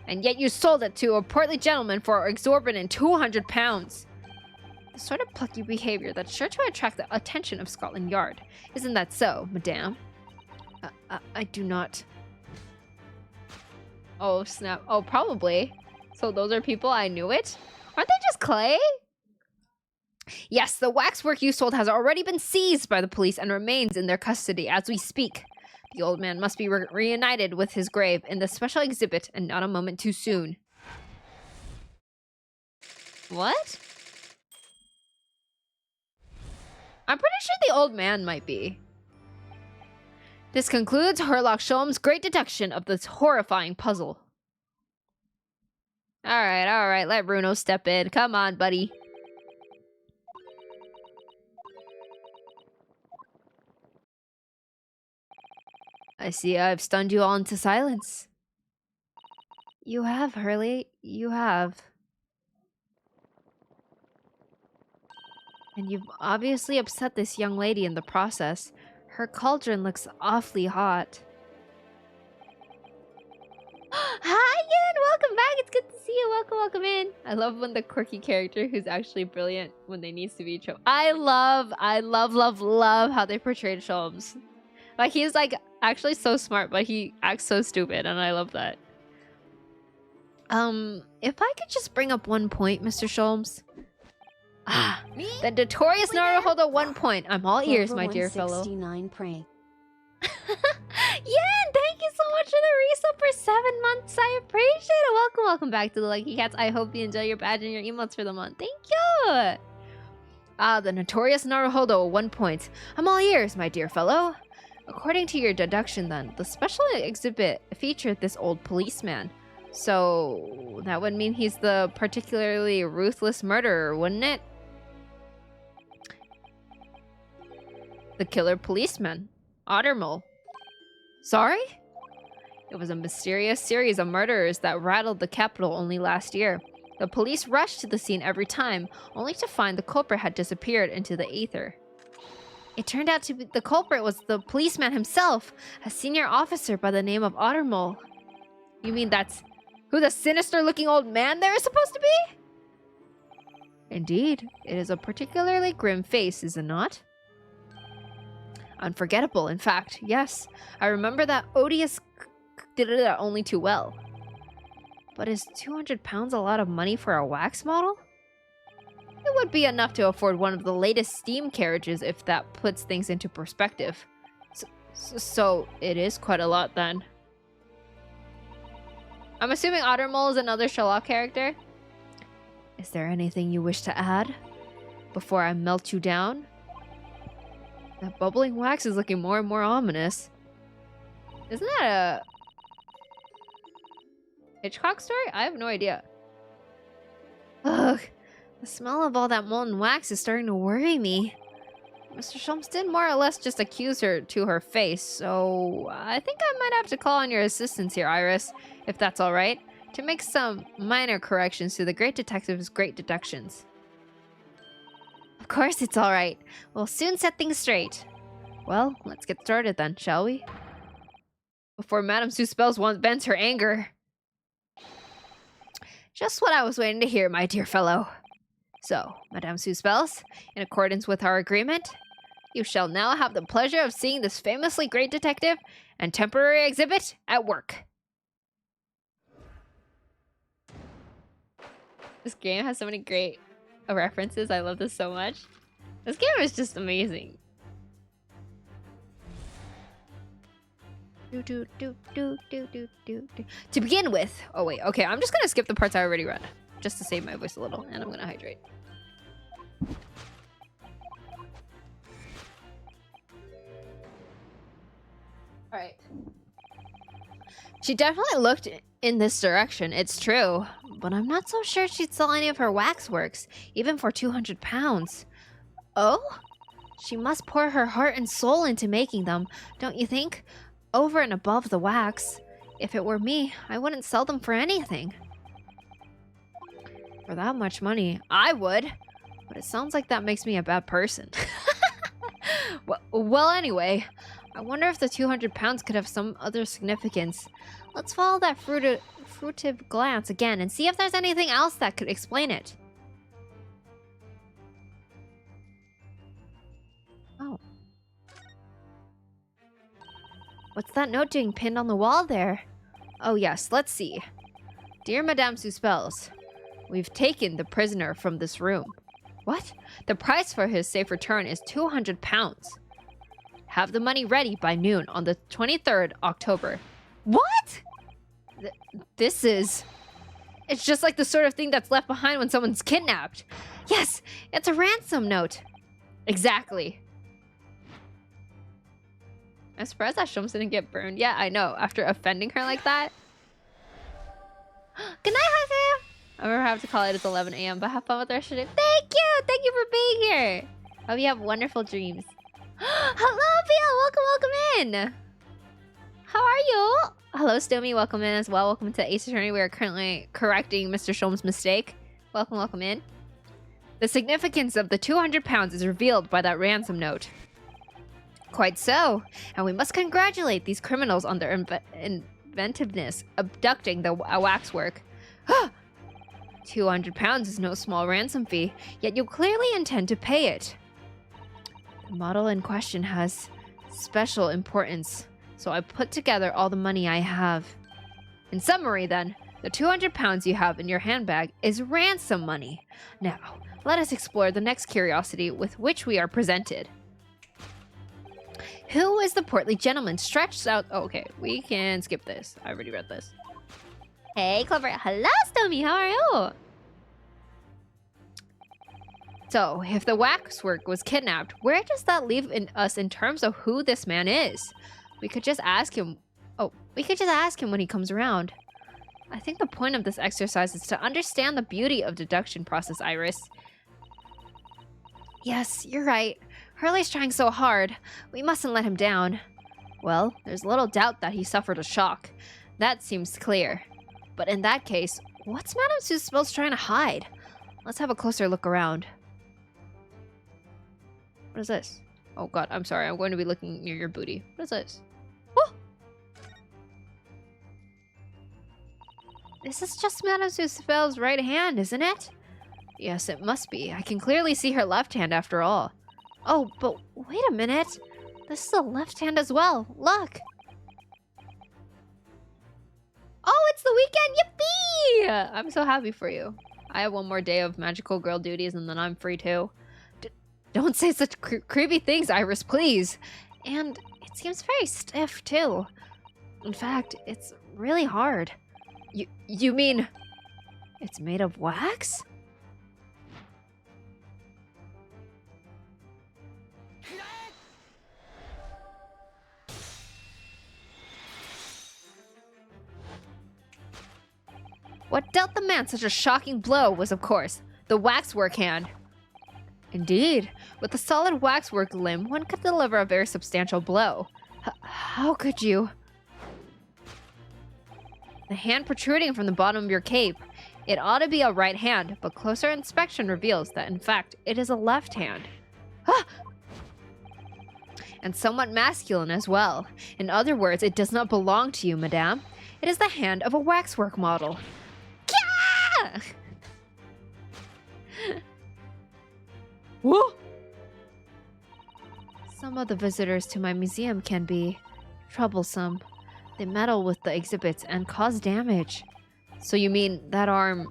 And yet you sold it to a portly gentleman for exorbitant 200 pounds. The sort of plucky behavior that's sure to attract the attention of Scotland Yard. Isn't that so, madame? I do not... Oh, snap. Oh, probably. So those are people I knew it? Aren't they just clay? Yes, the waxwork you sold has already been seized by the police and remains in their custody as we speak. The old man must be reunited with his grave in the special exhibit and not a moment too soon. What? I'm pretty sure the old man might be. This concludes Herlock Sholm's great detection of this horrifying puzzle. Alright, let Bruno step in. Come on, buddy. I see I've stunned you all into silence. You have, Hurley. You have. And you've obviously upset this young lady in the process. Her cauldron looks awfully hot. Hi again! Welcome back! It's good to see you. Welcome in. I love when the quirky character who's actually brilliant when they needs to be shown. I love how they portrayed Sholmes. Like, he's like actually so smart, but he acts so stupid, and I love that. If I could just bring up 1 point, Mr. Sholmes. The notorious Naruhodo 1 point. I'm all ears, my dear fellow. 169 prank. Yeah, thank you so much for the resub for 7 months. I appreciate it. Welcome back to the Lucky Cats. I hope you enjoy your badge and your emotes for the month. Thank you. The notorious Naruhodo 1 point. I'm all ears, my dear fellow. According to your deduction, then, the special exhibit featured this old policeman. So that would mean he's the particularly ruthless murderer, wouldn't it? The killer policeman, Ottermole. Sorry? It was a mysterious series of murderers that rattled the capital only last year. The police rushed to the scene every time, only to find the culprit had disappeared into the ether. It turned out to be the culprit was the policeman himself, a senior officer by the name of Ottermole. You mean that's who the sinister-looking old man there is supposed to be? Indeed, it is a particularly grim face, is it not? Unforgettable, in fact, yes. I remember that odious did it only too well. But is 200 pounds a lot of money for a wax model? It would be enough to afford one of the latest steam carriages if that puts things into perspective. So it is quite a lot then. I'm assuming Ottermole is another Sherlock character. Is there anything you wish to add before I melt you down? That bubbling wax is looking more and more ominous. Isn't that a Hitchcock story? I have no idea. Ugh, the smell of all that molten wax is starting to worry me. Mr. Sholmes did more or less just accuse her to her face, so I think I might have to call on your assistance here, Iris, if that's alright, to make some minor corrections to the great detective's great deductions. Of course it's alright. We'll soon set things straight. Well, let's get started then, shall we? Before Madame Suspels vents her anger. Just what I was waiting to hear, my dear fellow. So, Madame Suspels, in accordance with our agreement, you shall now have the pleasure of seeing this famously great detective and temporary exhibit at work. This game has so many great references. I love this so much. This game is just amazing. To begin with, oh wait, okay, I'm just gonna skip the parts I already read, just to save my voice a little, and I'm gonna hydrate. Alright. She definitely looked in this direction, it's true. But I'm not so sure she'd sell any of her waxworks, even for 200 pounds. Oh? She must pour her heart and soul into making them, don't you think? Over and above the wax. If it were me, I wouldn't sell them for anything. For that much money, I would. But it sounds like that makes me a bad person. Well, anyway, I wonder if the 200 pounds could have some other significance. Let's follow that fruitive glance again and see if there's anything else that could explain it. Oh. What's that note doing pinned on the wall there? Oh yes, let's see. Dear Madame Suspels, we've taken the prisoner from this room. What? The price for his safe return is 200 pounds. Have the money ready by noon on the 23rd October. What? This is... It's just like the sort of thing that's left behind when someone's kidnapped. Yes, it's a ransom note. Exactly. I'm surprised that Shums didn't get burned. Yeah, I know. After offending her like that. Good night, Haku. I'm gonna have to call it. It's 11 a.m. But have fun with the rest of the day. Thank you! Thank you for being here! Hope you have wonderful dreams. Hello, Pia. Welcome in. How are you? Hello, Stomy. Welcome in as well. Welcome to Ace Attorney. We are currently correcting Mr. Shulm's mistake. Welcome in. The significance of the 200 pounds is revealed by that ransom note. Quite so. And we must congratulate these criminals on their inventiveness, abducting the waxwork. 200 pounds is no small ransom fee, yet you clearly intend to pay it. The model in question has special importance, so I put together all the money I have. In summary, then, the 200 pounds you have in your handbag is ransom money. Now, let us explore the next curiosity with which we are presented. Who is the portly gentleman stretched out? Oh, okay, we can skip this. I already read this. Hey, Clover. Hello, Stomy. How are you? So, if the waxwork was kidnapped, where does that leave us in terms of who this man is? We could just ask him. Oh, we could just ask him when he comes around. I think the point of this exercise is to understand the beauty of deduction process, Iris. Yes, you're right. Hurley's trying so hard. We mustn't let him down. Well, there's little doubt that he suffered a shock. That seems clear. But in that case, what's Madame Seuss trying to hide? Let's have a closer look around. What is this? Oh god, I'm sorry. I'm going to be looking near your booty. What is this? Oh! This is just Madame Seuss's right hand, isn't it? Yes, it must be. I can clearly see her left hand after all. Oh, but wait a minute. This is a left hand as well. Look. Oh, it's the weekend! Yippee! I'm so happy for you. I have one more day of magical girl duties and then I'm free too. Don't say such creepy things, Iris, please. And it seems very stiff too. In fact, it's really hard. You mean it's made of wax? What dealt the man such a shocking blow was, of course, the waxwork hand. Indeed, with a solid waxwork limb, one could deliver a very substantial blow. How could you? The hand protruding from the bottom of your cape. It ought to be a right hand, but closer inspection reveals that, in fact, it is a left hand. And somewhat masculine as well. In other words, it does not belong to you, madame. It is the hand of a waxwork model. Whoa! Some of the visitors to my museum can be troublesome. They meddle with the exhibits and cause damage. So you mean that arm?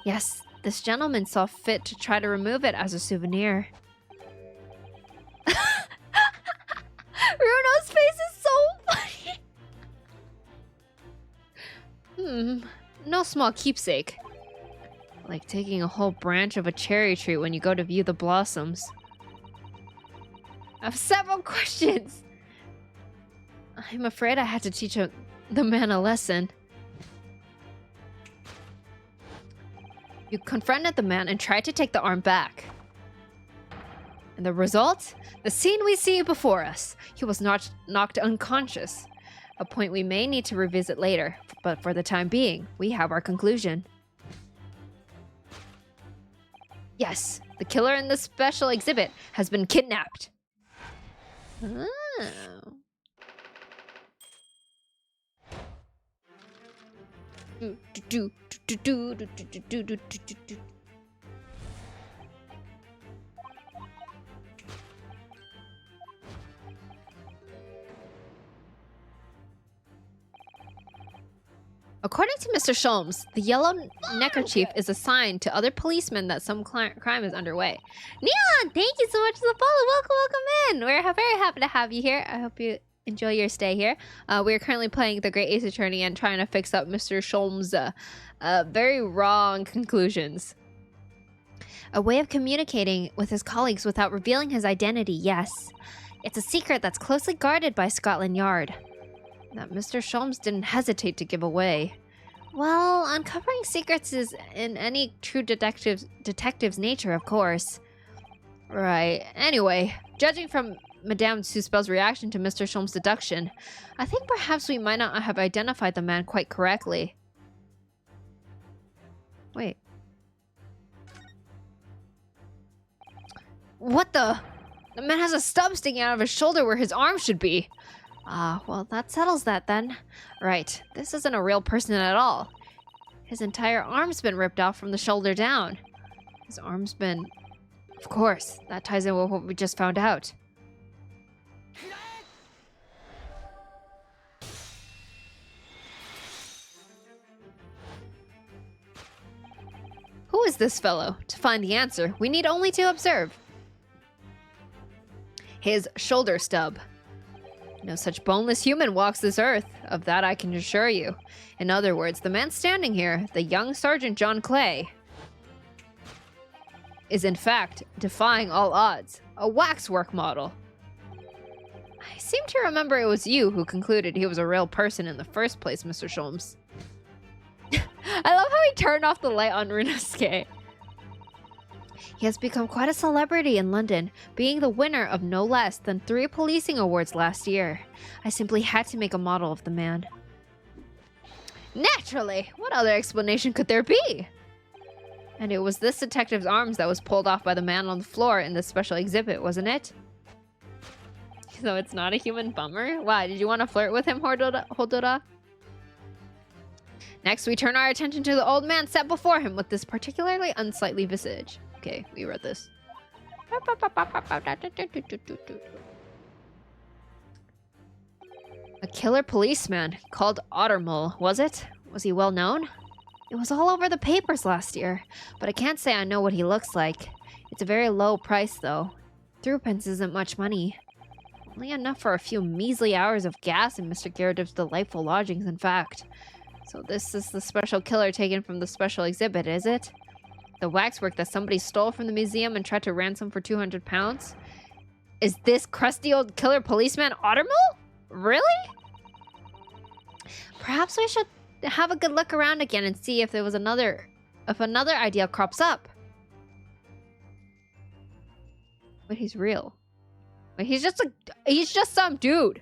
Yes, this gentleman saw fit to try to remove it as a souvenir. Runo's face is so funny! No small keepsake. Like taking a whole branch of a cherry tree when you go to view the blossoms. I have several questions. I'm afraid I had to teach the man a lesson. You confronted the man and tried to take the arm back. And the result? The scene we see before us. He was knocked unconscious. A point we may need to revisit later, but for the time being, we have our conclusion. Yes, the killer in this special exhibit has been kidnapped. Oh. According to Mr. Sholmes, the yellow neckerchief is a sign to other policemen that some crime is underway. Neon, thank you so much for the follow. Welcome in. We're very happy to have you here. I hope you Enjoy your stay here. We are currently playing the Great Ace Attorney and trying to fix up Mr. Sholm's very wrong conclusions. A way of communicating with his colleagues without revealing his identity, yes. It's a secret that's closely guarded by Scotland Yard. That Mr. Sholmes didn't hesitate to give away. Well, uncovering secrets is in any true detective's nature, of course. Right. Anyway, judging from Madame Suspel's reaction to Mr. Sholmes' deduction, I think perhaps we might not have identified the man quite correctly. Wait. What the? The man has a stub sticking out of his shoulder where his arm should be. Ah, well, that settles that then. Right, this isn't a real person at all. His entire arm's been ripped off from the shoulder down. His arm's been... Of course, that ties in with what we just found out. Who is this fellow? To find the answer, we need only to observe his shoulder stub. No such boneless human walks this earth, of that I can assure you. In other words, the man standing here, the young Sergeant John Clay, is in fact defying all odds, a waxwork model. I seem to remember it was you who concluded he was a real person in the first place, Mr. Sholmes. I love how he turned off the light on Runosuke. He has become quite a celebrity in London, being the winner of no less than 3 policing awards last year. I simply had to make a model of the man. Naturally! What other explanation could there be? And it was this detective's arms that was pulled off by the man on the floor in this special exhibit, wasn't it? So it's not a human bummer? Why, did you want to flirt with him, Hodora? Next, we turn our attention to the old man set before him with this particularly unsightly visage. Okay, we read this. A killer policeman called Ottermole, was it? Was he well known? It was all over the papers last year, but I can't say I know what he looks like. It's a very low price, though. Threepence isn't much money. Only enough for a few measly hours of gas in Mr. Garrett's delightful lodgings, in fact. So this is the special killer taken from the special exhibit, is it? The waxwork that somebody stole from the museum and tried to ransom for 200 pounds? Is this crusty old killer policeman Ottermole? Really? Perhaps we should have a good look around again and see if there was another idea crops up. But he's real. But he's just some dude.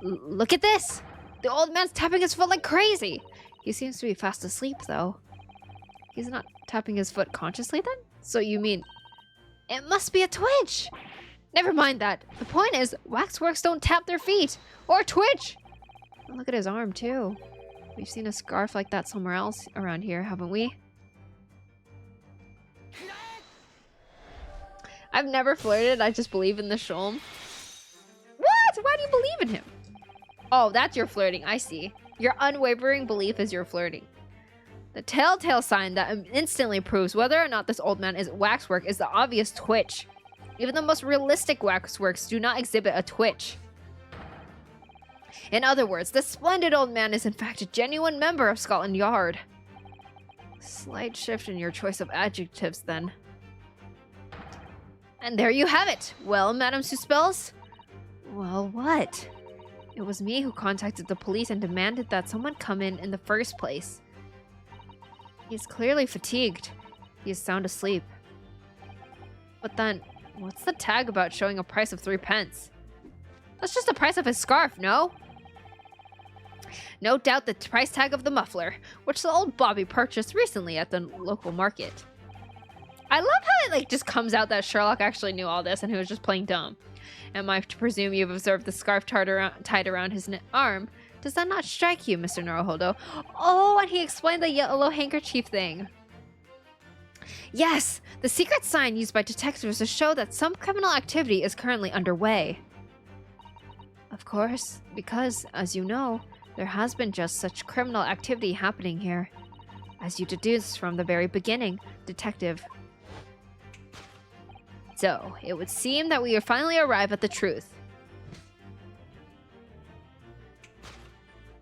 Look at this. The old man's tapping his foot like crazy. He seems to be fast asleep, though. He's not tapping his foot consciously, then? So you mean... It must be a twitch! Never mind that. The point is, waxworks don't tap their feet. Or twitch! Oh, look at his arm, too. We've seen a scarf like that somewhere else around here, haven't we? I've never flirted. I just believe in the Sholm. What? Why do you believe in him? Oh, that's your flirting. I see. Your unwavering belief is your flirting. The telltale sign that instantly proves whether or not this old man is waxwork is the obvious twitch. Even the most realistic waxworks do not exhibit a twitch. In other words, this splendid old man is in fact a genuine member of Scotland Yard. Slight shift in your choice of adjectives, then. And there you have it. Well, Madame Suspels? Well, what? It was me who contacted the police and demanded that someone come in the first place. He's clearly fatigued. He is sound asleep. But then, what's the tag about showing a price of 3 pence? That's just the price of his scarf, no? No doubt the price tag of the muffler, which the old Bobby purchased recently at the local market. I love how it just comes out that Sherlock actually knew all this and he was just playing dumb. Am I to presume you've observed the scarf tied around his arm? Does that not strike you, Mr. Naruhodo? Oh, and he explained the yellow handkerchief thing. Yes, the secret sign used by detectives to show that some criminal activity is currently underway. Of course, because, as you know, there has been just such criminal activity happening here. As you deduced from the very beginning, Detective. So, it would seem that we finally arrive at the truth.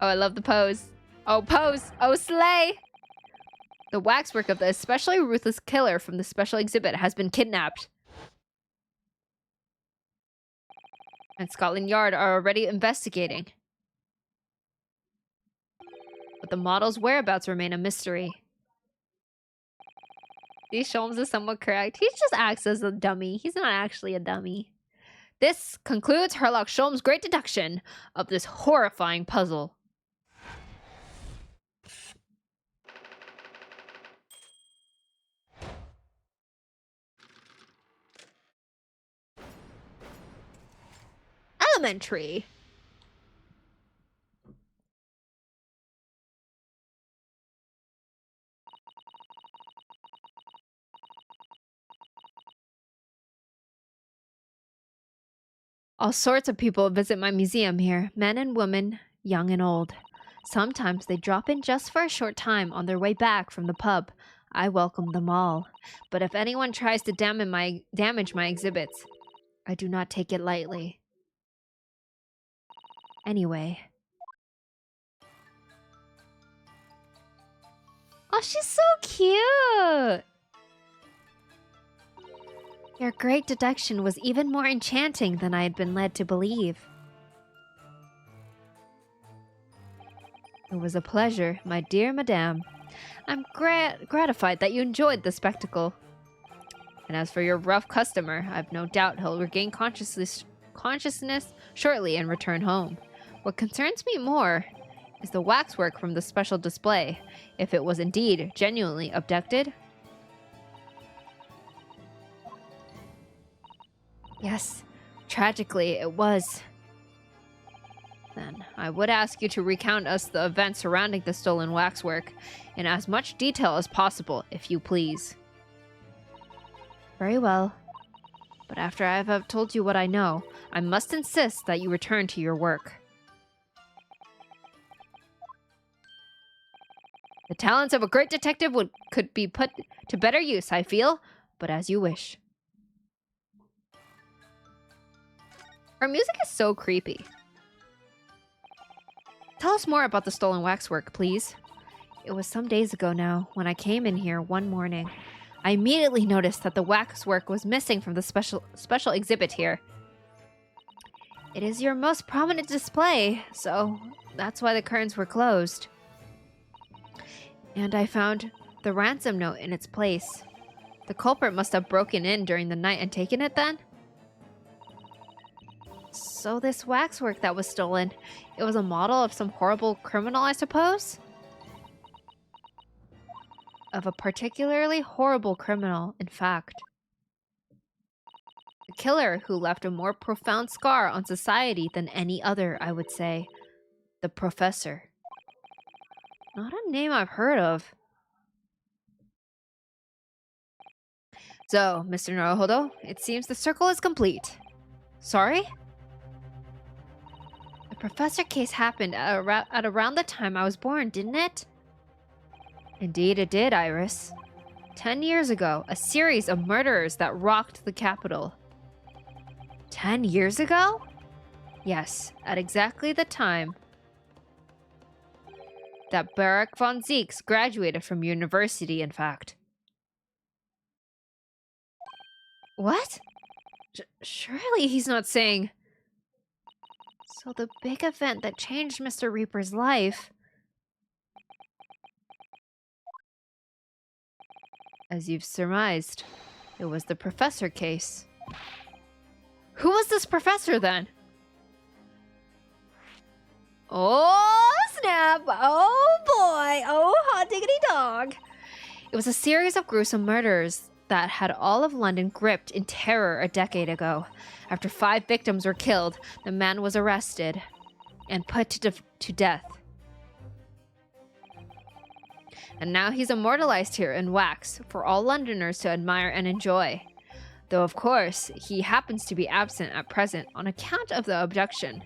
Oh, I love the pose. Oh, pose. Oh, slay. The waxwork of the especially ruthless killer from the special exhibit has been kidnapped. And Scotland Yard are already investigating. But the model's whereabouts remain a mystery. These Sholmes is somewhat correct. He just acts as a dummy. He's not actually a dummy. This concludes Herlock Sholmes' great deduction of this horrifying puzzle. Elementary. All sorts of people visit my museum here, men and women, young and old. Sometimes they drop in just for a short time on their way back from the pub. I welcome them all. But if anyone tries to damage my exhibits, I do not take it lightly. Anyway. Oh, she's so cute! Your great deduction was even more enchanting than I had been led to believe. It was a pleasure, my dear madame. I'm gratified that you enjoyed the spectacle. And as for your rough customer, I've no doubt he'll regain consciousness shortly and return home. What concerns me more is the waxwork from the special display, if it was indeed genuinely abducted. Yes, tragically it was. Then I would ask you to recount us the events surrounding the stolen waxwork in as much detail as possible, if you please. Very well. But after I have told you what I know, I must insist that you return to your work. The talents of a great detective could be put to better use, I feel, but as you wish. Her music is so creepy. Tell us more about the stolen waxwork, please. It was some days ago now, when I came in here one morning. I immediately noticed that the waxwork was missing from the special exhibit here. It is your most prominent display, so that's why the curtains were closed. And I found the ransom note in its place. The culprit must have broken in during the night and taken it then? So this waxwork that was stolen, it was a model of some horrible criminal, I suppose? Of a particularly horrible criminal, in fact. A killer who left a more profound scar on society than any other, I would say. The Professor. Not a name I've heard of. So, Mr. Naruhodo, it seems the circle is complete. Sorry? The Professor case happened at around the time I was born, didn't it? Indeed it did, Iris. 10 years ago, a series of murderers that rocked the capital. 10 years ago? Yes, at exactly the time that Barak von Zieks graduated from university, in fact. What? Surely he's not saying... So the big event that changed Mr. Reaper's life... As you've surmised, it was the Professor case. Who was this Professor, then? Oh, snap! Oh, boy! Oh, hot diggity dog! It was a series of gruesome murders that had all of London gripped in terror a decade ago. After 5 victims were killed, the man was arrested and put to death. And now he's immortalized here in wax for all Londoners to admire and enjoy. Though, of course, he happens to be absent at present on account of the abduction.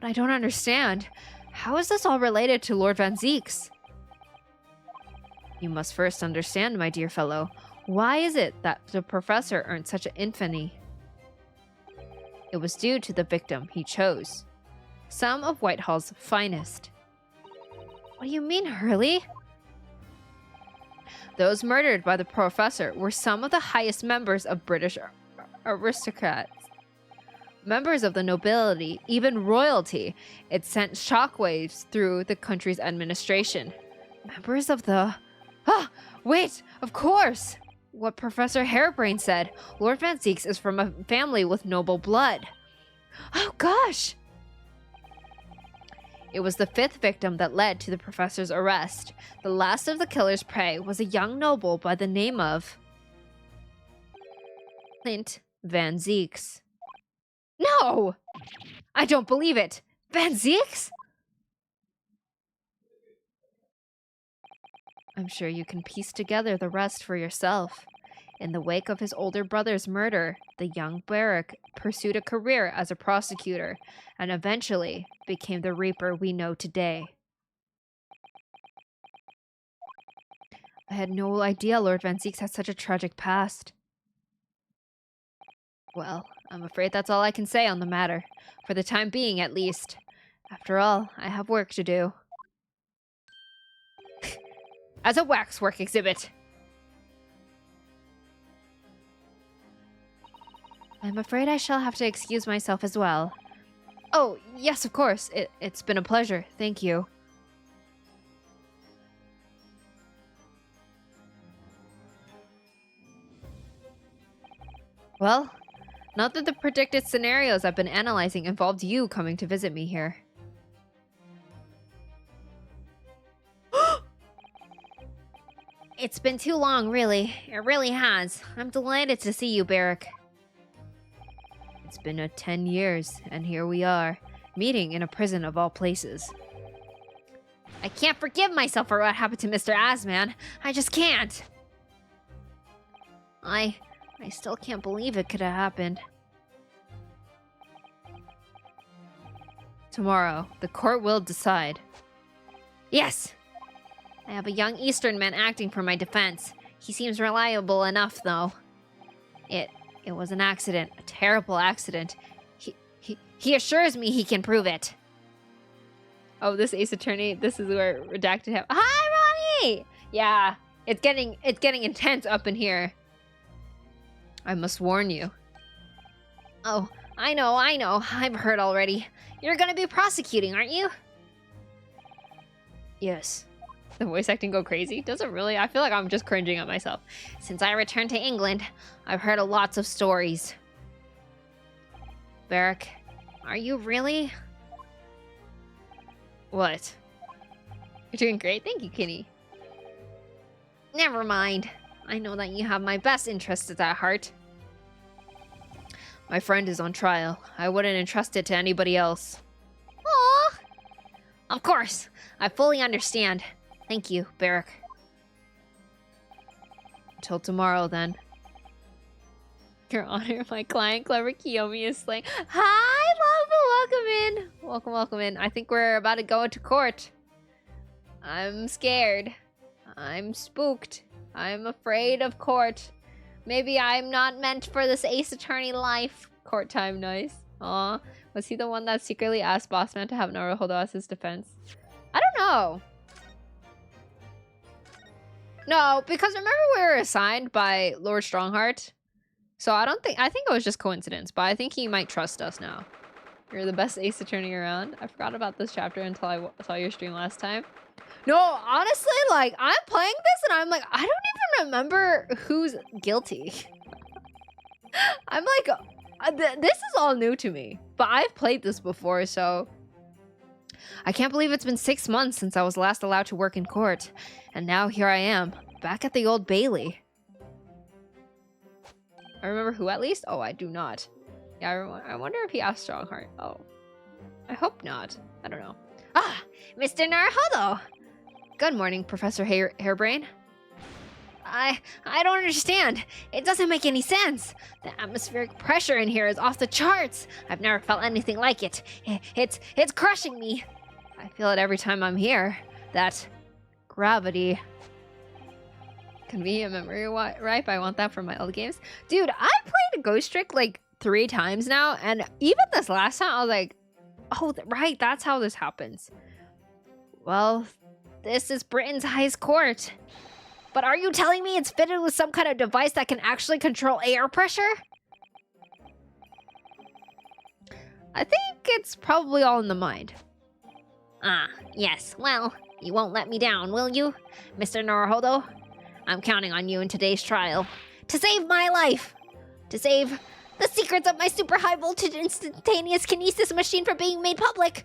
But I don't understand. How is this all related to Lord Van Zieks? You must first understand, my dear fellow, why is it that the Professor earned such an infamy? It was due to the victim he chose. Some of Whitehall's finest. What do you mean, Hurley? Those murdered by the professor were some of the highest members of British aristocrats. Members of the nobility, even royalty. It sent shockwaves through the country's administration. Members of the... Ah, wait, of course! What Professor Harebrain said. Lord Van Zieks is from a family with noble blood. Oh, gosh! It was the 5th victim that led to the professor's arrest. The last of the killer's prey was a young noble by the name of... Clint Van Zieks. No! I don't believe it! Van Zieks? I'm sure you can piece together the rest for yourself. In the wake of his older brother's murder, the young Barrack pursued a career as a prosecutor and eventually became the Reaper we know today. I had no idea Lord Van Zieks had such a tragic past. Well, I'm afraid that's all I can say on the matter, for the time being at least. After all, I have work to do. As a waxwork exhibit. I'm afraid I shall have to excuse myself as well. Oh, yes, of course. It's been a pleasure. Thank you. Well, not that the predicted scenarios I've been analyzing involved you coming to visit me here. It's been too long, really. It really has. I'm delighted to see you, Barrack. It's been 10 years, and here we are, meeting in a prison of all places. I can't forgive myself for what happened to Mr. Asman. I just can't. I still can't believe it could have happened. Tomorrow, the court will decide. Yes! I have a young Eastern man acting for my defense. He seems reliable enough, though. It was an accident, a terrible accident. He assures me he can prove it. Oh, this Ace Attorney, this is where Redacted have... Hi, Ronnie! Yeah, it's getting intense up in here. I must warn you. Oh, I know. I've heard already. You're gonna be prosecuting, aren't you? Yes. The voice acting go crazy? Does it really? I feel like I'm just cringing at myself. Since I returned to England, I've heard lots of stories. Barrack, are you really? What? You're doing great. Thank you, Kitty. Never mind. I know that you have my best interests at heart. My friend is on trial. I wouldn't entrust it to anybody else. Aww. Of course. I fully understand. Thank you, Barrack. Until tomorrow, then. Your Honor, my client, Clever Kiyomi, is slaying. Hi, Lava! Welcome in. Welcome in. I think we're about to go into court. I'm scared. I'm spooked. I'm afraid of court. Maybe I'm not meant for this Ace Attorney life. Court time, nice. Aw. Was he the one that secretly asked Bossman to have Naruhodo as his defense? I don't know. No, because remember we were assigned by Lord Strongheart? So I think it was just coincidence, but I think he might trust us now. You're the best Ace Attorney around. I forgot about this chapter until I saw your stream last time. No, honestly, like, I'm playing this and I'm like, I don't even remember who's guilty. I'm like, this is all new to me, but I've played this before, so... I can't believe it's been 6 months since I was last allowed to work in court. And now here I am, back at the Old Bailey. I remember who at least? Oh, I do not. Yeah, I wonder if he asked Strongheart. Oh. I hope not. I don't know. Ah, Mr. Naruhodo! Good morning, Professor Harebrain. I don't understand. It doesn't make any sense. The atmospheric pressure in here is off the charts. I've never felt anything like it. It's crushing me. I feel it every time I'm here. That gravity. Convenient memory ripe. I want that from my old games. Dude, I played Ghost Trick like 3 times now, and even this last time I was like, oh, right, that's how this happens. Well, This is Britain's highest court. But are you telling me it's fitted with some kind of device that can actually control air pressure? I think it's probably all in the mind. Ah, yes. Well, you won't let me down, will you, Mr. Naruhodo? I'm counting on you in today's trial to save my life, to save the secrets of my super high voltage instantaneous kinesis machine from being made public.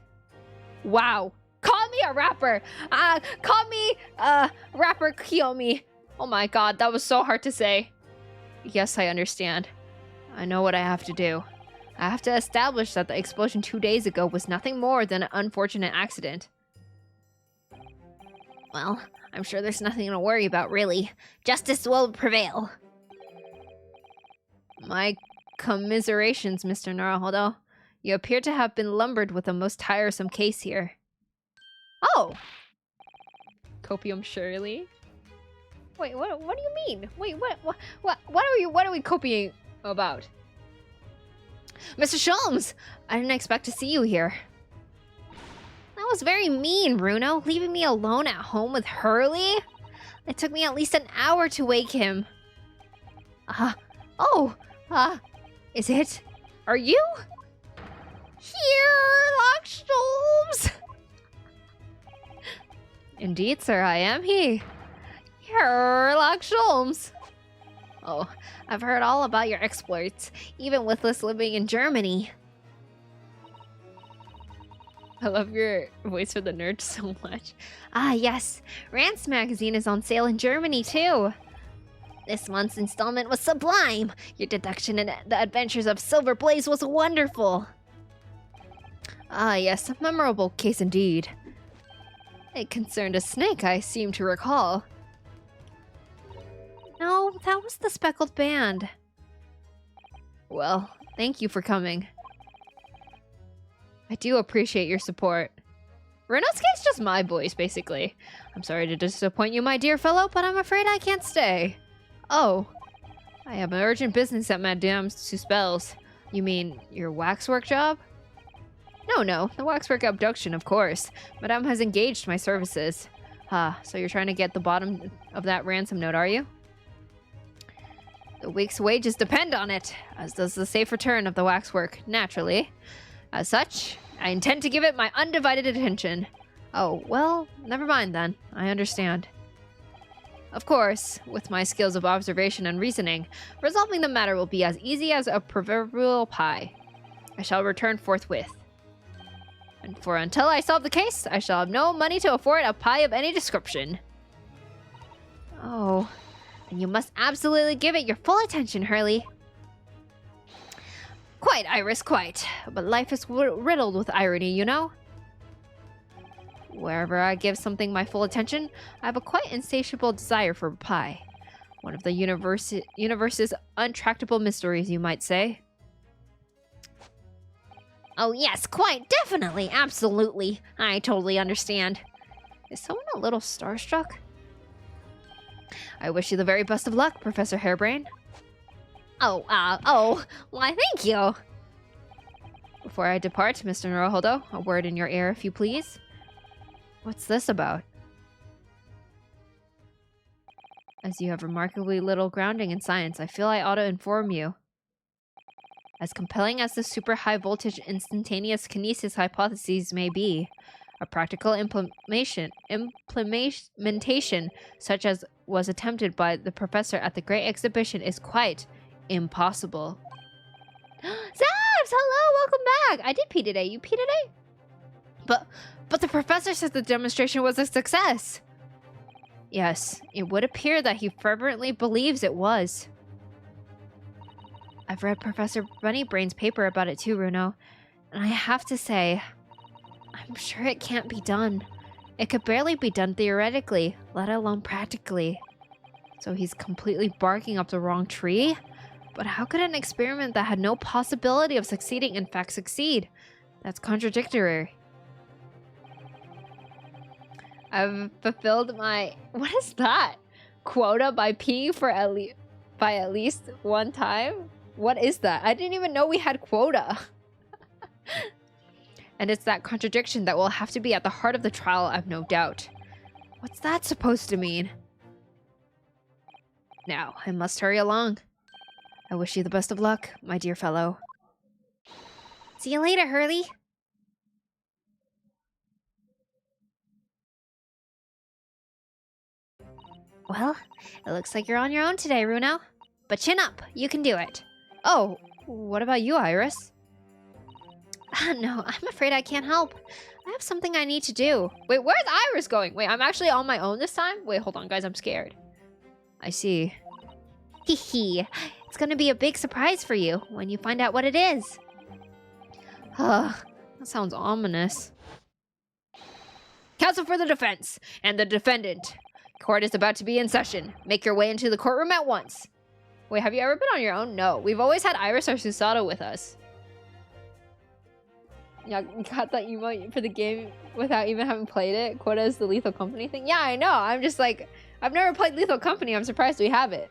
Wow. Call me a rapper. Call me rapper Kiyomi. Oh my god, that was so hard to say. Yes, I understand. I know what I have to do. I have to establish that the explosion 2 days ago was nothing more than an unfortunate accident. Well, I'm sure there's nothing to worry about, really. Justice will prevail. My commiserations, Mr. Naruhodo. You appear to have been lumbered with a most tiresome case here. Oh! Copium Shirley? Wait, what do you mean? Wait, what are we copying about? Mr. Sholmes! I didn't expect to see you here. That was very mean, Bruno, leaving me alone at home with Hurley? It took me at least an hour to wake him. Is it? Are you? Sherlock Sholmes! Indeed, sir, I am he. Sherlock Sholmes. Oh, I've heard all about your exploits, even with us living in Germany. I love your voice for the nerd so much. Ah, yes. Rance magazine is on sale in Germany, too. This month's installment was sublime. Your deduction in the adventures of Silver Blaze was wonderful. Ah, yes, a memorable case indeed. It concerned a snake, I seem to recall. No, that was the speckled band. Well, thank you for coming. I do appreciate your support. Renosuke's just my voice, basically. I'm sorry to disappoint you, my dear fellow, but I'm afraid I can't stay. Oh, I have an urgent business at Madame's Suspels. You mean your waxwork job? No, the waxwork abduction, of course. Madame has engaged my services. So you're trying to get the bottom of that ransom note, are you? The week's wages depend on it, as does the safe return of the waxwork, naturally. As such, I intend to give it my undivided attention. Oh, well, never mind then. I understand. Of course, with my skills of observation and reasoning, resolving the matter will be as easy as a proverbial pie. I shall return forthwith. And for until I solve the case, I shall have no money to afford a pie of any description. Oh, then you must absolutely give it your full attention, Hurley. Quite, Iris, quite. But life is riddled with irony, you know? Wherever I give something my full attention, I have a quite insatiable desire for a pie. One of the universe's untractable mysteries, you might say. Oh yes, quite, definitely, absolutely. I totally understand. Is someone a little starstruck? I wish you the very best of luck, Professor Hairbrain. Why thank you. Before I depart, Mr. Naruhodo, a word in your ear, if you please. What's this about? As you have remarkably little grounding in science, I feel I ought to inform you. As compelling as the super high voltage instantaneous kinesis hypotheses may be, a practical implementation such as was attempted by the professor at the Great Exhibition is quite impossible. Zabs, hello, welcome back. I did pee today. You pee today? But the professor said the demonstration was a success. Yes, it would appear that he fervently believes it was. I've read Professor Bunnybrain's paper about it too, Runo, and I have to say, I'm sure it can't be done. It could barely be done theoretically, let alone practically. So he's completely barking up the wrong tree? But how could an experiment that had no possibility of succeeding in fact succeed? That's contradictory. I've fulfilled my... What is that? Quota by peeing for at least one time? What is that? I didn't even know we had quota. And it's that contradiction that will have to be at the heart of the trial, I've no doubt. What's that supposed to mean? Now, I must hurry along. I wish you the best of luck, my dear fellow. See you later, Hurley. Well, it looks like you're on your own today, Runo. But chin up, you can do it. Oh, what about you, Iris? No, I'm afraid I can't help. I have something I need to do. Wait, where's Iris going? Wait, I'm actually on my own this time? Wait, hold on, guys, I'm scared. I see. Hee hee. It's gonna be a big surprise for you when you find out what it is. That sounds ominous. Counsel for the defense and the defendant. Court is about to be in session. Make your way into the courtroom at once. Wait, have you ever been on your own? No. We've always had Iris or Susato with us. Yeah, you got that emote for the game without even having played it? Quota is the Lethal Company thing? Yeah, I know. I'm just like, I've never played Lethal Company. I'm surprised we have it.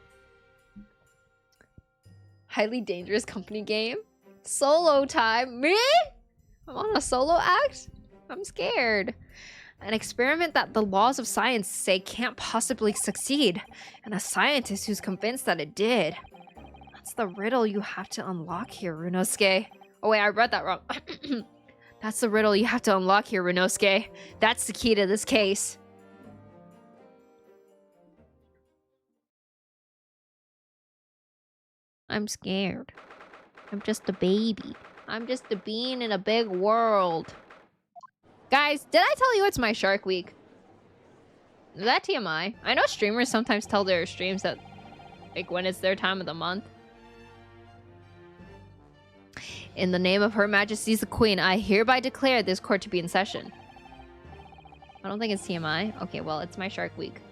Highly dangerous company game. Solo time. Me? I'm on a solo act? I'm scared. An experiment that the laws of science say can't possibly succeed, and a scientist who's convinced that it did. That's the riddle you have to unlock here, Runosuke. Oh wait, I read that wrong. That's the riddle you have to unlock here, Runosuke. That's the key to this case. I'm scared. I'm just a baby. I'm just a bean in a big world. Guys, did I tell you it's my Shark Week? Is that TMI? I know streamers sometimes tell their streams that, like, when it's their time of the month. In the name of Her Majesty's the Queen, I hereby declare this court to be in session. I don't think it's TMI. Okay, well, it's my Shark Week.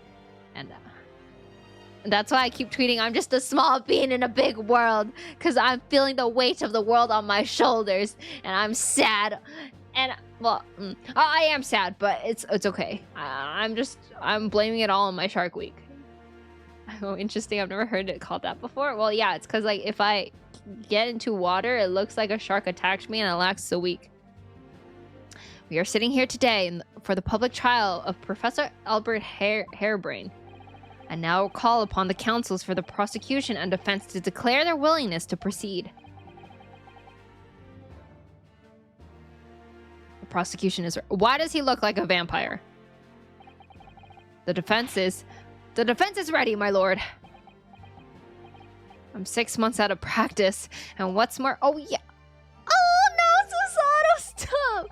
And that's why I keep tweeting, I'm just a small bean in a big world. Because I'm feeling the weight of the world on my shoulders. And I'm sad. And, well, I am sad, but it's okay. I'm blaming it all on my Shark Week. Oh, interesting. I've never heard it called that before. Well, yeah, it's because, like, if I get into water, it looks like a shark attacked me and it lasts a week. We are sitting here today for the public trial of Professor Albert Harebrain. I now call upon the counsels for the prosecution and defense to declare their willingness to proceed. The prosecution is... Why does he look like a vampire? The defense is ready, my lord. I'm 6 months out of practice, and what's more... Oh, yeah. Oh, no, Susato, stop!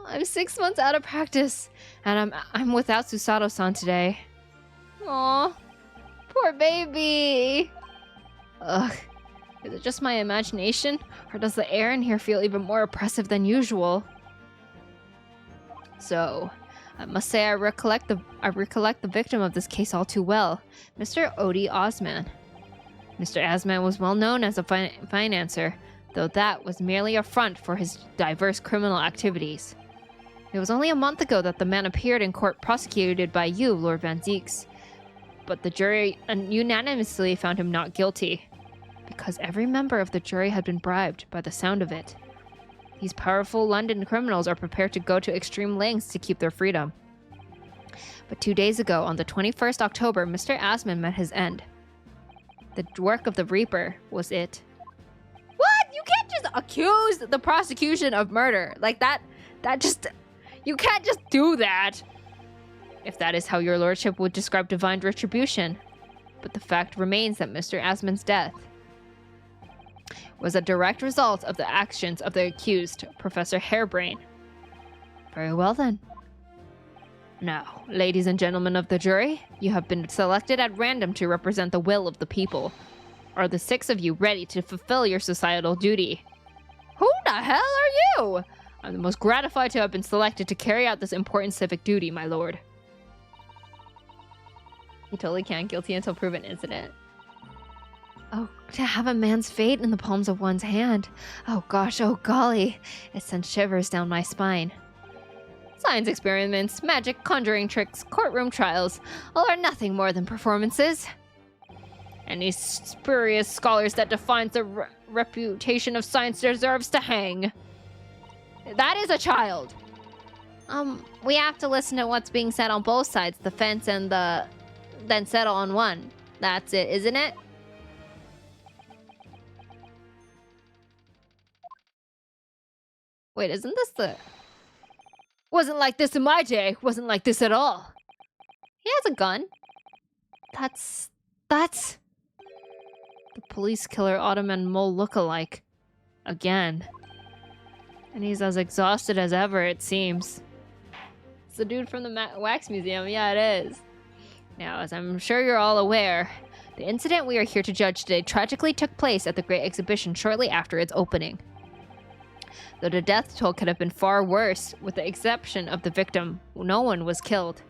I'm 6 months out of practice, and I'm without Susato-san today. Aw, poor baby. Ugh, is it just my imagination, or does the air in here feel even more oppressive than usual? So, I must say I recollect the victim of this case all too well, Mr. Odie Osman. Mr. Osman was well known as a financier, though that was merely a front for his diverse criminal activities. It was only a month ago that the man appeared in court prosecuted by you, Lord Van Zieks. But the jury unanimously found him not guilty, because every member of the jury had been bribed by the sound of it. These powerful London criminals are prepared to go to extreme lengths to keep their freedom. But 2 days ago, on the 21st October, Mr. Asman met his end. The work of the Reaper was it. What? You can't just accuse the prosecution of murder. Like that just... You can't just do that. If that is how your lordship would describe divine retribution. But the fact remains that Mr. Asman's death was a direct result of the actions of the accused, Professor Harebrain. Very well then. Now, ladies and gentlemen of the jury, you have been selected at random to represent the will of the people. Are the 6 of you ready to fulfill your societal duty? Who the hell are you? I'm the most gratified to have been selected to carry out this important civic duty, my lord. You totally can't guilty until proven innocent. Oh, to have a man's fate in the palms of one's hand. Oh gosh, oh golly. It sends shivers down my spine. Science experiments, magic, conjuring tricks, courtroom trials, all are nothing more than performances. Any spurious scholars that defines the reputation of science deserves to hang. That is a child. We have to listen to what's being said on both sides, the fence and then settle on one. That's it, isn't it? Wait, isn't this the... Wasn't like this in my day. Wasn't like this at all. He has a gun. That's... The police killer Ottoman mole look-alike. Again. And he's as exhausted as ever, it seems. It's the dude from the Wax Museum. Yeah, it is. Now, as I'm sure you're all aware, the incident we are here to judge today tragically took place at the Great Exhibition shortly after its opening. Though the death toll could have been far worse, with the exception of the victim, no one was killed.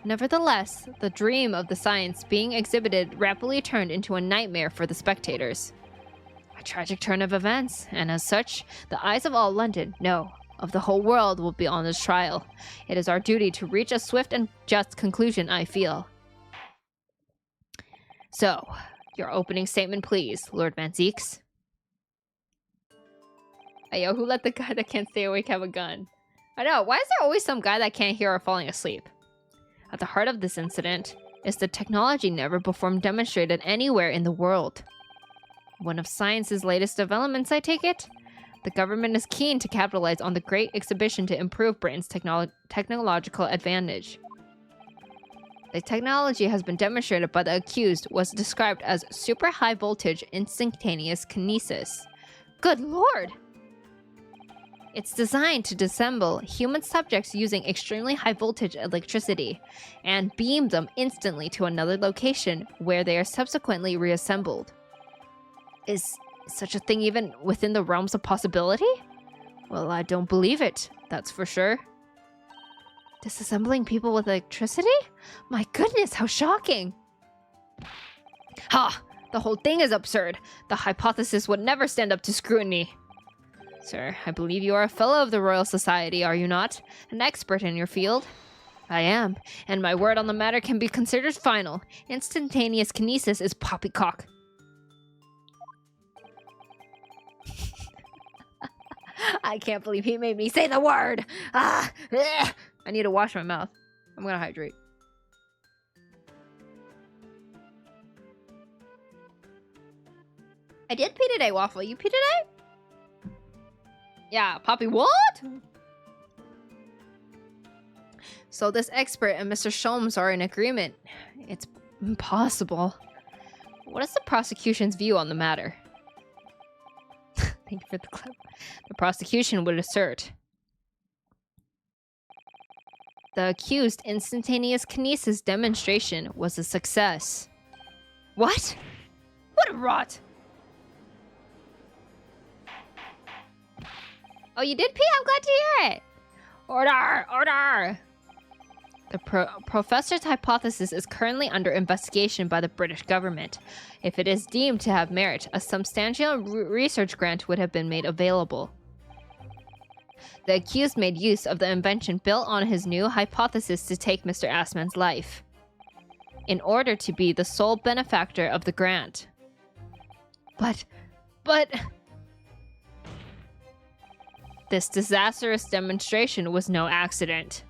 Nevertheless, the dream of the science being exhibited rapidly turned into a nightmare for the spectators. A tragic turn of events, and as such, the eyes of all London, no, of the whole world will be on this trial. It is our duty to reach a swift and just conclusion, I feel. So, your opening statement, please, Lord Van Zeeks. Hey, yo, who let the guy that can't stay awake have a gun? I know, why is there always some guy that can't hear or falling asleep? At the heart of this incident is the technology never before demonstrated anywhere in the world. One of science's latest developments, I take it? The government is keen to capitalize on the Great Exhibition to improve Britain's technological advantage. The technology has been demonstrated by the accused was described as super high voltage instantaneous kinesis. Good lord! It's designed to disassemble human subjects using extremely high voltage electricity and beam them instantly to another location where they are subsequently reassembled. Is such a thing even within the realms of possibility? Well, I don't believe it, that's for sure. Disassembling people with electricity? My goodness, how shocking! Ha! The whole thing is absurd. The hypothesis would never stand up to scrutiny. Sir, I believe you are a fellow of the Royal Society, are you not? An expert in your field? I am, and my word on the matter can be considered final. Instantaneous kinesis is poppycock. I can't believe he made me say the word! I need to wash my mouth. I'm gonna hydrate. I did pee today, Waffle. You pee today? Yeah, Poppy, what? So this expert and Mr. Sholmes are in agreement. It's impossible. What is the prosecution's view on the matter? Thank you for the clip. The prosecution would assert the accused instantaneous kinesis demonstration was a success. What? What a rot! Oh, you did pee? I'm glad to hear it. Order! Order! The professor's hypothesis is currently under investigation by the British government. If it is deemed to have merit, a substantial research grant would have been made available. The accused made use of the invention built on his new hypothesis to take Mr. Assman's life, in order to be the sole benefactor of the grant. But... This disastrous demonstration was no accident.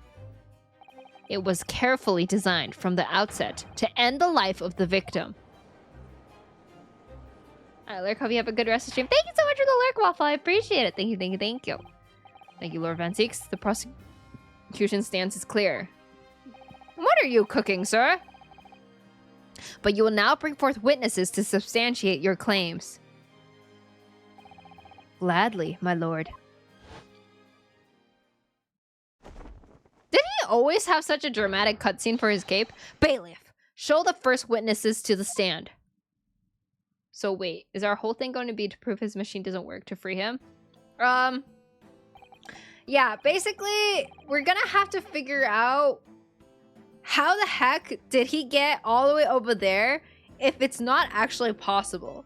It was carefully designed from the outset to end the life of the victim. I lurk, hope you have a good rest of the stream. Thank you so much for the lurk, Waffle. I appreciate it. Thank you, thank you, thank you. Thank you, Lord Van Zeeks. The prosecution stance is clear. What are you cooking, sir? But you will now bring forth witnesses to substantiate your claims. Gladly, my lord. Did he always have such a dramatic cutscene for his cape? Bailiff, show the first witnesses to the stand. So wait, is our whole thing going to be to prove his machine doesn't work to free him? Yeah, basically, we're gonna have to figure out how the heck did he get all the way over there if it's not actually possible,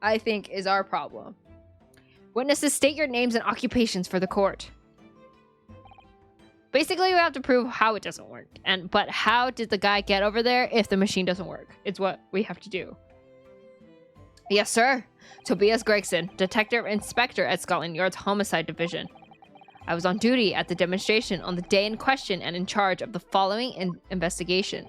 I think is our problem. Witnesses, state your names and occupations for the court. Basically, we have to prove how it doesn't work. But how did the guy get over there if the machine doesn't work? It's what we have to do. Yes, sir. Tobias Gregson, Detective Inspector at Scotland Yard's Homicide Division. I was on duty at the demonstration on the day in question and in charge of the following investigation.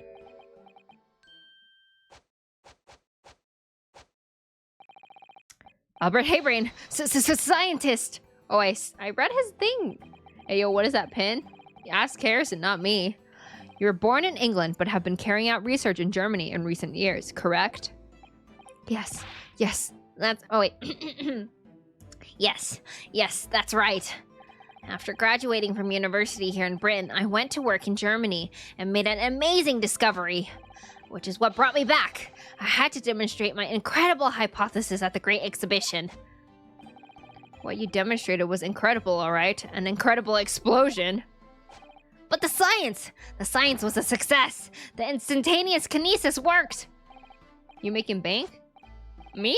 Albert Haybrain, scientist. Oh, I read his thing. Hey, yo, what is that pin? Ask Harrison, not me. You were born in England, but have been carrying out research in Germany in recent years, correct? Yes, that's... Oh, wait. Yes, that's right. After graduating from university here in Britain, I went to work in Germany and made an amazing discovery, which is what brought me back. I had to demonstrate my incredible hypothesis at the Great Exhibition. What you demonstrated was incredible, all right? An incredible explosion. But the science was a success. The instantaneous kinesis worked. You making bank? Me?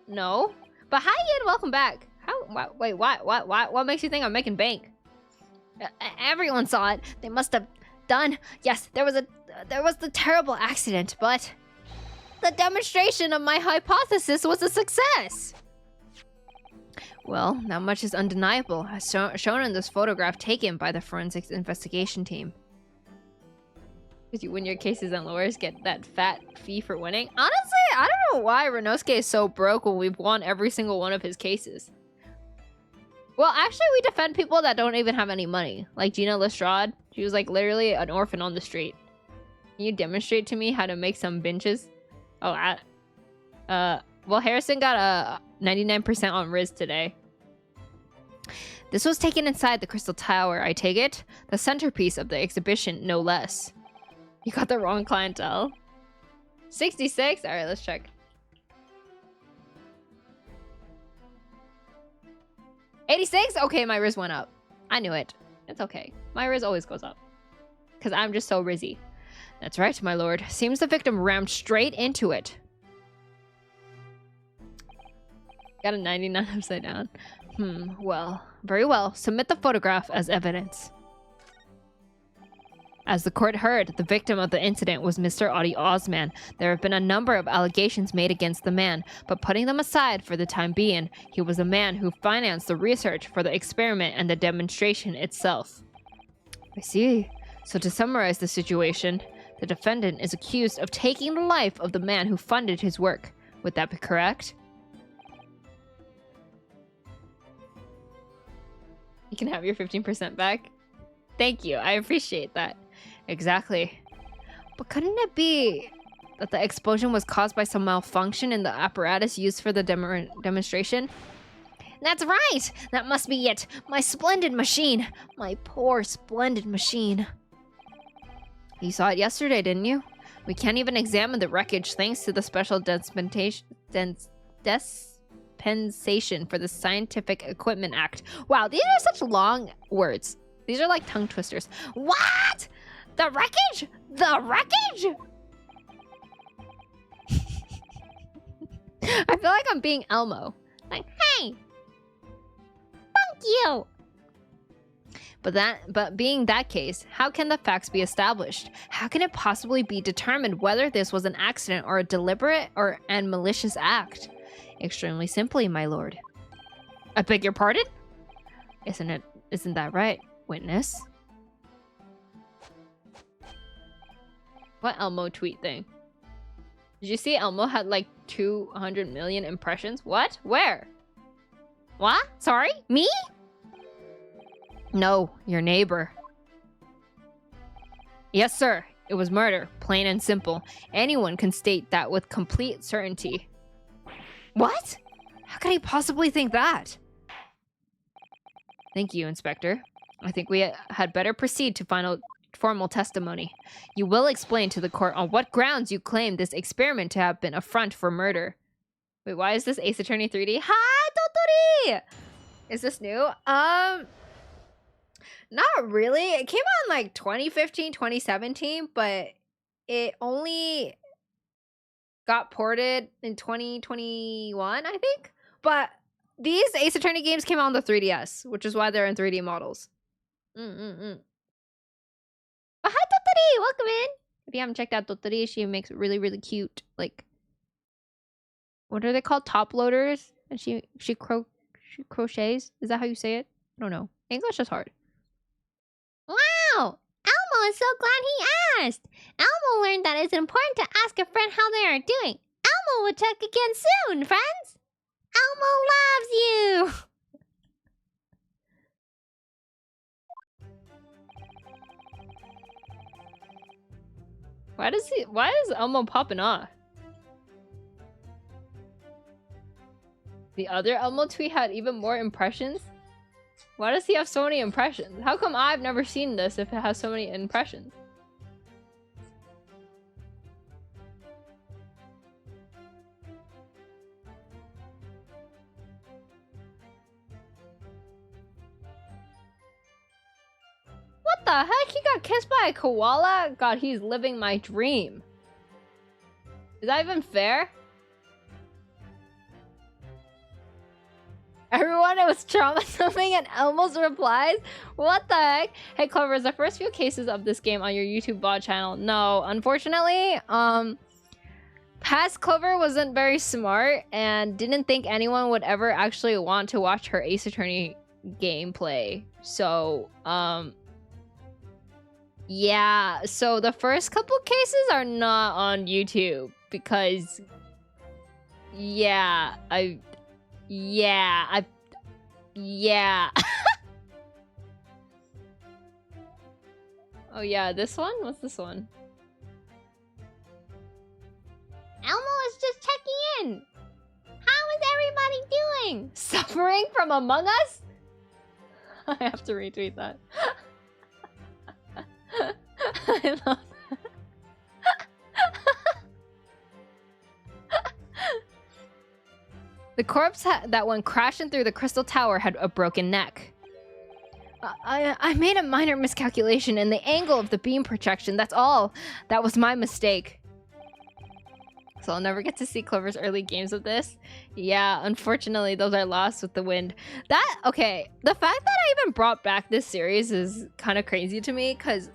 No. But hi, Ian, welcome back. Wait, what makes you think I'm making bank? Everyone saw it. They must have done. Yes, there was the terrible accident, but the demonstration of my hypothesis was a success. Well, not much is undeniable, as shown in this photograph taken by the forensics investigation team. Because you win your cases and lawyers get that fat fee for winning. Honestly, I don't know why Renosuke is so broke when we've won every single one of his cases. Well, actually, we defend people that don't even have any money. Like Gina Lestrade. She was like literally an orphan on the street. Can you demonstrate to me how to make some benches? Oh, well, Harrison got a 99% on Riz today. This was taken inside the Crystal Tower, I take it. The centerpiece of the exhibition, no less. You got the wrong clientele. 66? Alright, let's check. 86? Okay, my Riz went up. I knew it. It's okay. My Riz always goes up. Because I'm just so Rizzy. That's right, my lord. Seems the victim rammed straight into it. Got a 99 upside down. Well, very well. Submit the photograph as evidence. As the court heard, the victim of the incident was Mr. Audie Osman. There have been a number of allegations made against the man, but putting them aside for the time being, he was the man who financed the research for the experiment and the demonstration itself. I see. So to summarize the situation, the defendant is accused of taking the life of the man who funded his work. Would that be correct? You can have your 15% back. Thank you. I appreciate that. Exactly. But couldn't it be that the explosion was caused by some malfunction in the apparatus used for the demonstration? That's right! That must be it! My splendid machine! My poor, splendid machine. You saw it yesterday, didn't you? We can't even examine the wreckage thanks to the special dispensation for the Scientific Equipment Act. Wow, these are such long words. These are like tongue twisters. What? The wreckage? The wreckage? I feel like I'm being Elmo. Like, hey! Thank you! But being that case, how can the facts be established? How can it possibly be determined whether this was an accident or a deliberate and malicious act? Extremely simply, my lord. I beg your pardon? Isn't that right, witness? What Elmo tweet thing? Did you see Elmo had like 200 million impressions? What? Where? What? Sorry? Me? No, your neighbor. Yes, sir. It was murder, plain and simple. Anyone can state that with complete certainty. What? How could he possibly think that? Thank you, Inspector. I think we had better proceed to formal testimony. You will explain to the court on what grounds you claim this experiment to have been a front for murder. Wait, why is this Ace Attorney 3D? Hi, Totori! Is this new? Not really. It came out in like 2015, 2017, but it only got ported in 2021, I think. But these Ace Attorney games came out on the 3DS, which is why they're in 3D models. But hi, Totori! Welcome in! If you haven't checked out Totori, she makes really, really cute, like, what are they called? Top loaders? And she crochets? Is that how you say it? I don't know. English is hard. Wow! Elmo is so glad he asked. Elmo learned that it's important to ask a friend how they are doing. Elmo will check again soon, friends. Elmo loves you. Why is Elmo popping off? The other Elmo tweet had even more impressions? Why does he have so many impressions? How come I've never seen this if it has so many impressions? What the heck? He got kissed by a koala? God, he's living my dream. Is that even fair? Everyone, it was trauma something and Elmo's replies? What the heck? Hey Clover, is the first few cases of this game on your YouTube VOD channel? No, unfortunately, past Clover wasn't very smart and didn't think anyone would ever actually want to watch her Ace Attorney gameplay. So, yeah, so the first couple cases are not on YouTube because, yeah. Oh yeah, this one? What's this one? Elmo is just checking in. How is everybody doing? Suffering from Among Us? I have to retweet that. I love that. The corpse that went crashing through the crystal tower had a broken neck. I made a minor miscalculation in the angle of the beam projection, that's all. That was my mistake. So I'll never get to see Clover's early games of this. Yeah, unfortunately, those are lost with the wind. Okay, the fact that I even brought back this series is kind of crazy to me, because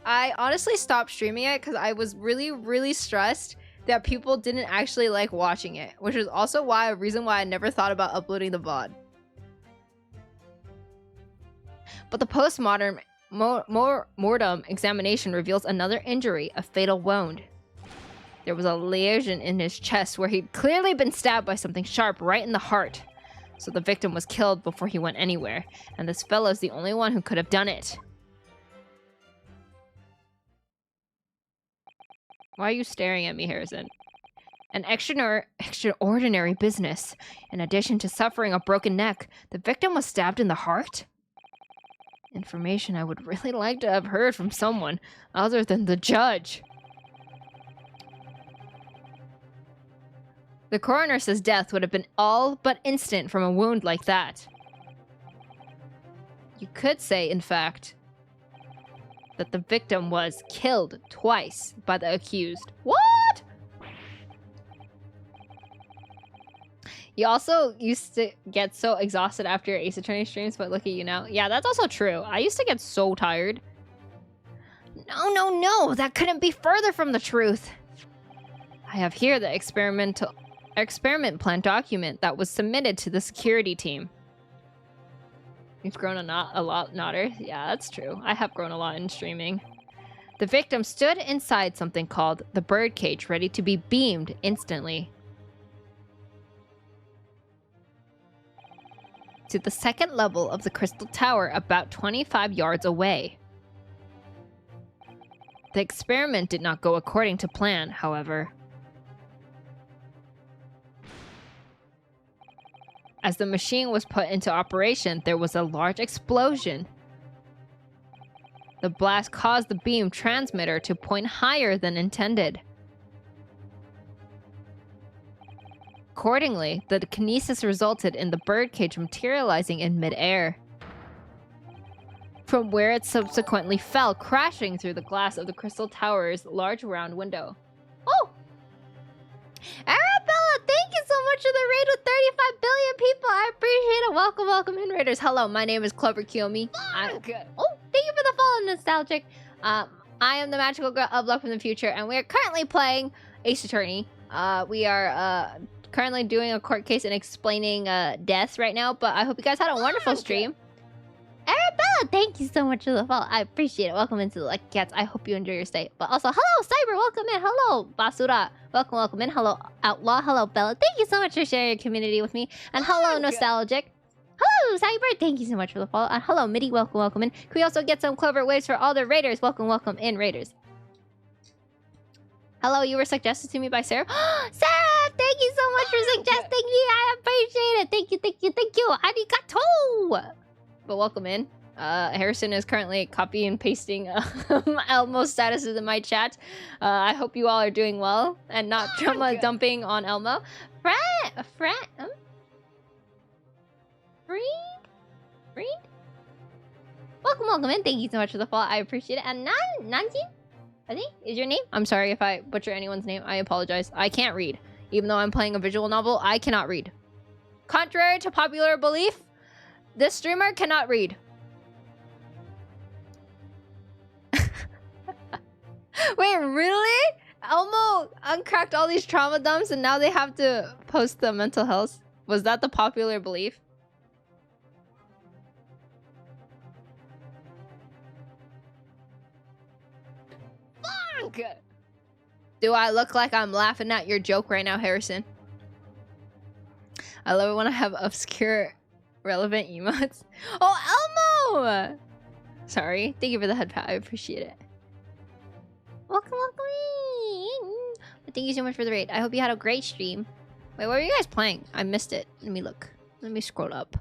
I honestly stopped streaming it because I was really, really stressed that people didn't actually like watching it, which is also a reason why I never thought about uploading the VOD. But the post-mortem examination reveals another injury, a fatal wound. There was a lesion in his chest where he'd clearly been stabbed by something sharp right in the heart. So the victim was killed before he went anywhere, and this fellow's the only one who could have done it. Why are you staring at me, Harrison? An extraordinary business. In addition to suffering a broken neck, the victim was stabbed in the heart? Information I would really like to have heard from someone other than the judge. The coroner says death would have been all but instant from a wound like that. You could say, in fact, that the victim was killed twice by the accused. What? You also used to get so exhausted after your Ace Attorney streams, but look at you now. Yeah, that's also true. I used to get so tired. No, that couldn't be further from the truth. I have here the experiment plan document that was submitted to the security team. You've grown a lot, Notter. Yeah, that's true. I have grown a lot in streaming. The victim stood inside something called the birdcage, ready to be beamed instantly to the second level of the crystal tower about 25 yards away. The experiment did not go according to plan, however. As the machine was put into operation, there was a large explosion. The blast caused the beam transmitter to point higher than intended. Accordingly, the kinesis resulted in the birdcage materializing in midair, from where it subsequently fell, crashing through the glass of the crystal tower's large round window. Oh! Arabella, thank you so much for the raid with 35 billion people. I appreciate it. Welcome in, raiders. Hello, my name is Clover Kiyomi. I'm good. Oh, thank you for the follow, Nostalgic. I am the magical girl of luck from the future, and we are currently playing Ace Attorney. We are currently doing a court case and explaining deaths right now, but I hope you guys had a wonderful stream. Ah, thank you so much for the follow. I appreciate it. Welcome into the Lucky Cats. I hope you enjoy your stay. But also, hello, Cyber. Welcome in. Hello, Basura. Welcome in. Hello, Outlaw. Hello, Bella. Thank you so much for sharing your community with me. And hello, Nostalgic. Hello, Cyber. Thank you so much for the follow. And hello, Midi. Welcome in. Can we also get some clover waves for all the raiders? Welcome in, raiders. Hello, you were suggested to me by Sarah. Sarah, thank you so much for suggesting me. I appreciate it. Thank you. Arigato. But welcome in. Harrison is currently copy and pasting Elmo's statuses in my chat. I hope you all are doing well and not trauma dumping on Elmo. Freed? Welcome in. Thank you so much for the follow. I appreciate it. And Nanjin, I think is your name. I'm sorry if I butcher anyone's name. I apologize. I can't read. Even though I'm playing a visual novel, I cannot read. Contrary to popular belief, this streamer cannot read. Wait, really? Elmo uncracked all these trauma dumps and now they have to post the mental health? Was that the popular belief? Fuck! Do I look like I'm laughing at your joke right now, Harrison? I love it when I have obscure, relevant emotes. Oh, Elmo! Sorry. Thank you for the head pat. I appreciate it. Welcome in. Thank you so much for the raid. I hope you had a great stream. Wait, what were you guys playing? I missed it. Let me look. Let me scroll up.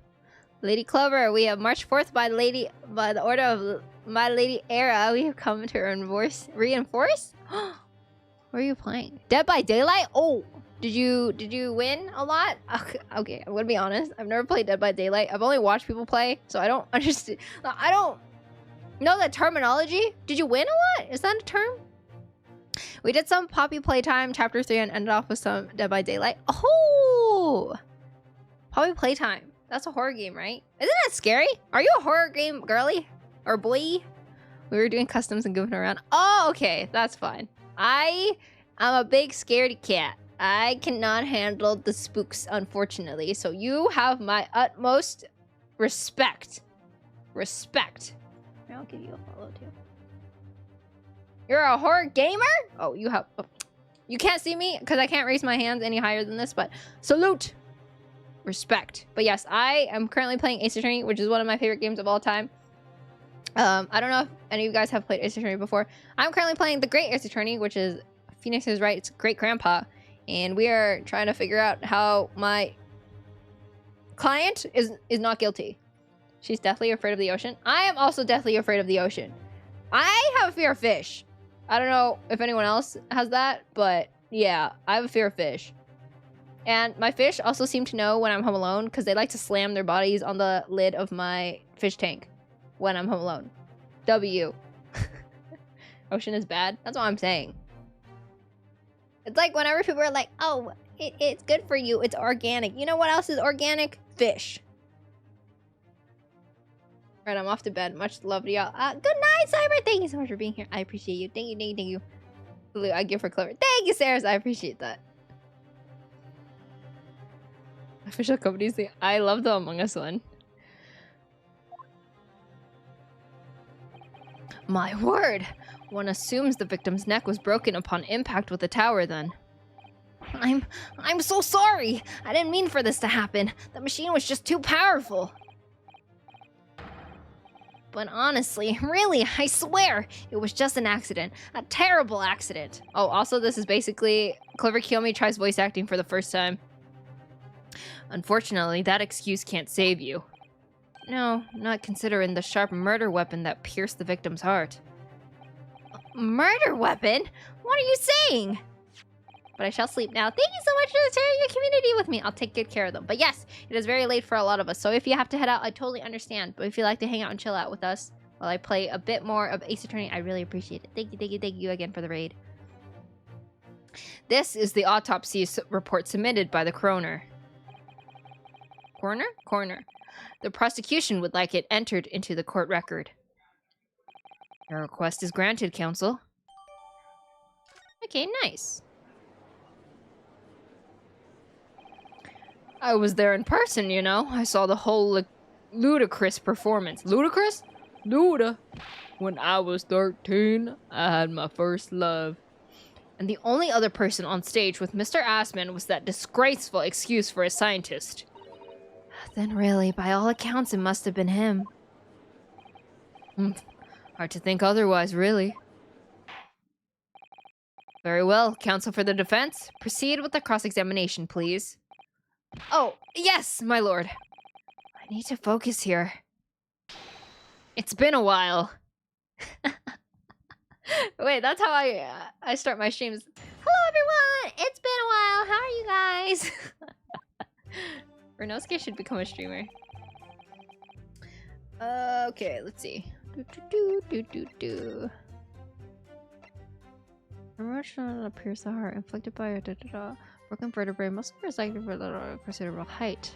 Lady Clover, we have March 4th by the order of my Lady Era. We have come to reinforce? What are you playing? Dead by Daylight? Oh, did you win a lot? Okay, I'm gonna be honest. I've never played Dead by Daylight. I've only watched people play, so I don't understand. I don't know the terminology. Did you win a lot? Is that a term? We did some Poppy Playtime Chapter 3 and ended off with some Dead by Daylight. Oh! Poppy Playtime. That's a horror game, right? Isn't that scary? Are you a horror game girly? Or boy? We were doing customs and goofing around. Oh, okay. That's fine. I'm a big scaredy cat. I cannot handle the spooks, unfortunately. So you have my utmost respect. Respect. I'll give you a follow, too. You're a horror gamer? Oh, you have... Oh. You can't see me because I can't raise my hands any higher than this, but salute! Respect. But yes, I am currently playing Ace Attorney, which is one of my favorite games of all time. I don't know if any of you guys have played Ace Attorney before. I'm currently playing the Great Ace Attorney, which is... Phoenix is right, it's great grandpa. And we are trying to figure out how my client is not guilty. She's deathly afraid of the ocean. I am also deathly afraid of the ocean. I have a fear of fish. I don't know if anyone else has that, but yeah, I have a fear of fish. And my fish also seem to know when I'm home alone because they like to slam their bodies on the lid of my fish tank when I'm home alone. W. Ocean is bad? That's what I'm saying. It's like whenever people are like, oh, it's good for you. It's organic. You know what else is organic? Fish. Right, I'm off to bed. Much love to y'all. Good night, Cyber. Thank you so much for being here. I appreciate you. Thank you. Salute, I give her Clover. Thank you, Sarah. I appreciate that. Official companies. I love the Among Us one. My word. One assumes the victim's neck was broken upon impact with the tower then. I'm so sorry. I didn't mean for this to happen. The machine was just too powerful. But honestly, really, I swear, it was just an accident. A terrible accident. Oh, also, this is basically Clover Kiyomi tries voice acting for the first time. Unfortunately, that excuse can't save you. No, not considering the sharp murder weapon that pierced the victim's heart. Murder weapon? What are you saying? But I shall sleep now. Thank you so much for sharing your community with me. I'll take good care of them. But yes, it is very late for a lot of us. So if you have to head out, I totally understand. But if you like to hang out and chill out with us while I play a bit more of Ace Attorney, I really appreciate it. Thank you again for the raid. This is the autopsy report submitted by the coroner. Coroner? The prosecution would like it entered into the court record. Your request is granted, counsel. Okay, nice. I was there in person, you know. I saw the whole ludicrous performance. Ludicrous? Luda. When I was 13, I had my first love. And the only other person on stage with Mr. Assman was that disgraceful excuse for a scientist. Then really, by all accounts, it must have been him. Hard to think otherwise, really. Very well, counsel for the defense. Proceed with the cross-examination, please. Oh, yes, my lord. I need to focus here. It's been a while. Wait, that's how I start my streams. Hello, everyone! It's been a while. How are you guys? Renosuke should become a streamer. Okay, let's see. Emotional appears the heart inflicted by a broken vertebrae must be resided for a considerable height.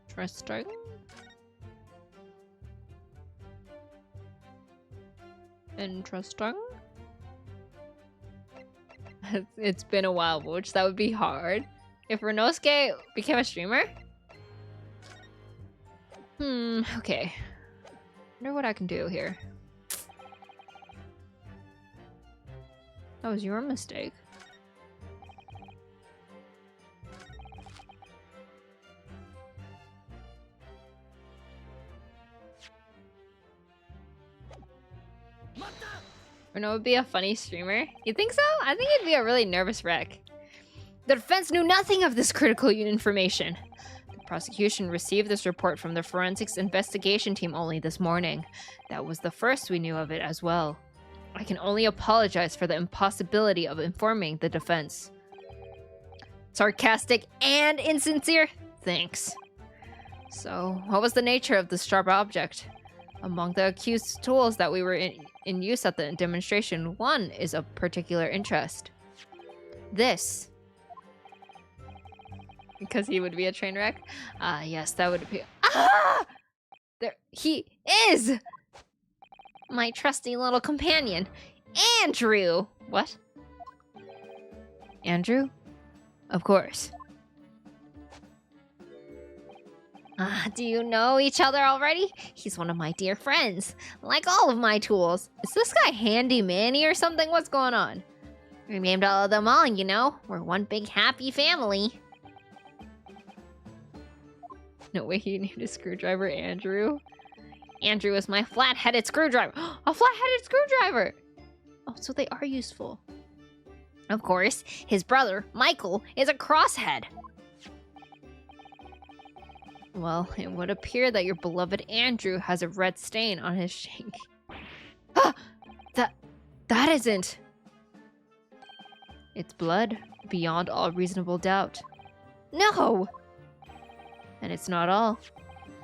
Interesting. Interesting. It's been a while, which that would be hard. If Renosuke became a streamer? Okay. Wonder what I can do here. That was your mistake. Reno would be a funny streamer. You think so? I think he'd be a really nervous wreck. The defense knew nothing of this critical information. The prosecution received this report from the forensics investigation team only this morning. That was the first we knew of it as well. I can only apologize for the impossibility of informing the defense. Sarcastic and insincere? Thanks. So, what was the nature of this sharp object? Among the accused tools that we were in use at the demonstration, one is of particular interest. This. Because he would be a train wreck? Yes, that would appear. Ah! There he is! My trusty little companion, Andrew! What? Andrew? Of course. Do you know each other already? He's one of my dear friends, like all of my tools. Is this guy Handy Manny or something? What's going on? We named all of them all, you know? We're one big happy family. No way he named his screwdriver Andrew. Andrew is my flat-headed screwdriver. A flat-headed screwdriver! Oh, so they are useful. Of course, his brother, Michael, is a crosshead. Well, it would appear that your beloved Andrew has a red stain on his shank. That isn't... It's blood, beyond all reasonable doubt. No! And it's not all.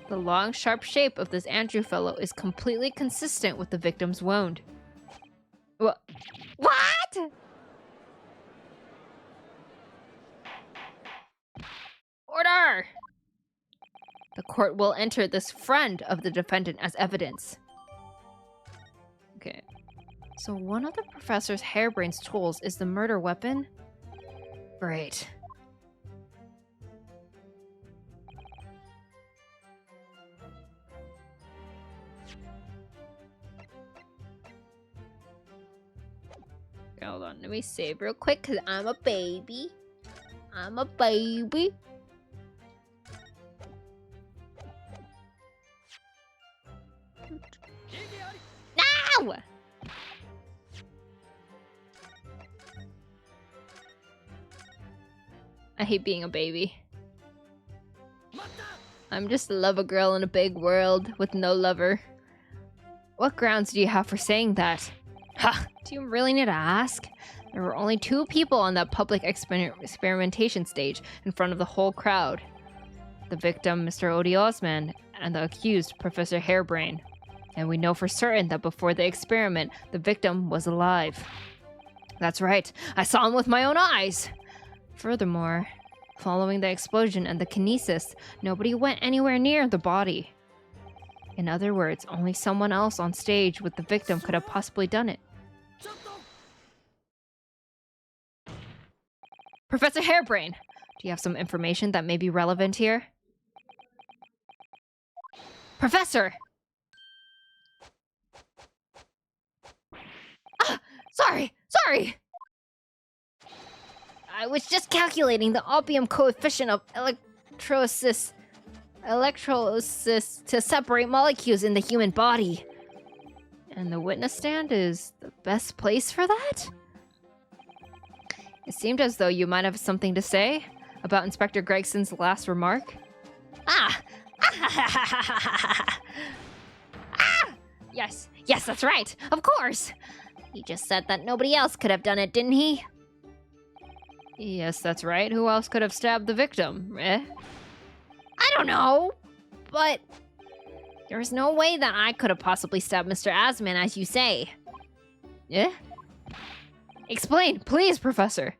The long, sharp shape of this Andrew fellow is completely consistent with the victim's wound. What? Order! The court will enter this friend of the defendant as evidence. Okay. So one of the professor's harebrained tools is the murder weapon? Great. Hold on, let me save real quick because I'm a baby. I'm a baby. No! I hate being a baby. I'm just a lover girl in a big world with no lover. What grounds do you have for saying that? Ha! Do you really need to ask? There were only 2 people on that public experimentation stage in front of the whole crowd. The victim, Mr. Odie Osman, and the accused, Professor Harebrain. And we know for certain that before the experiment, the victim was alive. That's right, I saw him with my own eyes! Furthermore, following the explosion and the kinesis, nobody went anywhere near the body. In other words, only someone else on stage with the victim could have possibly done it. Professor Harebrain, do you have some information that may be relevant here? Professor! Sorry! I was just calculating the opium coefficient of electrolysis to separate molecules in the human body. And the witness stand is the best place for that? It seemed as though you might have something to say about Inspector Gregson's last remark. Yes, that's right. Of course. He just said that nobody else could have done it, didn't he? Yes, that's right. Who else could have stabbed the victim, eh? I don't know, but there's no way that I could have possibly stabbed Mr. Asman, as you say. Eh? Explain, please, Professor.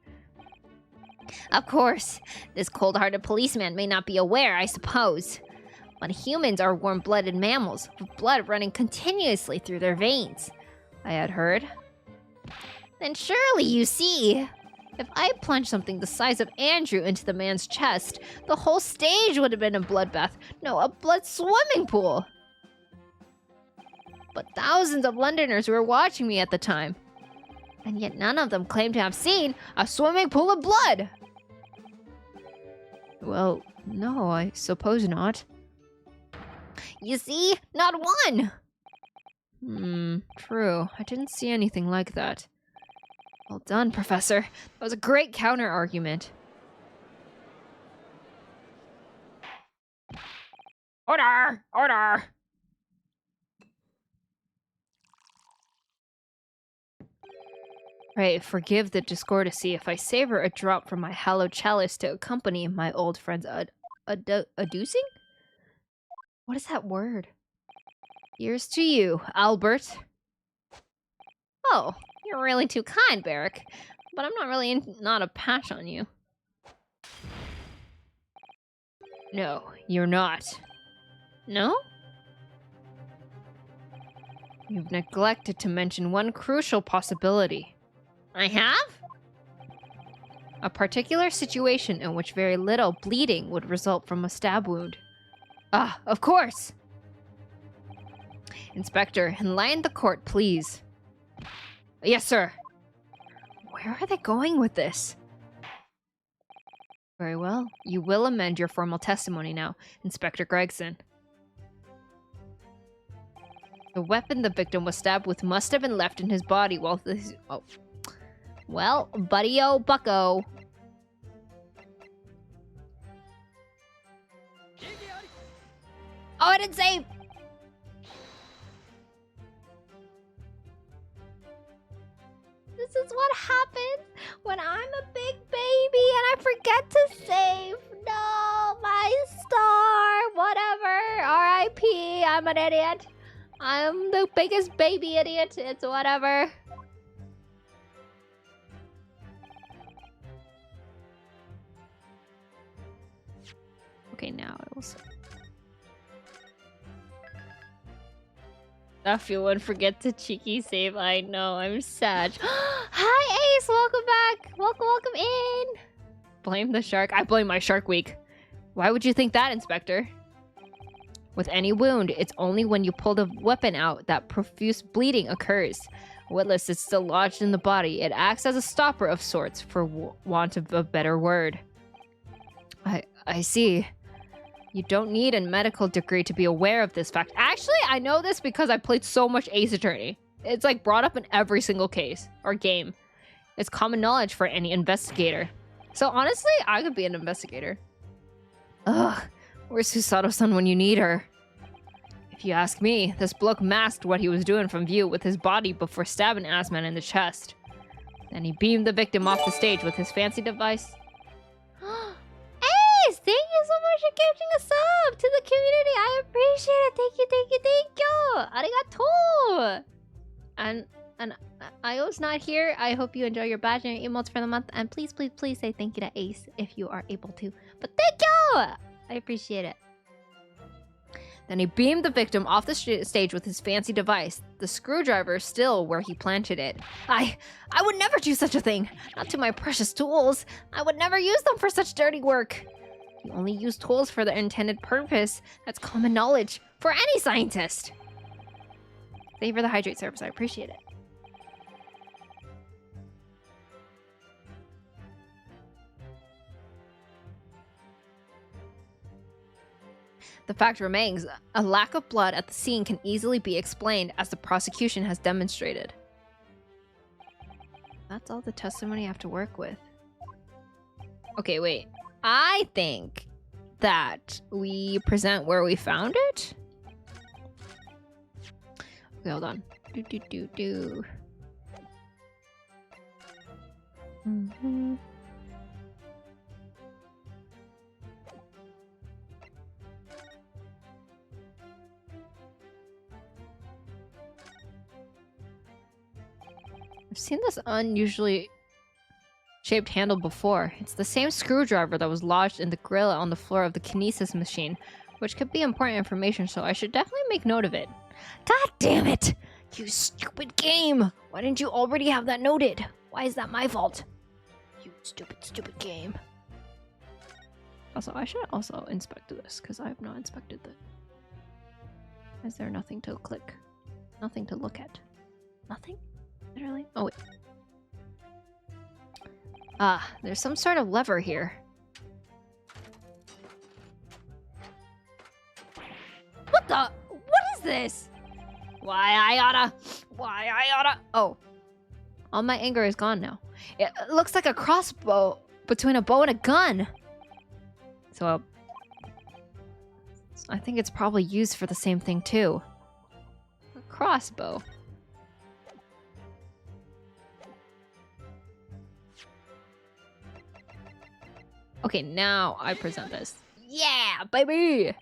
Of course, this cold-hearted policeman may not be aware, I suppose. But humans are warm-blooded mammals, with blood running continuously through their veins. I had heard. Then surely you see, if I plunged something the size of Andrew into the man's chest, the whole stage would have been a bloodbath. No, a blood swimming pool. But thousands of Londoners were watching me at the time. And yet none of them claimed to have seen a swimming pool of blood. Well, no, I suppose not. You see? Not one! True. I didn't see anything like that. Well done, Professor. That was a great counter-argument. Order! Order! Pray, forgive the discourtesy if I savor a drop from my hallowed chalice to accompany my old friend's adducing? What is that word? Here's to you, Albert. Oh, you're really too kind, Barrick. But I'm not really not a patch on you. No, you're not. No? You've neglected to mention one crucial possibility. I have? A particular situation in which very little bleeding would result from a stab wound. Ah, of course! Inspector, enlighten the court, please. Yes, sir. Where are they going with this? Very well. You will amend your formal testimony now, Inspector Gregson. The weapon the victim was stabbed with must have been left in his body while this... Oh. Well, buddy-o bucko. Oh, I didn't say... This is what happens when I'm a big baby and I forget to save. No, my star, whatever. R.I.P. I'm an idiot. I'm the biggest baby idiot. It's whatever. Okay, now I will... If you would forget to cheeky save, I know, I'm sad. Hi, Ace, welcome back. Welcome in. Blame the shark. I blame my shark week. Why would you think that, Inspector? With any wound, it's only when you pull the weapon out that profuse bleeding occurs. Witless is still lodged in the body. It acts as a stopper of sorts, for want of a better word. I see. You don't need a medical degree to be aware of this fact. Actually, I know this because I played so much Ace Attorney. It's like brought up in every single case or game. It's common knowledge for any investigator. So honestly, I could be an investigator. Ugh, where's Susato-san when you need her? If you ask me, this bloke masked what he was doing from view with his body before stabbing Asman in the chest. Then he beamed the victim off the stage with his fancy device. Thank you so much for giving a sub to the community. I appreciate it. Thank you. Arigato. And Io's not here. I hope you enjoy your badge and your emotes for the month. And please say thank you to Ace if you are able to. But thank you. I appreciate it. Then he beamed the victim off the stage with his fancy device, the screwdriver still where he planted it. I would never do such a thing. Not to my precious tools. I would never use them for such dirty work. You only use tools for their intended purpose. That's common knowledge for any scientist. Thank you for the hydrate service. I appreciate it. The fact remains, a lack of blood at the scene can easily be explained, as the prosecution has demonstrated. That's all the testimony I have to work with. Okay, wait. I think that we present where we found it. Okay, hold on. Mm-hmm. I've seen this unusually shaped handle before. It's the same screwdriver that was lodged in the grill on the floor of the kinesis machine, which could be important information, so I should definitely make note of it. God damn it! You stupid game! Why didn't you already have that noted? Why is that my fault? You stupid game. Also, I should also inspect this, because I have not inspected that. Is there nothing to click? Nothing to look at? Nothing? Literally? Oh, wait. Ah, there's some sort of lever here. What the? What is this? Why I oughta? Oh. All my anger is gone now. It looks like a crossbow between a bow and a gun. So, I think it's probably used for the same thing too. A crossbow. Okay, now I present this. Yeah, baby!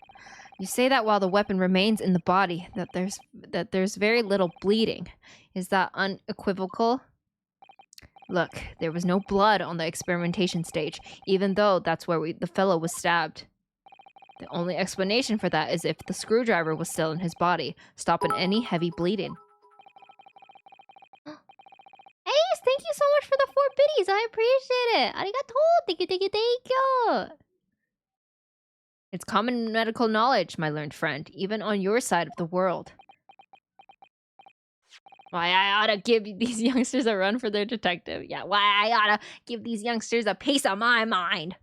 You say that while the weapon remains in the body, that there's very little bleeding. Is that unequivocal? Look, there was no blood on the experimentation stage, even though that's where the fellow was stabbed. The only explanation for that is if the screwdriver was still in his body, stopping any heavy bleeding. Ace, thank you so much for the 4 biddies. I appreciate it. Arigato. Thank you. It's common medical knowledge, my learned friend, even on your side of the world. Why I oughta give these youngsters a run for their detective. Yeah, why I oughta give these youngsters a piece of my mind.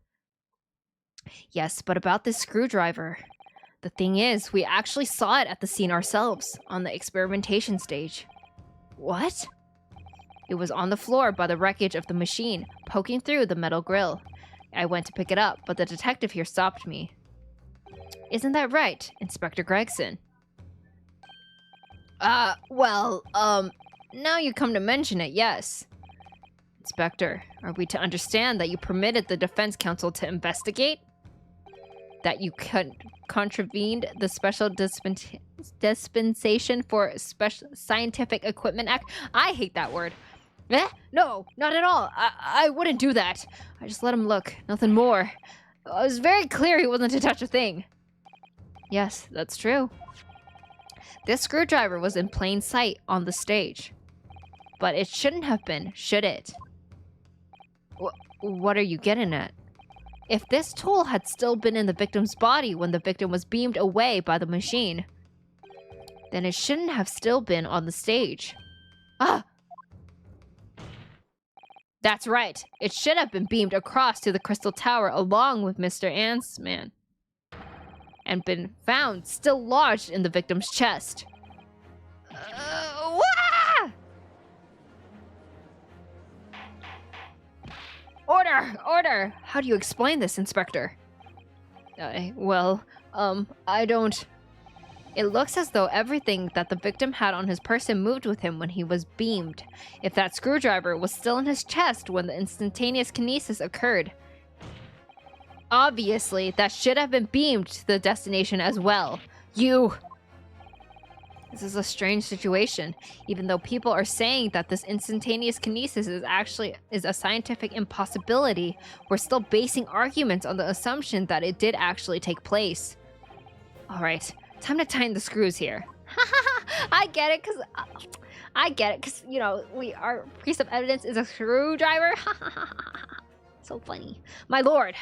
Yes, but about this screwdriver. The thing is, we actually saw it at the scene ourselves, on the experimentation stage. What? It was on the floor by the wreckage of the machine, poking through the metal grill. I went to pick it up, but the detective here stopped me. Isn't that right, Inspector Gregson? Now you come to mention it, yes. Inspector, are we to understand that you permitted the defense counsel to investigate? That you contravened the Special Dispensation for Special Scientific Equipment Act? I hate that word. Eh? No, not at all. I wouldn't do that. I just let him look, nothing more. It was very clear he wasn't to touch a thing. Yes, that's true. This screwdriver was in plain sight on the stage. But it shouldn't have been, should it? What are you getting at? If this tool had still been in the victim's body when the victim was beamed away by the machine, then it shouldn't have still been on the stage. Ah! That's right. It should have been beamed across to the Crystal Tower along with Mr. Ansman, and been found still lodged in the victim's chest. Wah! Order! How do you explain this, Inspector? I don't... It looks as though everything that the victim had on his person moved with him when he was beamed. If that screwdriver was still in his chest when the instantaneous kinesis occurred, obviously that should have been beamed to the destination as well. This is a strange situation. Even though people are saying that this instantaneous kinesis is a scientific impossibility, we're still basing arguments on the assumption that it did actually take place. Alright, time to tighten the screws here. I get it, cause you know, our piece of evidence is a screwdriver. So funny. My lord,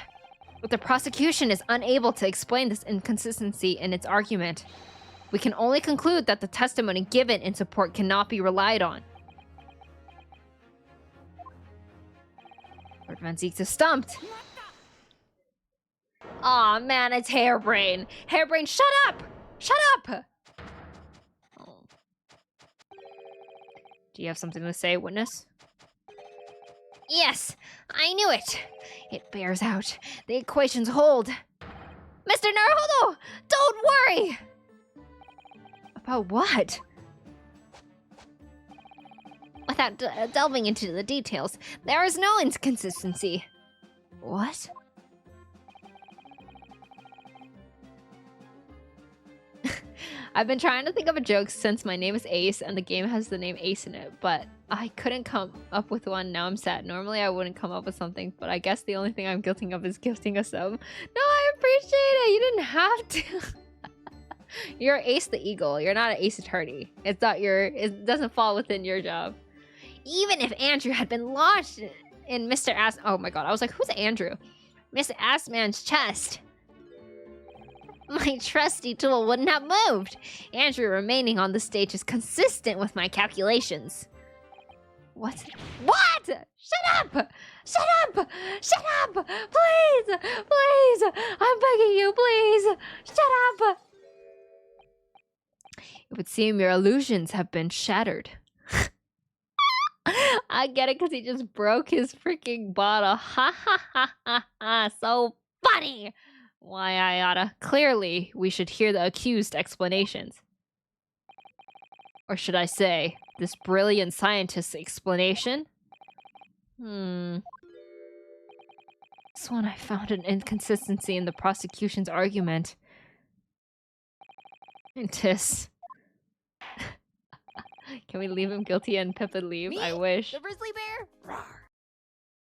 but the prosecution is unable to explain this inconsistency in its argument. We can only conclude that the testimony given in support cannot be relied on. Lord Van Zieks is stumped. Aw, man, it's Hairbrain. Hairbrain, shut up! Shut up! Oh. Do you have something to say, witness? Yes, I knew it. It bears out. The equations hold. Mr. Naruhodo, don't worry! About what? Without delving into the details, there is no inconsistency. What? I've been trying to think of a joke since my name is Ace and the game has the name Ace in it, but I couldn't come up with one. Now I'm sad. Normally I wouldn't come up with something, but I guess the only thing I'm guilting of is gifting a sub. No, I appreciate it. You didn't have to. You're Ace the Eagle. You're not an Ace Attorney. It's not your. It doesn't fall within your job. Even if Andrew had been lodged in Mr. Oh my god! I was like, who's Andrew? Mr. Assman's chest, my trusty tool wouldn't have moved. Andrew remaining on the stage is consistent with my calculations. What? What? Shut up! Shut up! Shut up! Please! Please! I'm begging you, please! Shut up! It would seem your illusions have been shattered. I get it because he just broke his freaking bottle. Ha ha ha ha ha. So funny! Why, I oughta. Clearly, we should hear the accused explanations. Or should I say, this brilliant scientist's explanation? This one I found an inconsistency in the prosecution's argument. Can we leave him guilty and Pippin leave? Me? I wish. The grizzly bear? Rawr.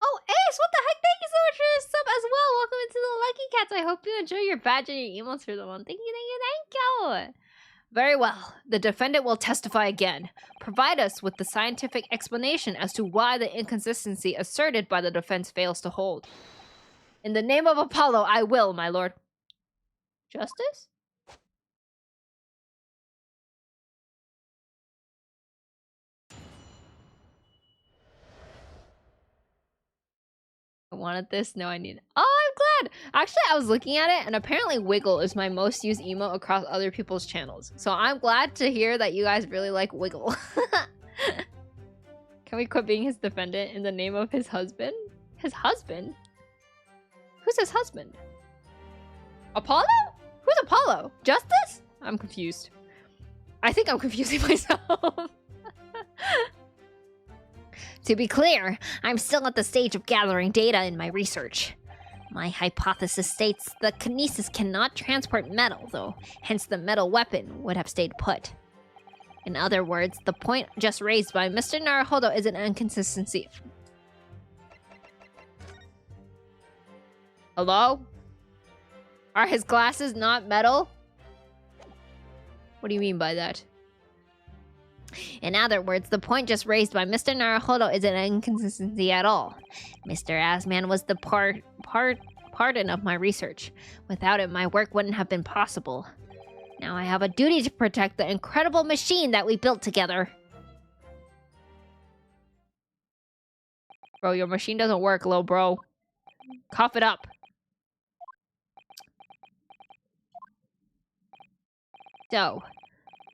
Oh, Ace, what the heck? Thank you so much for this sub as well. Welcome into the Lucky Cats. I hope you enjoy your badge and your emotes for the one. Thank you, thank you, thank you. Very well. The defendant will testify again. Provide us with the scientific explanation as to why the inconsistency asserted by the defense fails to hold. In the name of Apollo, I will, my lord. Justice? I wanted this. No, I need it. Oh, I'm glad. Actually, I was looking at it, and apparently Wiggle is my most used emote across other people's channels. So I'm glad to hear that you guys really like Wiggle. Can we quit being his defendant in the name of his husband? His husband? Who's his husband? Apollo? Who's Apollo? Justice? I'm confused. I think I'm confusing myself. To be clear, I'm still at the stage of gathering data in my research. My hypothesis states the kinesis cannot transport metal, though, hence the metal weapon would have stayed put. In other words, the point just raised by Mr. Naruhodo is an inconsistency. Hello? Are his glasses not metal? What do you mean by that? In other words, the point just raised by Mr. Naruhodo is an inconsistency at all. Mr. Asman was the pardon of my research. Without it, my work wouldn't have been possible. Now I have a duty to protect the incredible machine that we built together. Bro, your machine doesn't work, little bro. Cough it up. So,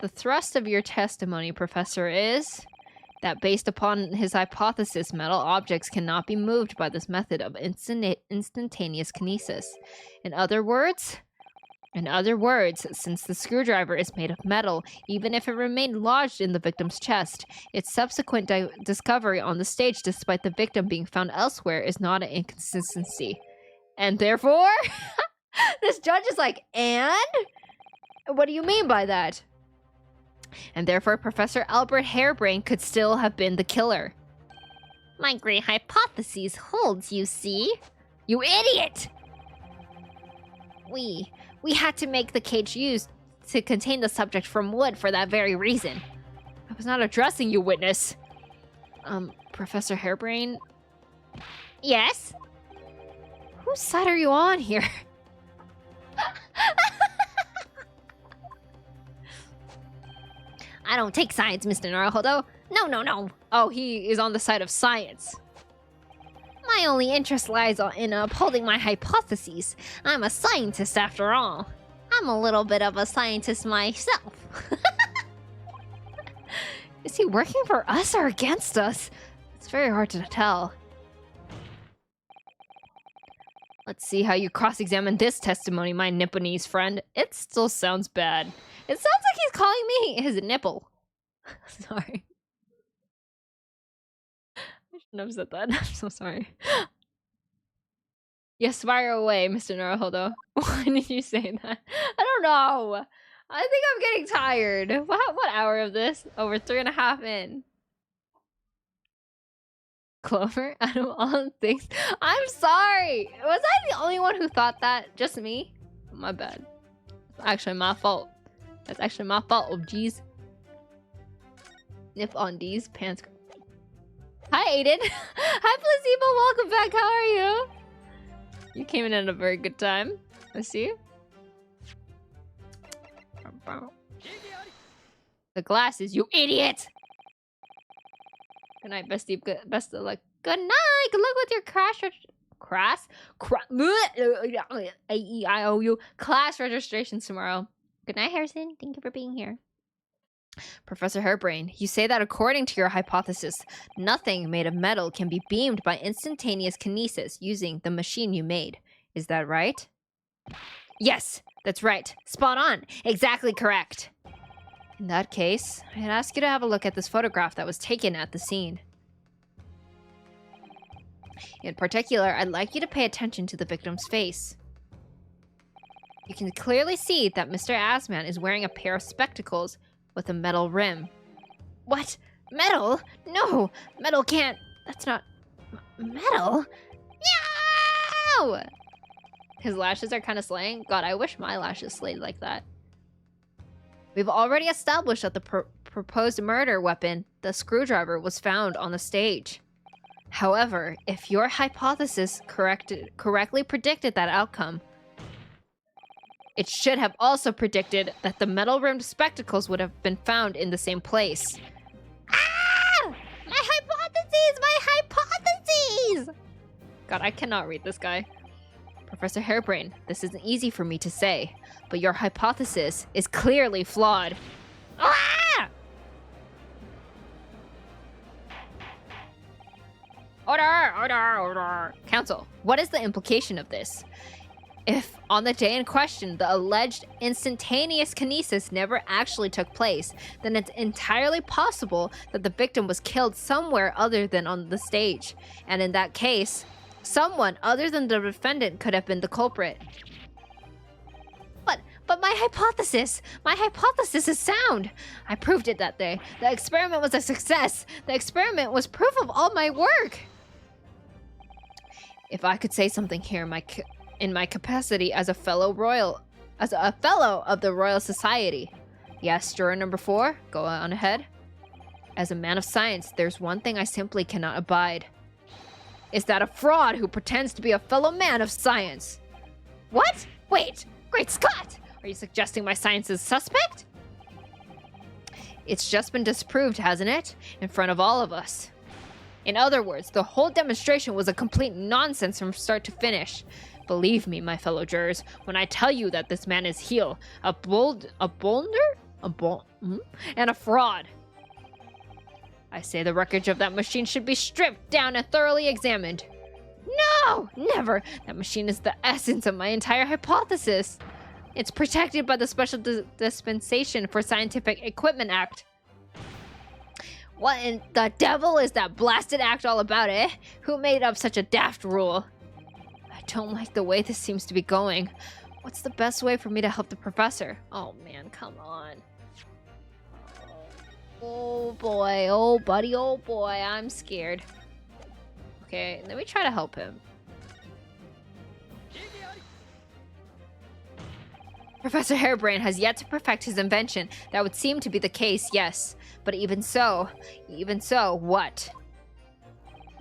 the thrust of your testimony, Professor, is that based upon his hypothesis, metal objects cannot be moved by this method of instantaneous kinesis. In other words, since the screwdriver is made of metal, even if it remained lodged in the victim's chest, its subsequent discovery on the stage despite the victim being found elsewhere is not an inconsistency. And therefore, this judge is like, and? What do you mean by that? And therefore, Professor Albert Hairbrain could still have been the killer. My great hypothesis holds, you see. You idiot! We had to make the cage used to contain the subject from wood for that very reason. I was not addressing you, witness. Professor Hairbrain? Yes? Whose side are you on here? I don't take sides, Mr. Naruhodo. No. Oh, he is on the side of science. My only interest lies in upholding my hypotheses. I'm a scientist after all. I'm a little bit of a scientist myself. Is he working for us or against us? It's very hard to tell. Let's see how you cross-examine this testimony, my Nipponese friend. It still sounds bad. It sounds like he's calling me his nipple. Sorry. I shouldn't have said that. I'm so sorry. Yes, fire away, Mr. Naruhodo. Why did you say that? I don't know. I think I'm getting tired. What hour of this? Oh, we're 3.5 in. Clover, out of all things. I'm sorry. Was I the only one who thought that? Just me? My bad. It's actually my fault. That's actually my fault. Oh, jeez. Nip on these pants. Hi, Aiden. Hi, Placebo. Welcome back. How are you? You came in at a very good time. I see. The glasses, you idiot! Good night, bestie. Best of luck. Good night. Good luck with your class registration tomorrow. Good night, Harrison. Thank you for being here. Professor Hairbrain, you say that according to your hypothesis, nothing made of metal can be beamed by instantaneous kinesis using the machine you made. Is that right? Yes, that's right. Spot on. Exactly correct. In that case, I'd ask you to have a look at this photograph that was taken at the scene. In particular, I'd like you to pay attention to the victim's face. You can clearly see that Mr. Asman is wearing a pair of spectacles with a metal rim. What? Metal? No! Metal can't... That's not... metal? No! His lashes are kind of slaying. God, I wish my lashes slayed like that. We've already established that the proposed murder weapon, the screwdriver, was found on the stage. However, if your hypothesis correctly predicted that outcome, it should have also predicted that the metal-rimmed spectacles would have been found in the same place. Ah! My hypotheses! My hypotheses! God, I cannot read this guy. Professor Hairbrain, this isn't easy for me to say, but your hypothesis is clearly flawed. Ah! Order! Counsel, what is the implication of this? If, on the day in question, the alleged instantaneous kinesis never actually took place, then it's entirely possible that the victim was killed somewhere other than on the stage. And in that case, someone other than the defendant could have been the culprit. But my hypothesis is sound. I proved it that day. The experiment was a success. The experiment was proof of all my work. If I could say something here, in my capacity as a fellow of the Royal Society. Yes, juror number 4, go on ahead. As a man of science, there's one thing I simply cannot abide. Is that a fraud who pretends to be a fellow man of science? What? Wait, great Scott! Are you suggesting my science is suspect? It's just been disproved, hasn't it? In front of all of us. In other words, the whole demonstration was a complete nonsense from start to finish. Believe me, my fellow jurors, when I tell you that this man is heel, and a fraud. I say the wreckage of that machine should be stripped down and thoroughly examined. No, never. That machine is the essence of my entire hypothesis. It's protected by the Special Dispensation for Scientific Equipment Act. What in the devil is that blasted act all about, eh? Who made up such a daft rule? I don't like the way this seems to be going. What's the best way for me to help the professor? Oh man, come on. Oh boy, oh buddy, oh boy, I'm scared. Okay, let me try to help him. Professor Hairbrain has yet to perfect his invention. That would seem to be the case, yes. But even so, what?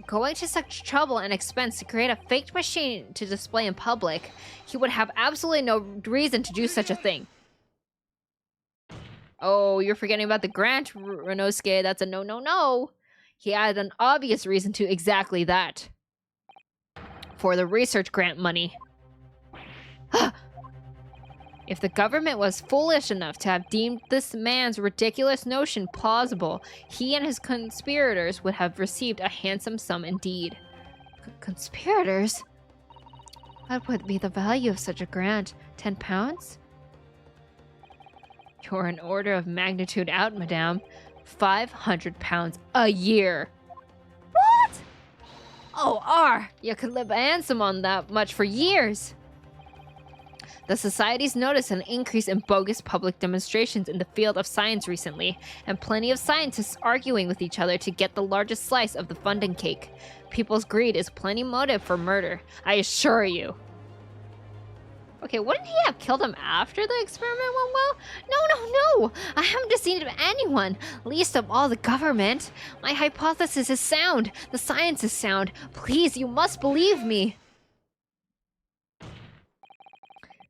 Going to such trouble and expense to create a faked machine to display in public, he would have absolutely no reason to do such a thing. Oh, you're forgetting about the grant, Renosuke. That's a no. He had an obvious reason to exactly that. for the research grant money. If the government was foolish enough to have deemed this man's ridiculous notion plausible, he and his conspirators would have received a handsome sum indeed. Conspirators? What would be the value of such a grant? 10 pounds? You're an order of magnitude out, madame. 500 pounds a year. What? Oh, you could live handsome on that much for years. The Society's noticed an increase in bogus public demonstrations in the field of science recently, and plenty of scientists arguing with each other to get the largest slice of the funding cake. People's greed is plenty motive for murder, I assure you. Okay, wouldn't he have killed him after the experiment went well? No! I haven't deceived anyone, least of all the government. My hypothesis is sound. The science is sound. Please, you must believe me.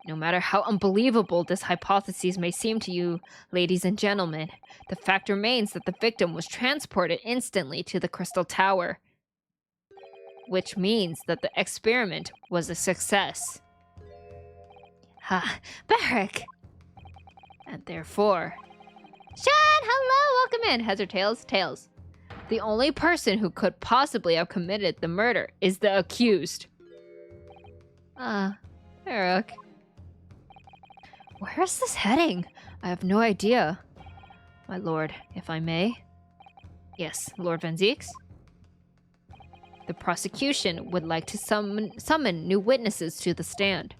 No matter how unbelievable this hypothesis may seem to you, ladies and gentlemen, the fact remains that the victim was transported instantly to the Crystal Tower, which means that the experiment was a success. Ha, Barrack! And therefore... Shan, hello, welcome in! Heads or tails? Tails. The only person who could possibly have committed the murder is the accused. Barrack. Where is this heading? I have no idea. My lord, if I may. Yes, Lord Van Zieks? The prosecution would like to summon new witnesses to the stand.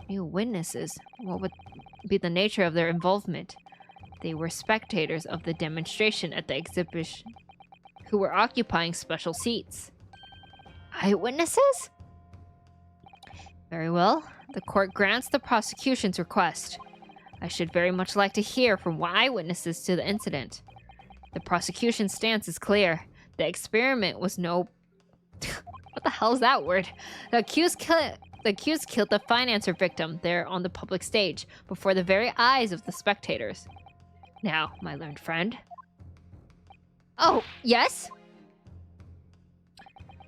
New witnesses? What would be the nature of their involvement? They were spectators of the demonstration at the exhibition, who were occupying special seats. Eyewitnesses? Very well. The court grants the prosecution's request. I should very much like to hear from eyewitnesses to the incident. The prosecution's stance is clear. The experiment was no... What the hell is that word? The accused killed the financer victim there on the public stage, before the very eyes of the spectators. Now, my learned friend. Oh, yes?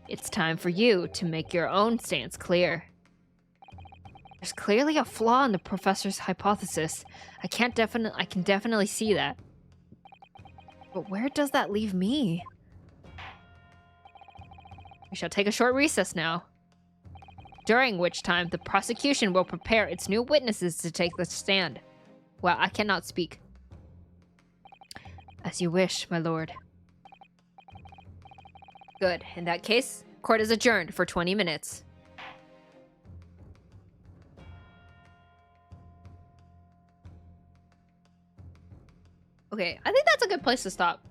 It's time for you to make your own stance clear. There's clearly a flaw in the professor's hypothesis. I can definitely see that. But where does that leave me? We shall take a short recess now, during which time the prosecution will prepare its new witnesses to take the stand. Well, I cannot speak. As you wish, my lord. Good. In that case, court is adjourned for 20 minutes. Okay, I think that's a good place to stop.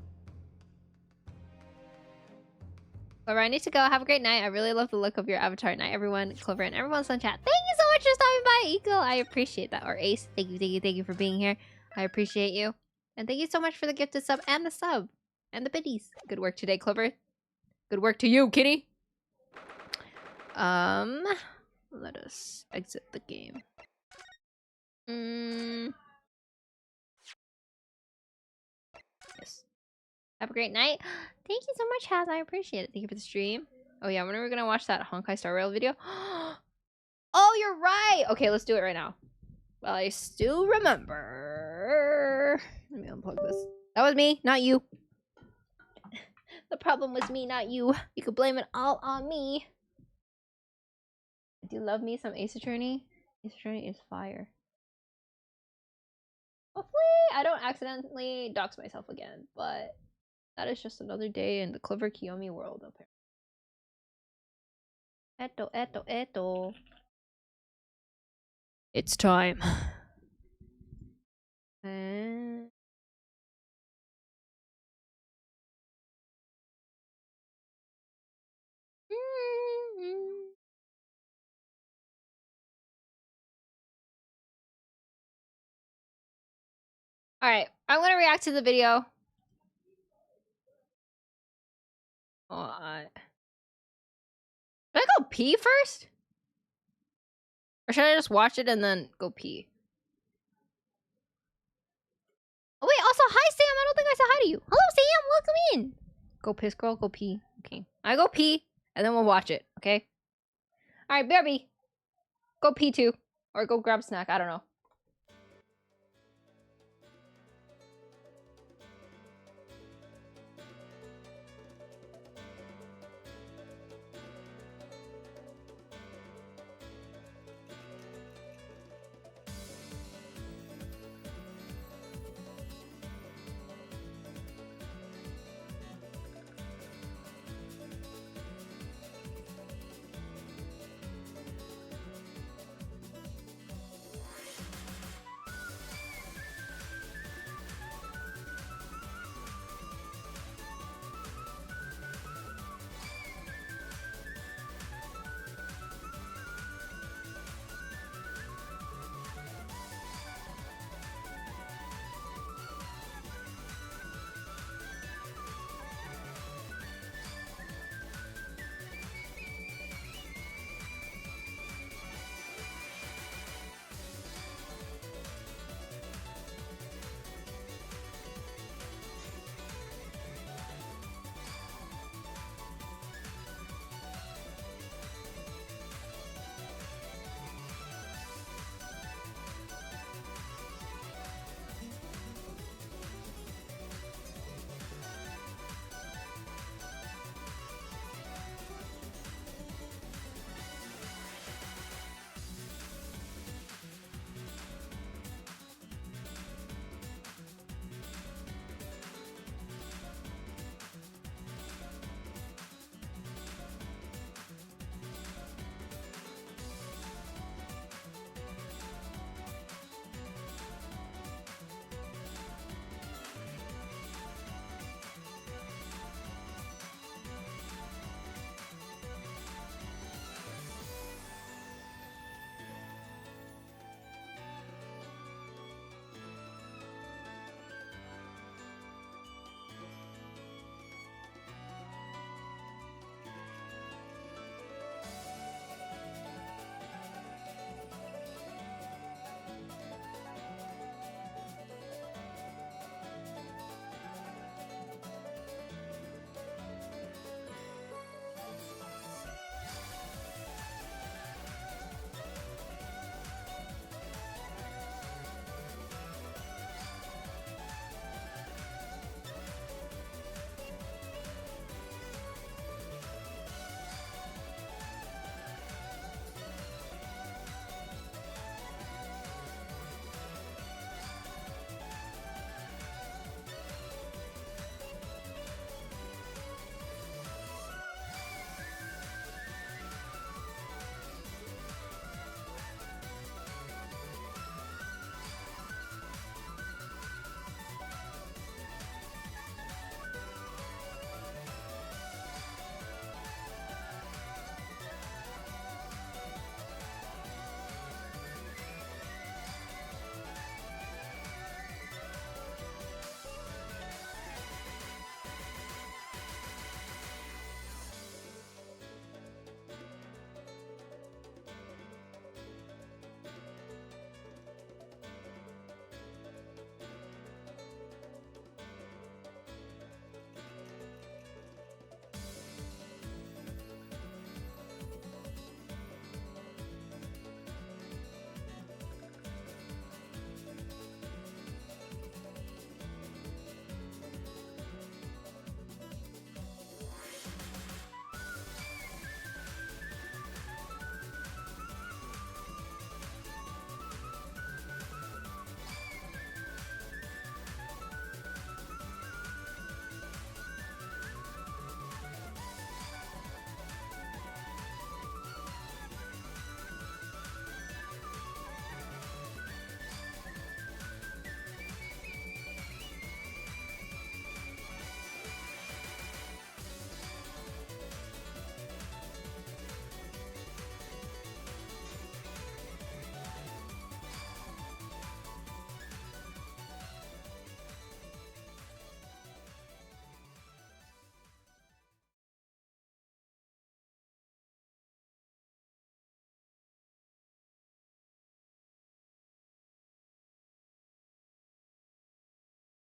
Clover, I need to go. Have a great night. I really love the look of your avatar. Night, everyone. Clover and everyone's on chat. Thank you so much for stopping by, Eagle. I appreciate that. Or Ace. Thank you for being here. I appreciate you. And thank you so much for the gifted sub and the sub. And the biddies. Good work today, Clover. Good work to you, kitty. Let us exit the game. Yes. Have a great night. Thank you so much, Haz. I appreciate it. Thank you for the stream. Oh yeah, when are we gonna watch that Honkai Star Rail video? Oh, you're right! Okay, let's do it right now. Well, I still remember. Let me unplug this. That was me, not you. The problem was me, not you. You could blame it all on me. Do you love me some Ace Attorney? Ace Attorney is fire. Hopefully I don't accidentally dox myself again, but that is just another day in the Clover Kiyomi world, apparently. Eto. It's time. Alright, I'm gonna react to the video. Should I go pee first? Or should I just watch it and then go pee? Oh wait, also hi Sam, I don't think I said hi to you. Hello Sam, welcome in. Go piss girl, go pee. Okay. I go pee and then we'll watch it, okay? Alright, Barbie. Go pee too. Or go grab a snack. I don't know.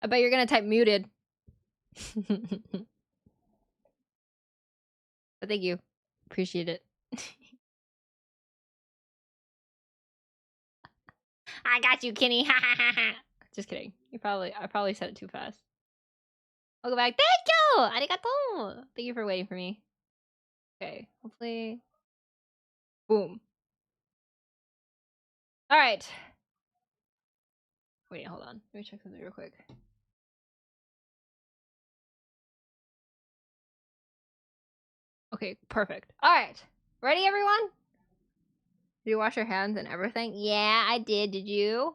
I bet you're gonna type muted. But thank you. Appreciate it. I got you, Kenny. Just kidding. I probably said it too fast. I'll go back. Thank you! Arigato! Thank you for waiting for me. Okay, hopefully... Boom. Alright. Wait, hold on. Let me check something real quick. Okay, perfect. Alright. Ready, everyone? Did you wash your hands and everything? Yeah, I did. Did you?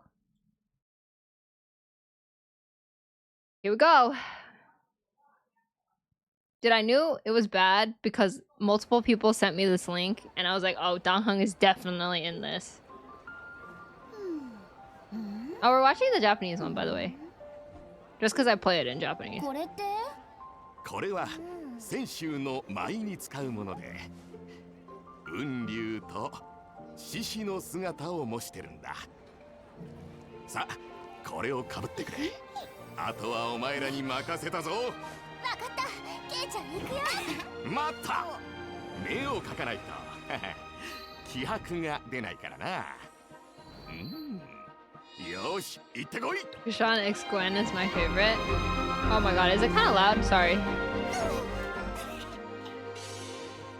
Here we go. I knew it was bad because multiple people sent me this link and I was like, oh, Donghung is definitely in this. Oh, we're watching the Japanese one, by the way. Just because I play it in Japanese. これは泉州の舞に使うもので、雲龍と獅子の姿を模してるんだ。さあ、これをかぶってくれ。あとはお前らに任せたぞ。わかった、ケイちゃん行くよ。待った。目を描かないと気迫が出ないからな。よし、行ってこい。Kushan X Gwen is my favorite. Oh my god, is it kind of loud? Sorry.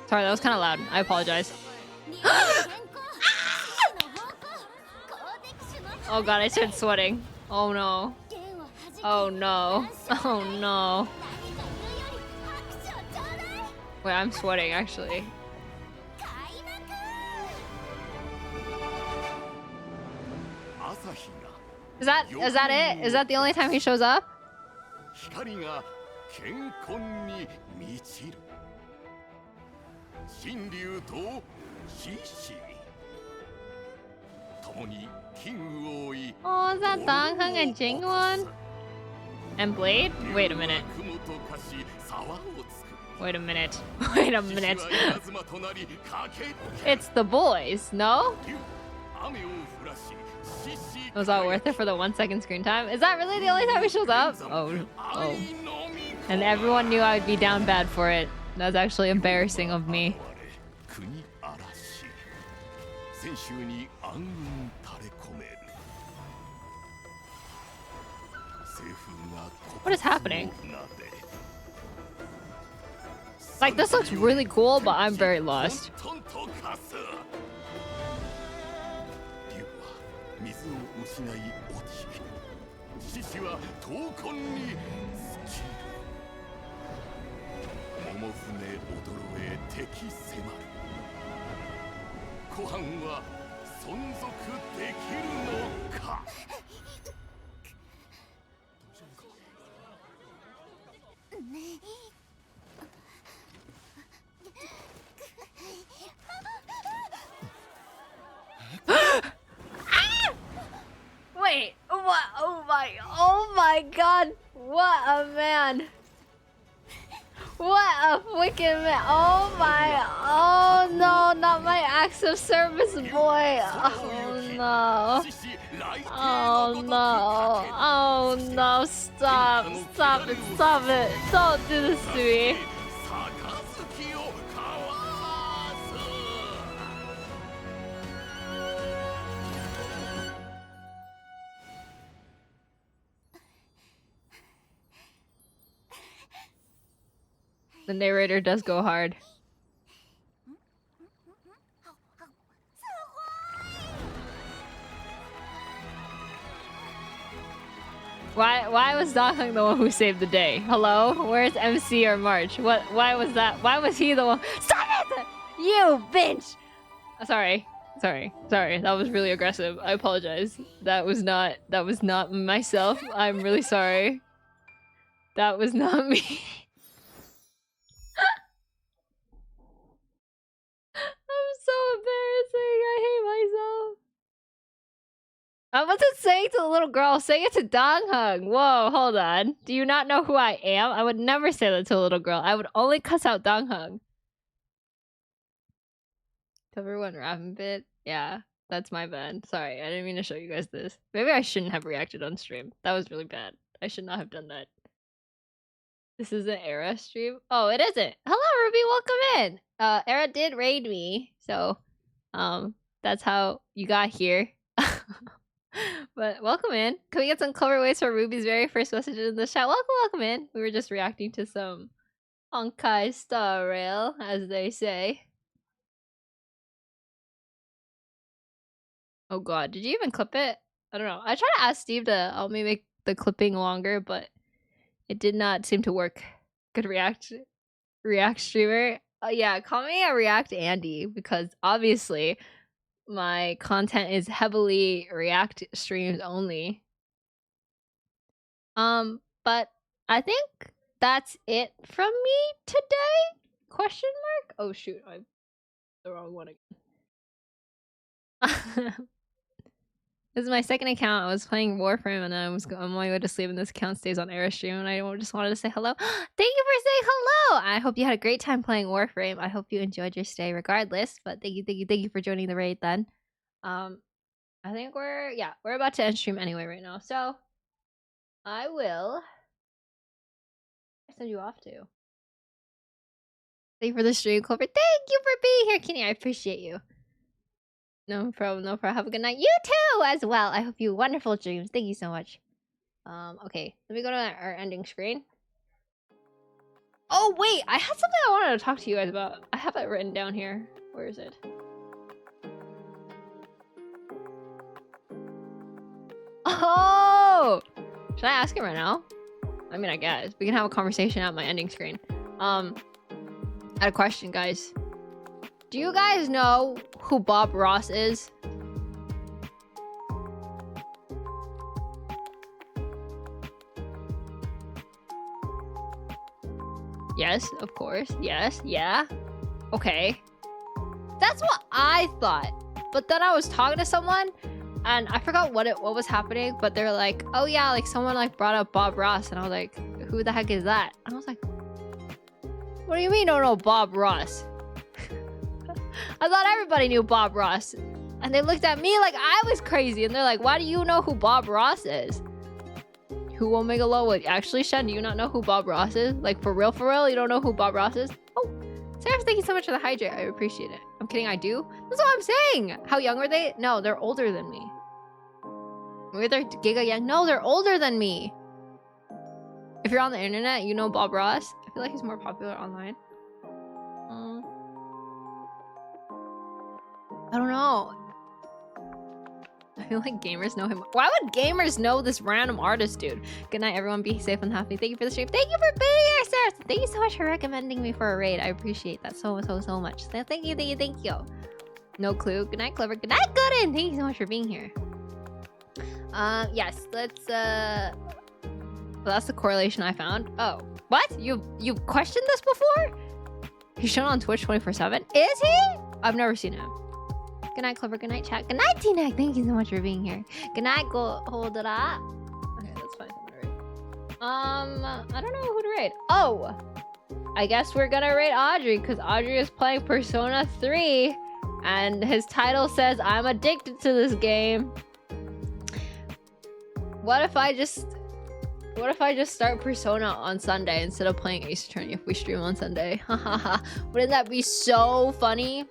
Sorry, that was kind of loud. I apologize. Oh god, I started sweating. Oh no. Oh no. Oh no. Wait, I'm sweating actually. Is that it? Is that the only time he shows up? 光が健康に満ちる。神竜と獅子。共にキングを追い。Oh, is that Donghung and Jingwon? And Blade? Wait a minute. Wait a minute. Wait a minute. It's the boys, no? Was that worth it for the 1 second screen time? Is that really the only time he shows up? Oh. And everyone knew I would be down bad for it. That's actually embarrassing of me. What is happening? Like, this looks really cool, but I'm very lost. Wait, what? Oh my god, what a man. What a wicked man. Oh my, oh no, not my acts of service boy. Oh no. Oh no, oh no, stop it. Don't do this to me. The narrator does go hard. Why was Donghung the one who saved the day? Hello? Where's MC or March? Why was that? Why was he the one? Stop it! You bitch! Sorry. That was really aggressive. I apologize. That was not myself. I'm really sorry. That was not me. I'm so embarrassing. I hate myself. What's it saying to the little girl? Say it to Donghung. Whoa, hold on. Do you not know who I am? I would never say that to a little girl. I would only cuss out Donghung. Everyone rapping bit? Yeah, that's my bad. Sorry, I didn't mean to show you guys this. Maybe I shouldn't have reacted on stream. That was really bad. I should not have done that. This is an Era stream? Oh, it isn't. Hello, Ruby. Welcome in. Era did raid me, so that's how you got here. But welcome in. Can we get some clever ways for Ruby's very first message in the chat? Welcome in. We were just reacting to some Honkai Star Rail, as they say. Oh god, did you even clip it? I don't know. I tried to ask Steve to help me make the clipping longer, but it did not seem to work. Good React streamer. Yeah, call me a React Andy, because obviously my content is heavily React streams only. But I think that's it from me today? Question mark? Oh shoot, I'm the wrong one again. This is my second account. I was playing Warframe and I was on my way to sleep, and this account stays on Airstream, and I just wanted to say hello. Thank you for saying hello! I hope you had a great time playing Warframe. I hope you enjoyed your stay regardless, but thank you for joining the raid then. I think we're about to end stream anyway right now, so I will send you off to. Thank you for the stream, Clover. Thank you for being here, Kenny. I appreciate you. No problem, no problem. Have a good night. You too, as well. I hope you wonderful dreams. Thank you so much. Okay. Let me go to our ending screen. Oh, wait. I had something I wanted to talk to you guys about. I have it written down here. Where is it? Oh! Should I ask him right now? I mean, I guess. We can have a conversation at my ending screen. I had a question, guys. Do you guys know who Bob Ross is? Yes, of course. Yes, yeah. Okay. That's what I thought. But then I was talking to someone and I forgot what was happening, but they're like, "Oh yeah, like someone like brought up Bob Ross." And I was like, "Who the heck is that?" And I was like, "What do you mean don't know Bob Ross?" I thought everybody knew Bob Ross. And they looked at me like I was crazy. And they're like, "Why do you know who Bob Ross is?" Who Omega Low? Actually, Shen, do you not know who Bob Ross is? Like, for real, you don't know who Bob Ross is? Oh, Sarah, thank you so much for the hydrate. I appreciate it. I'm kidding, I do? That's what I'm saying. How young are they? No, they're older than me. Maybe they're giga young. No, they're older than me. If you're on the internet, you know Bob Ross. I feel like he's more popular online. I don't know. I feel like gamers know him. Why would gamers know this random artist, dude? Good night, everyone. Be safe and happy. Thank you for the stream. Thank you for being here, Sarah. Thank you so much for recommending me for a raid. I appreciate that so much. So thank you. No clue. Good night, Clever. Good night, Gooden. Thank you so much for being here. Yes, let's well, that's the correlation I found. Oh, what? You've questioned this before? He's shown on Twitch 24/7. Is he? I've never seen him. Good night, Clever. Good night, chat. Good night, Tina. Thank you so much for being here. Good night, hold it up. Okay, that's fine. I don't know who to raid. Oh, I guess we're gonna raid Audrey because Audrey is playing Persona 3, and his title says I'm addicted to this game. What if I just start Persona on Sunday instead of playing Ace Attorney if we stream on Sunday? Hahaha. Wouldn't that be so funny?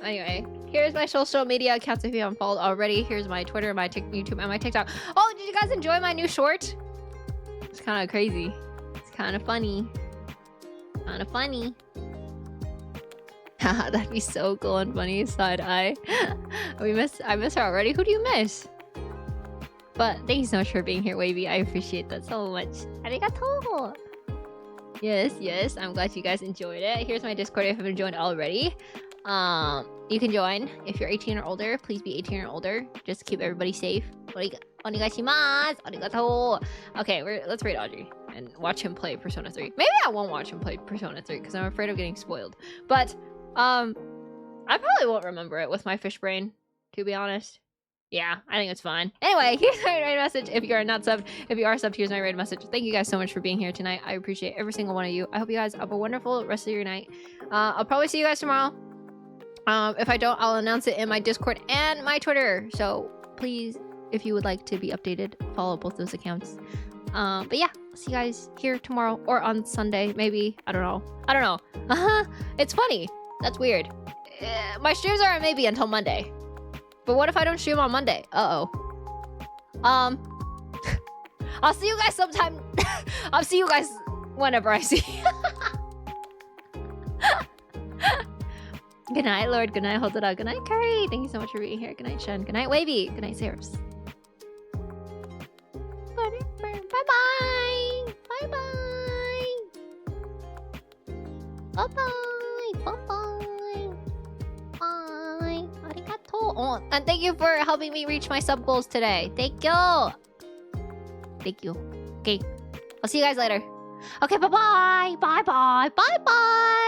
Anyway, here's my social media accounts if you haven't followed already. Here's my Twitter, my YouTube, and my TikTok. Oh, did you guys enjoy my new short? It's kind of crazy. It's kind of funny. Haha, that'd be so cool and funny. Side eye. I miss her already. Who do you miss? But thank you so much for being here, Wavy. I appreciate that so much. Arigatou. Yes. I'm glad you guys enjoyed it. Here's my Discord if you haven't joined already. You can join if you're 18 or older. Please be 18 or older. Just to keep everybody safe. Onegaishimasu. Arigatou. Okay, let's raid Audrey and watch him play Persona 3. Maybe I won't watch him play Persona 3 because I'm afraid of getting spoiled. But I probably won't remember it with my fish brain, to be honest. Yeah, I think it's fine. Anyway, here's my raid message. If you are not subbed, if you are subbed, here's my raid message. Thank you guys so much for being here tonight. I appreciate every single one of you. I hope you guys have a wonderful rest of your night. I'll probably see you guys tomorrow. If I don't, I'll announce it in my Discord and my Twitter. So please, if you would like to be updated, follow both those accounts. But yeah, see you guys here tomorrow or on Sunday, maybe. I don't know. It's funny. That's weird. My streams are maybe until Monday. But what if I don't stream on Monday? Uh-oh. I'll see you guys sometime. I'll see you guys whenever I see you. Good night, Lord. Good night, Hold It Up. Good night, Curry. Thank you so much for being here. Good night, Shen. Good night, Wavy. Good night, Sarahs. Bye-bye. Bye-bye. Bye-bye. Bye-bye. Bye. Arigato. Oh, and thank you for helping me reach my sub goals today. Thank you. Thank you. Okay. I'll see you guys later. Okay, bye-bye. Bye-bye. Bye-bye.